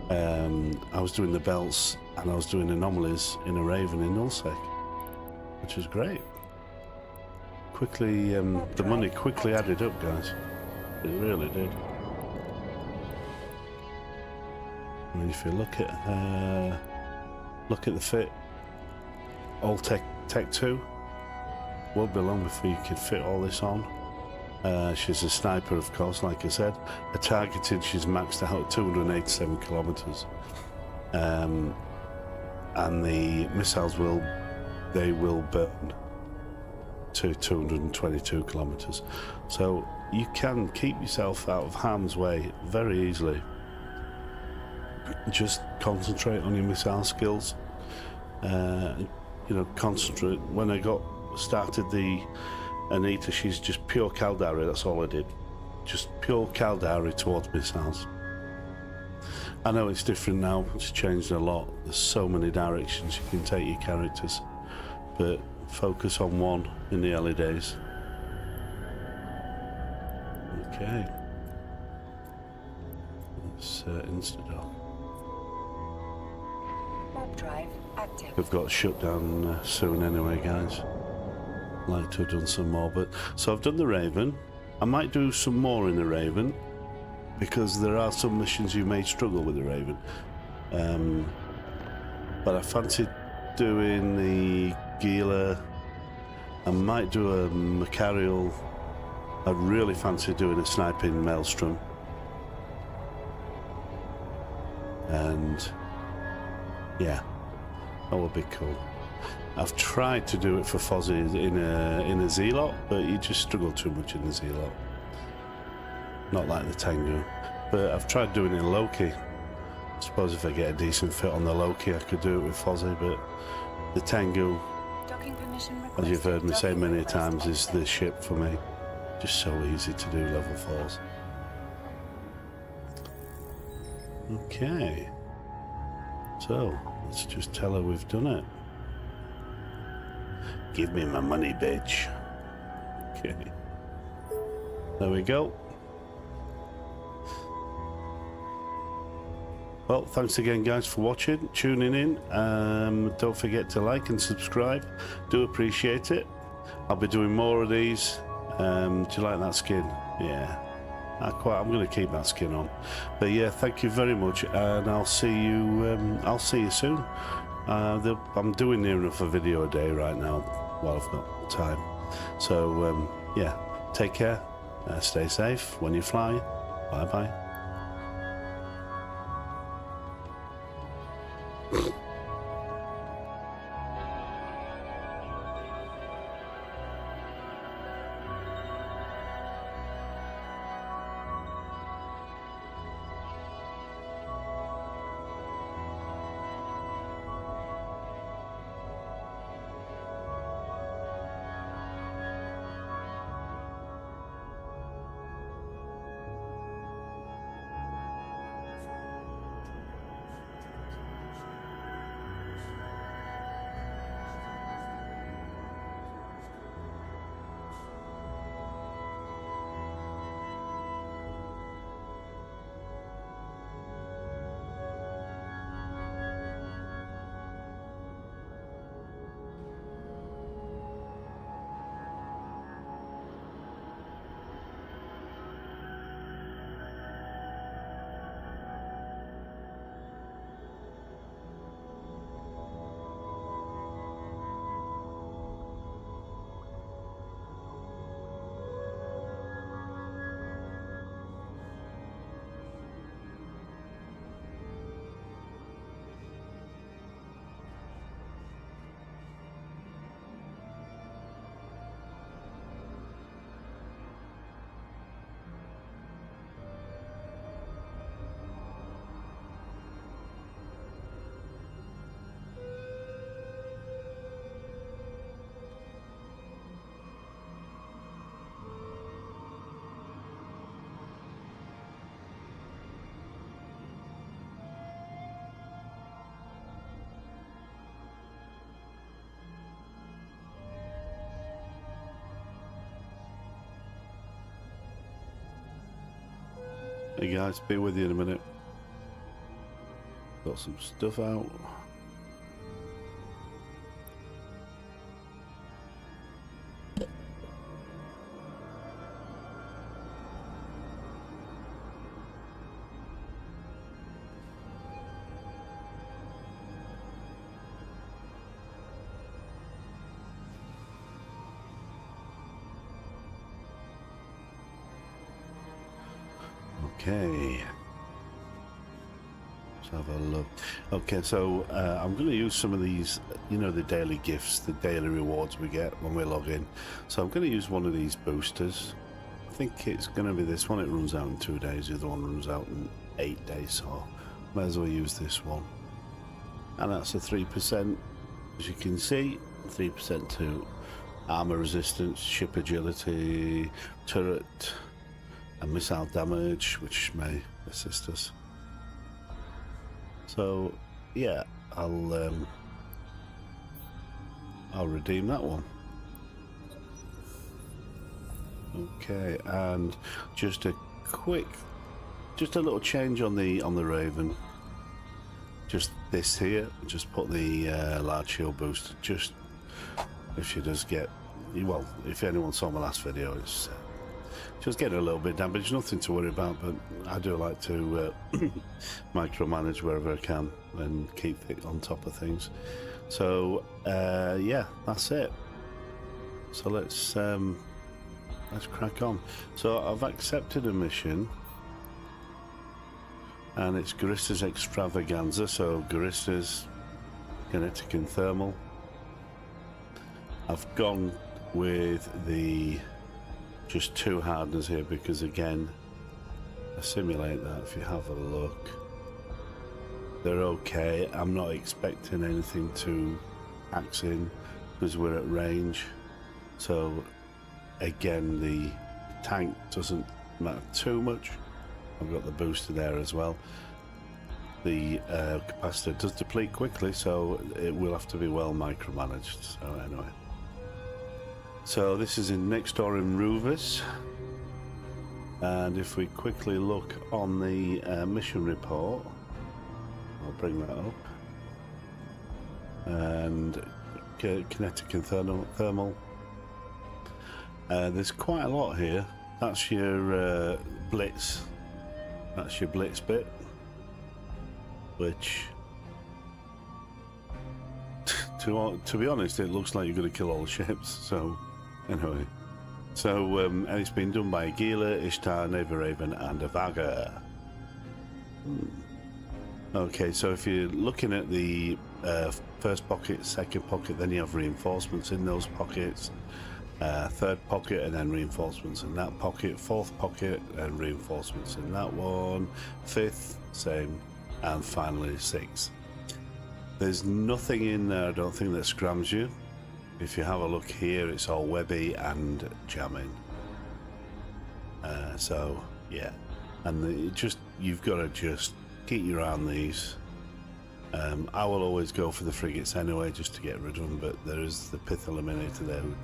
the belts and I was doing anomalies in a Raven in nullsec, which was great. Quickly, the money quickly added up, guys. It really did. I mean, if you look at the fit, all tech 2, won't be long before you could fit all this on. She's a sniper, of course, like I said. Her targeting, she's maxed out at 287 kilometers. And the missiles will burn to 222 kilometers. So you can keep yourself out of harm's way very easily. Just concentrate on your missile skills. You know, concentrate. When I started the Anita, she's just pure Caldari, that's all I did. Just pure Caldari towards missiles. I know it's different now, it's changed a lot. There's so many directions you can take your characters, but focus on one in the early days. Okay. Let's insta-dock. Warp drive active. We've got shut down soon anyway, guys. Like to have done some more, but so I've done the Raven. I might do some more in the Raven because there are some missions you may struggle with the Raven. But I fancied doing the Gila. I might do a Macarial. I really fancy doing a sniping Maelstrom. And yeah, that would be cool. I've tried to do it for Fozzie in a Z-Lot, but you just struggle too much in the Z-Lot. Not like the Tengu. But I've tried doing it in Loki. I suppose if I get a decent fit on the Loki, I could do it with Fozzie, but the Tengu, Docking permission as requested. you've heard me say Docking many request times, is accepted. the ship for me. Just so easy to do level 4s. Okay. So, let's just tell her we've done it. Give me my money, bitch. Okay. There we go. Well, thanks again, guys, for watching, tuning in. Don't forget to like and subscribe. Do appreciate it. I'll be doing more of these. Do you like that skin? Yeah. I'm going to keep that skin on. But yeah, thank you very much, and I'll see you soon. I'm doing near enough a video a day right now while I've got time. So yeah, take care, stay safe when you fly. Bye bye. Hey guys, be with you in a minute. Got some stuff out. Okay. Let's have a look. Okay, so I'm going to use some of these, you know, the daily gifts, the daily rewards we get when we log in. So I'm going to use one of these boosters. I think it's going to be this one. It runs out in 2 days. The other one runs out in 8 days. So might as well use this one. And that's a 3%, as you can see. 3% to armor resistance, ship agility, turret, and missile damage, which may assist us. So yeah, I'll redeem that one. Okay, and just a little change on the Raven. Just this here, just put the large shield booster. Just if she does get, well, if anyone saw my last video, it's just getting a little bit damaged. Nothing to worry about, but I do like to micromanage wherever I can and keep it on top of things. So yeah, that's it. So let's crack on. So I've accepted a mission, and it's Garista's Extravaganza. So Garista's kinetic and thermal. I've gone with the just 2 hardeners here because, again, I simulate that. If you have a look, they're okay. I'm not expecting anything to axe in because we're at range. So again, the tank doesn't matter too much. I've got the booster there as well. The capacitor does deplete quickly, so it will have to be well micromanaged. So anyway, so this is in next door in Ruvus, and if we quickly look on the mission report, I'll bring that up, and kinetic and thermal. There's quite a lot here. That's your blitz. That's your blitz bit, which, to be honest, it looks like you're going to kill all the ships. So, anyway, so and it's been done by Gila, Ishtar, Navy Raven, and Avaga. Okay, so if you're looking at the first pocket, second pocket, then you have reinforcements in those pockets. Third pocket, and then reinforcements in that pocket. Fourth pocket, and reinforcements in that one. Fifth, same, and finally sixth. There's nothing in there, I don't think, that scrams you. If you have a look here, it's all webby and jamming. So yeah, and you've got to just keep your eye on these. I will always go for the frigates anyway, just to get rid of them, but there is the pith eliminator there who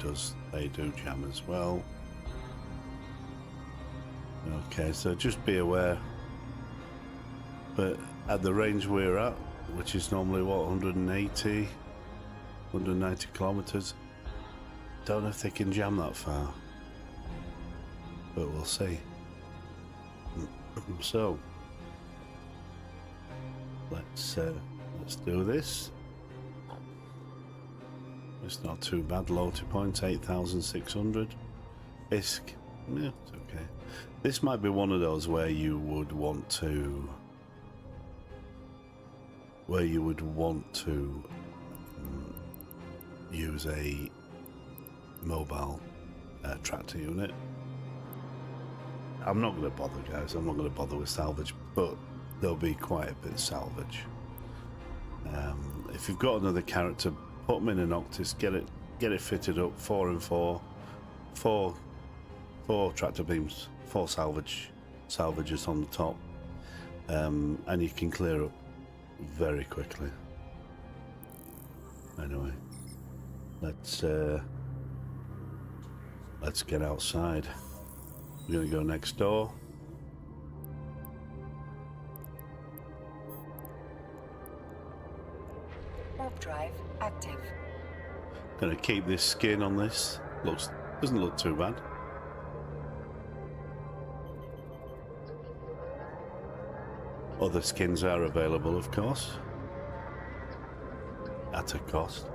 they do jam as well. Okay, so just be aware. But at the range we're at, which is normally what, 190 kilometers, don't know if they can jam that far, but we'll see. So let's do this. It's not too bad. Loyalty points 8,600. ISK, yeah, it's okay. This might be one of those where you would want to use a mobile tractor unit. I'm not going to bother, guys. I'm not going to bother with salvage, but there'll be quite a bit of salvage. If you've got another character, put them in an Octis, get it fitted up, 4 and 4, 4 tractor beams, 4 salvages on the top, and you can clear up very quickly. Anyway, let's get outside. We're going to go next door. Warp drive active. Gonna keep this skin on this. Doesn't look too bad. Other skins are available, of course, at a cost.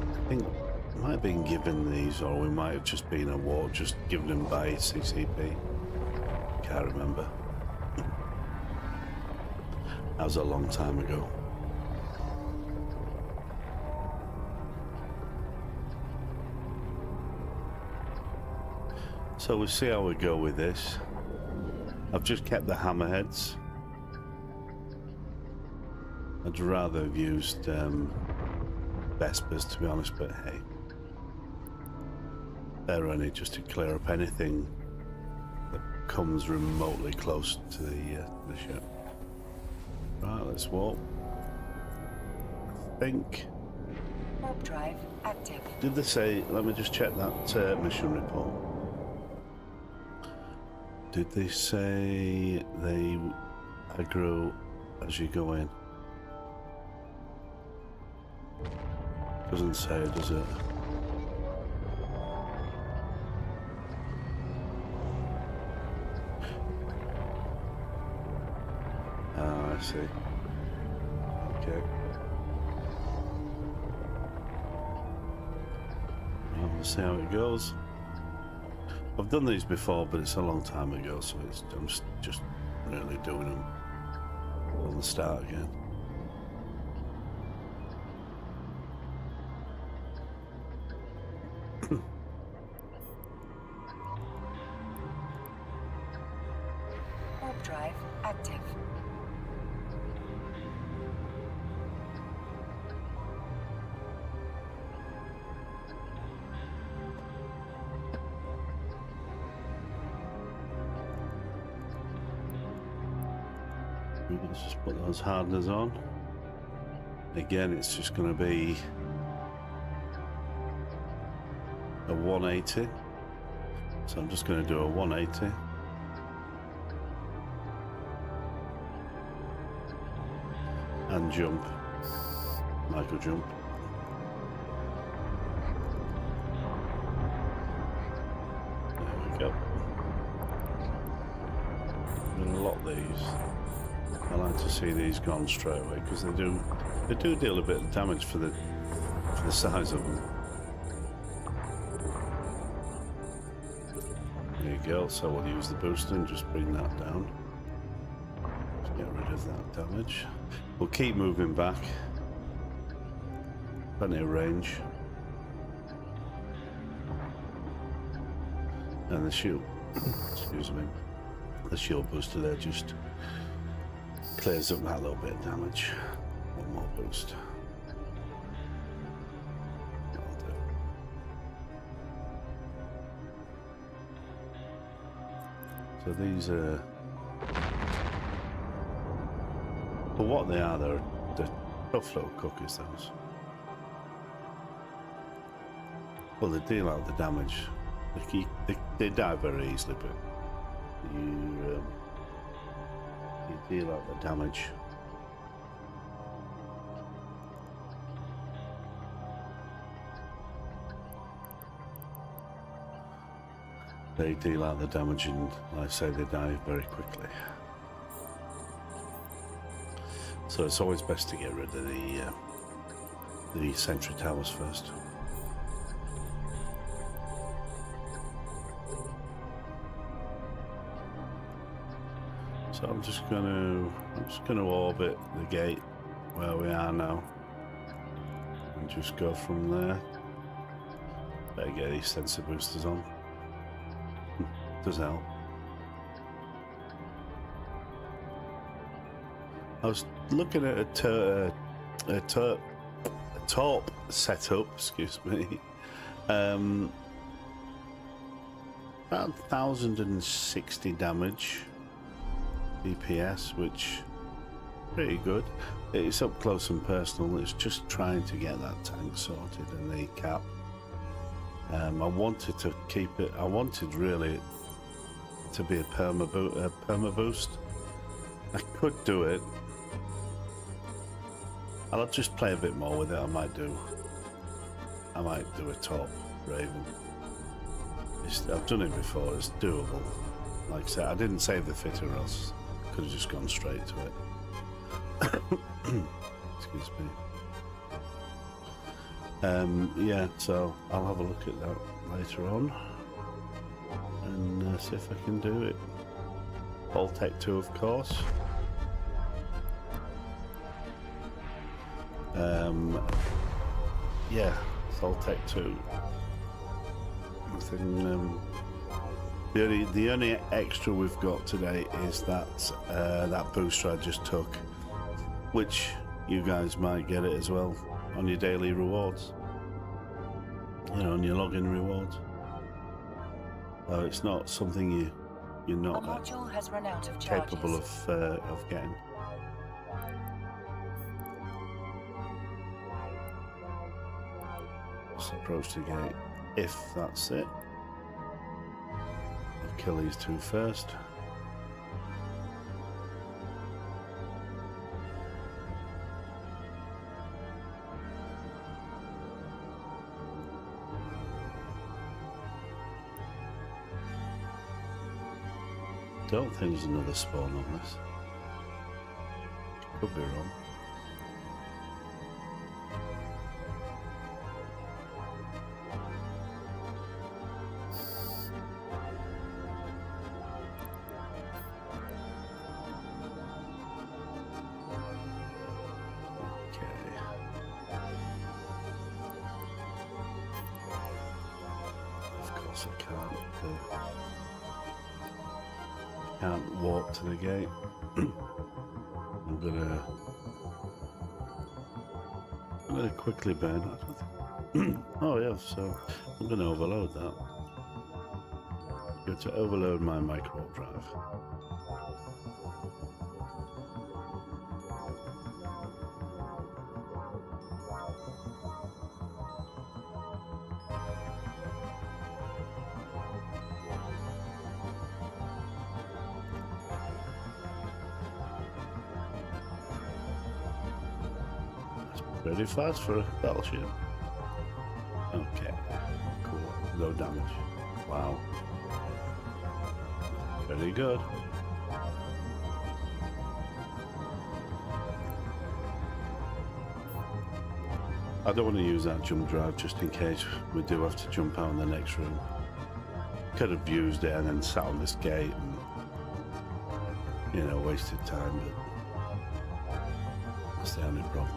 I think I might have been given these, or we might have just been awarded, just given them by CCP. Can't remember. That was a long time ago. So we'll see how we go with this. I've just kept the hammerheads. I'd rather have used Vespers, to be honest, but hey. They're only just to clear up anything that comes remotely close to the ship. Right, let's warp. I think... Warp drive active. Did they say... Let me just check that mission report. Did they say they aggro as you go in? Doesn't say, does it? Ah, I see. Okay. Well, we'll see how it goes. I've done these before, but it's a long time ago, so I'm just really doing them from the start again. Warp drive active. Let's just put those hardeners on. Again, it's just going to be a 180. So I'm just going to do a 180. And jump. Micro jump. There we go. I'm going to lock these. I like to see these gone straight away because they do deal a bit of damage for the size of them. There you go. So we'll use the booster and just bring that down. Just get rid of that damage. We'll keep moving back. Plenty of range. And the shield, excuse me, the shield booster there just clears up that little bit of damage. One more boost. That'll do. So these are, for what they are, they're tough little cookies, those. Well, they deal out the damage. They die very easily, but you deal out the damage. They deal out the damage, and like I say, they die very quickly. So it's always best to get rid of the sentry towers first. So I'm just gonna orbit the gate where we are now and just go from there. Better get these sensor boosters on. Does help. I was looking at a top setup, excuse me. About 1,060 damage. DPS, which pretty good. It's up close and personal. It's just trying to get that tank sorted and the cap. I wanted to keep it. I wanted really to be a perma boost. I could do it, I'll just play a bit more with it. I might do a top Raven. I've done it before. It's doable. Like I said, I didn't save the fitter, or else I could have just gone straight to it. Excuse me. Yeah, so I'll have a look at that later on and see if I can do it. All Tech 2, of course. Yeah, it's all Tech 2. Nothing. The only extra we've got today is that booster I just took, which you guys might get it as well on your daily rewards. You know, on your login rewards. So it's not something you're not A module has run out of charges. capable of getting. Just approach the gate if that's it. I'll kill these two first. Don't think there's another spawn on this. Could be wrong. Can't walk to the gate. I'm gonna quickly burn. Oh yeah, so I'm gonna overload that. Go to overload my micro drive. Pretty fast for a battleship. Okay, cool. No damage. Wow. Very good. I don't want to use that jump drive just in case we do have to jump out in the next room. Could have used it and then sat on this gate and, you know, wasted time, but that's the only problem.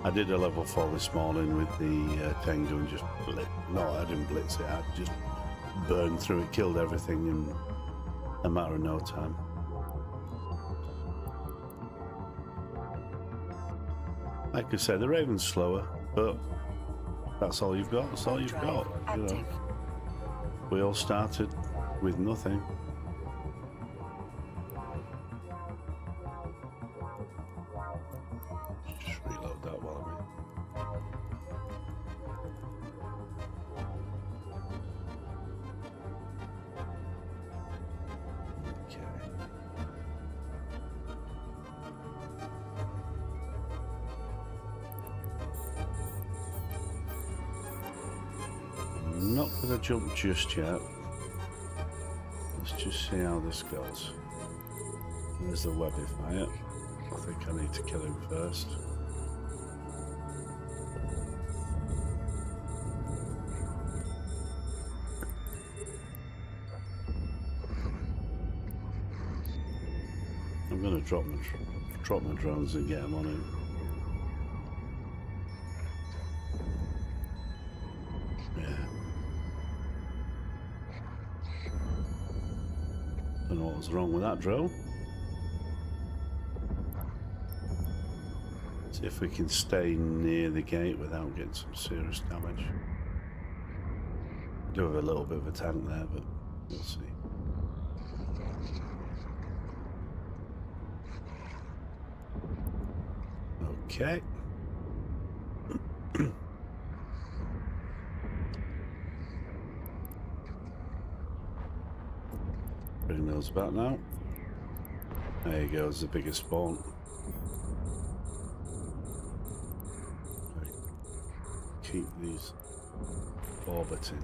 I did a level 4 this morning with the Tengu and just I didn't blitz it, I just burned through it, killed everything in a matter of no time. Like I said, the Raven's slower, but that's all you've got, that's all you've got, you know. We all started with nothing. Just reload that while I'm in. Not going to jump just yet. Let's just see how this goes. There's the webifier. I think I need to kill him first. I'm going to drop my drones and get him on him. Don't know what was wrong with that drone. See if we can stay near the gate without getting some serious damage. Do have a little bit of a tank there, but we'll see. Okay. Bring those back now. There you go, it's the biggest spawn. keep these orbiting.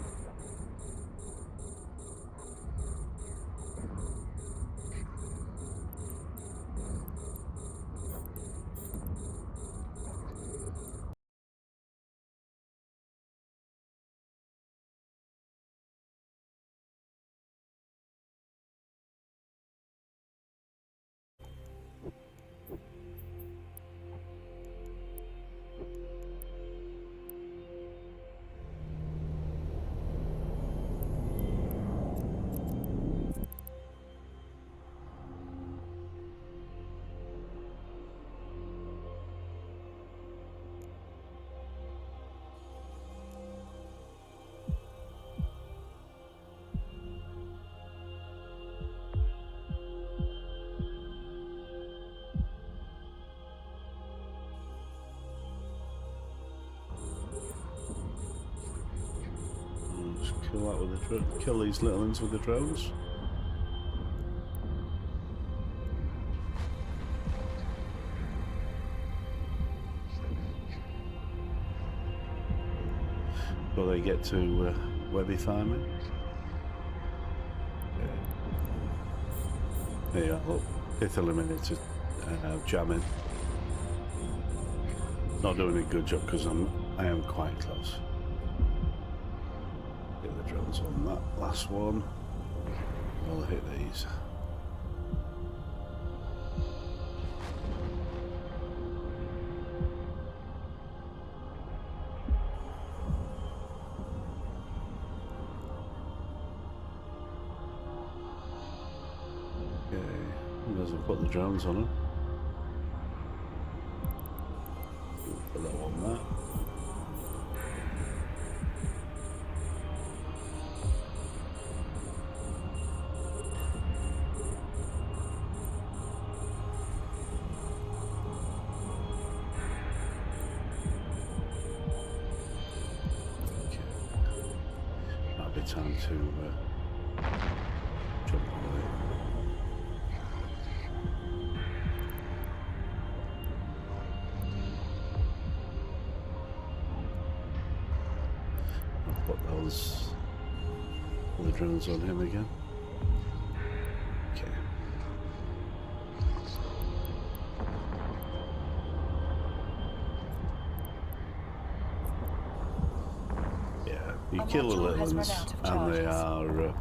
Kill that with the kill these little ones with the drones. Will they get to Webify me? Yeah. There you are, look, 5th eliminator jamming. Not doing a good job because I am quite close. Get the drones on that last one. I'll hit these. Doesn't put the drones on it. Put that on that. Okay. Might be time to jump away. All the drones on him again. Okay. Yeah, you kill the little ones, and they are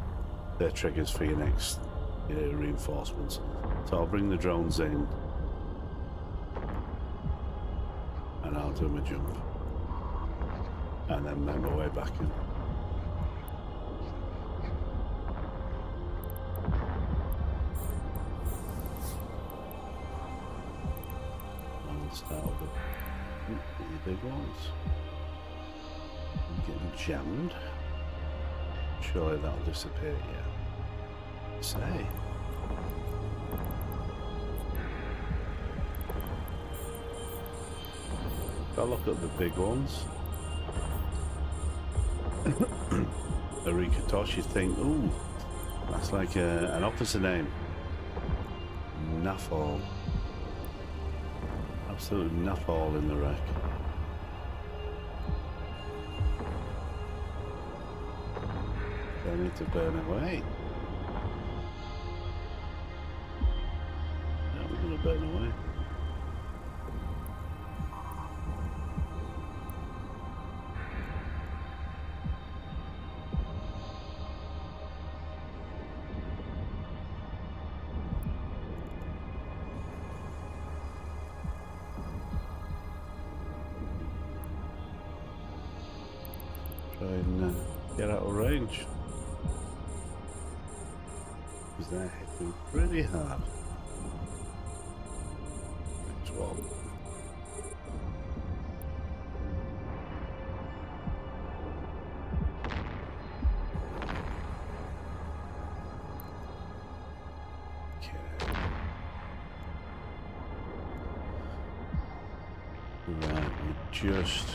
they're triggers for your next reinforcements. So I'll bring the drones in, and I'll do my jump, and then make my way back in. Start with the big ones. I'm getting jammed. Surely that'll disappear, yeah. Say. If I look at the big ones, a Rikatosh, you think, ooh, that's like an officer name. Nuffall. Absolutely enough all in the wreck. I need to burn away. Yeah, we're going to burn away. Try and get out of range. Because they're hitting pretty hard. Next one. Okay. Right, we just...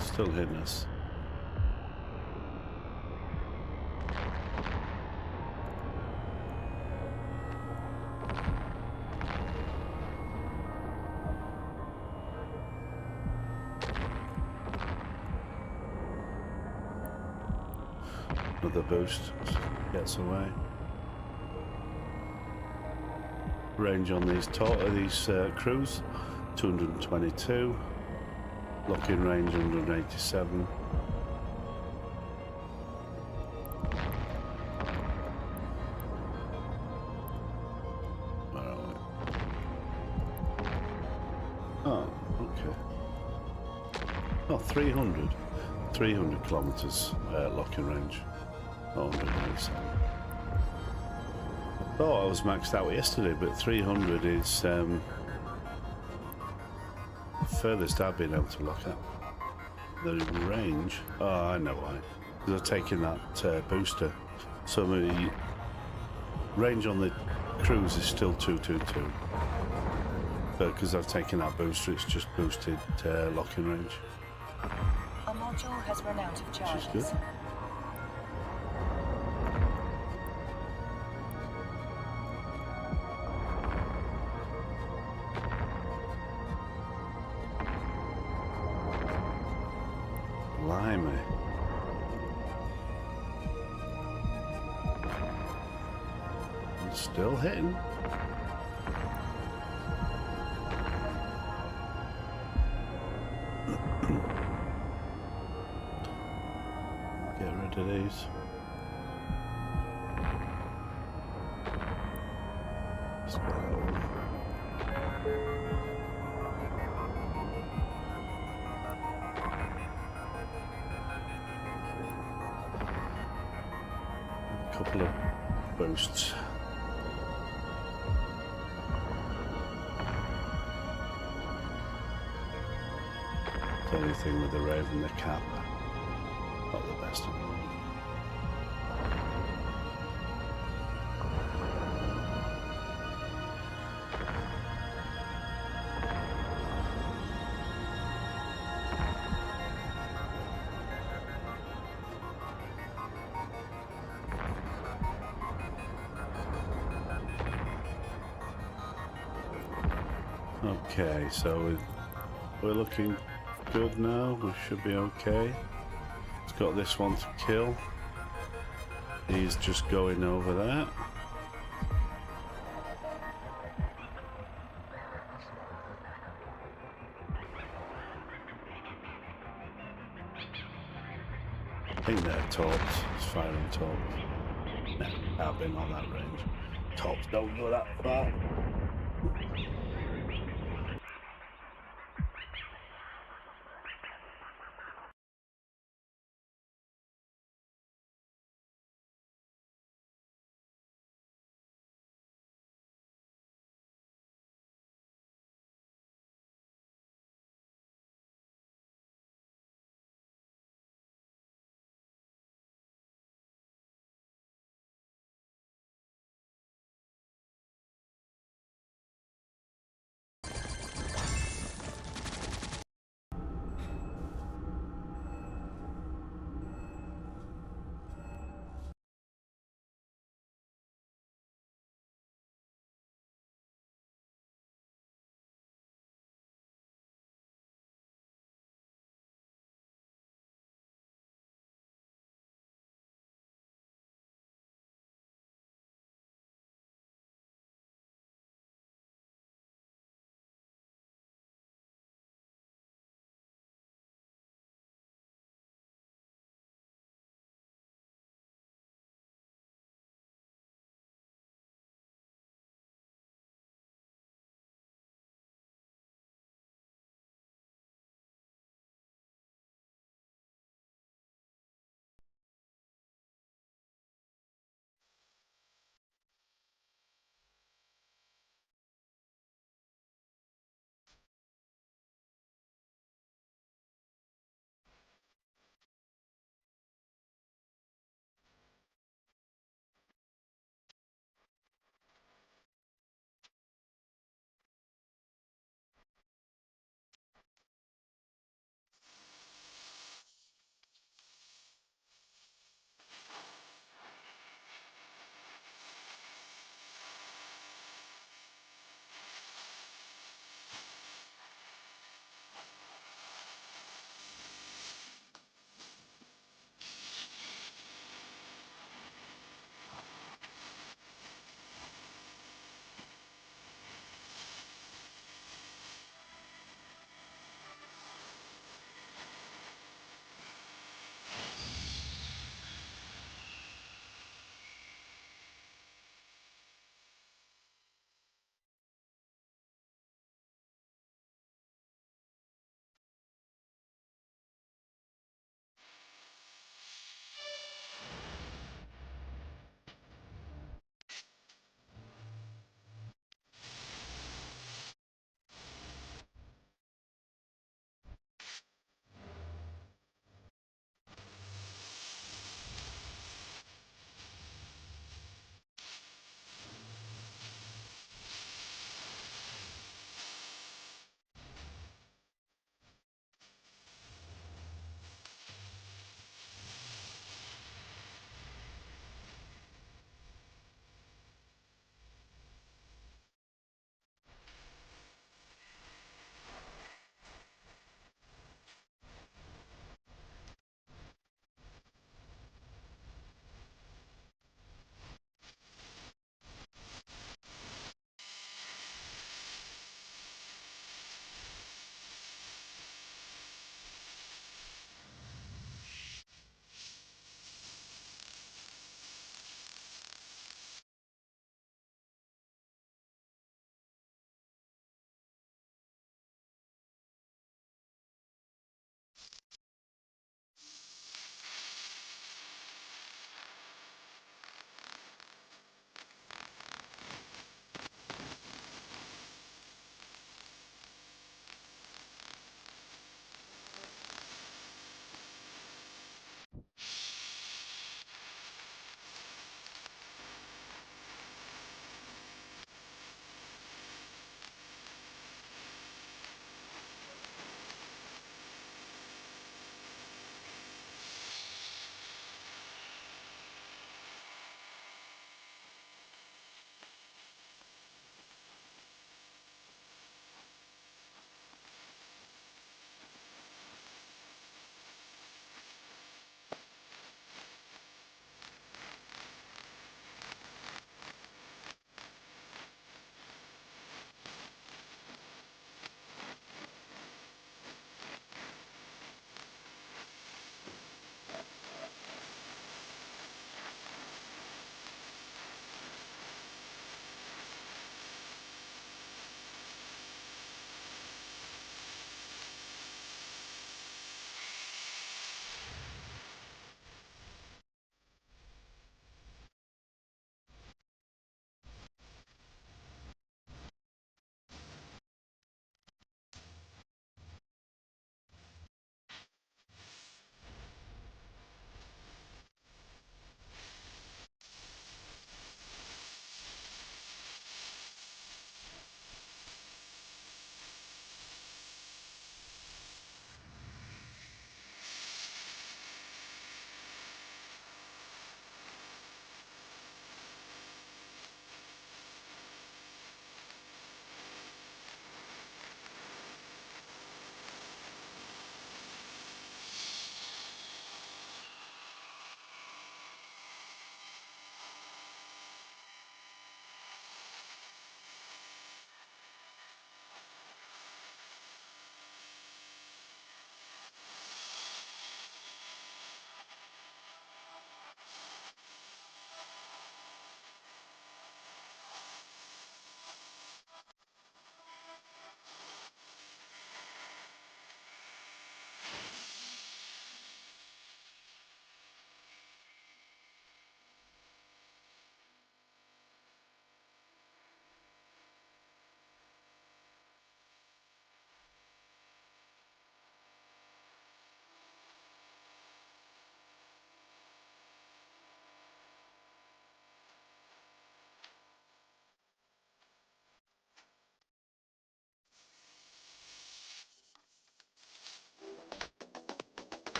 Still hitting us. Another boost gets away. Range on these crews, 222. Lock-in range 187. Where are we? Oh, okay. Oh, 300. 300 kilometers lock-in range. 187. I thought I was maxed out yesterday, but 300 is the furthest I've been able to lock at. The range, oh, I know why. Because I've taken that booster. So the range on the cruise is still 222. But because I've taken that booster, it's just boosted lock-in range. A module has run out of charges. Which is good. Blimey. It's still hitting. Get rid of these. Let's get that one. Couple of boosts. The only thing with the Raven, the cap, not the best in the world. Okay, so we're looking good now. We should be okay. It's got this one to kill. He's just going over that. I think they're torps. It's firing torps. No, I've been on that range. Torps don't go that far.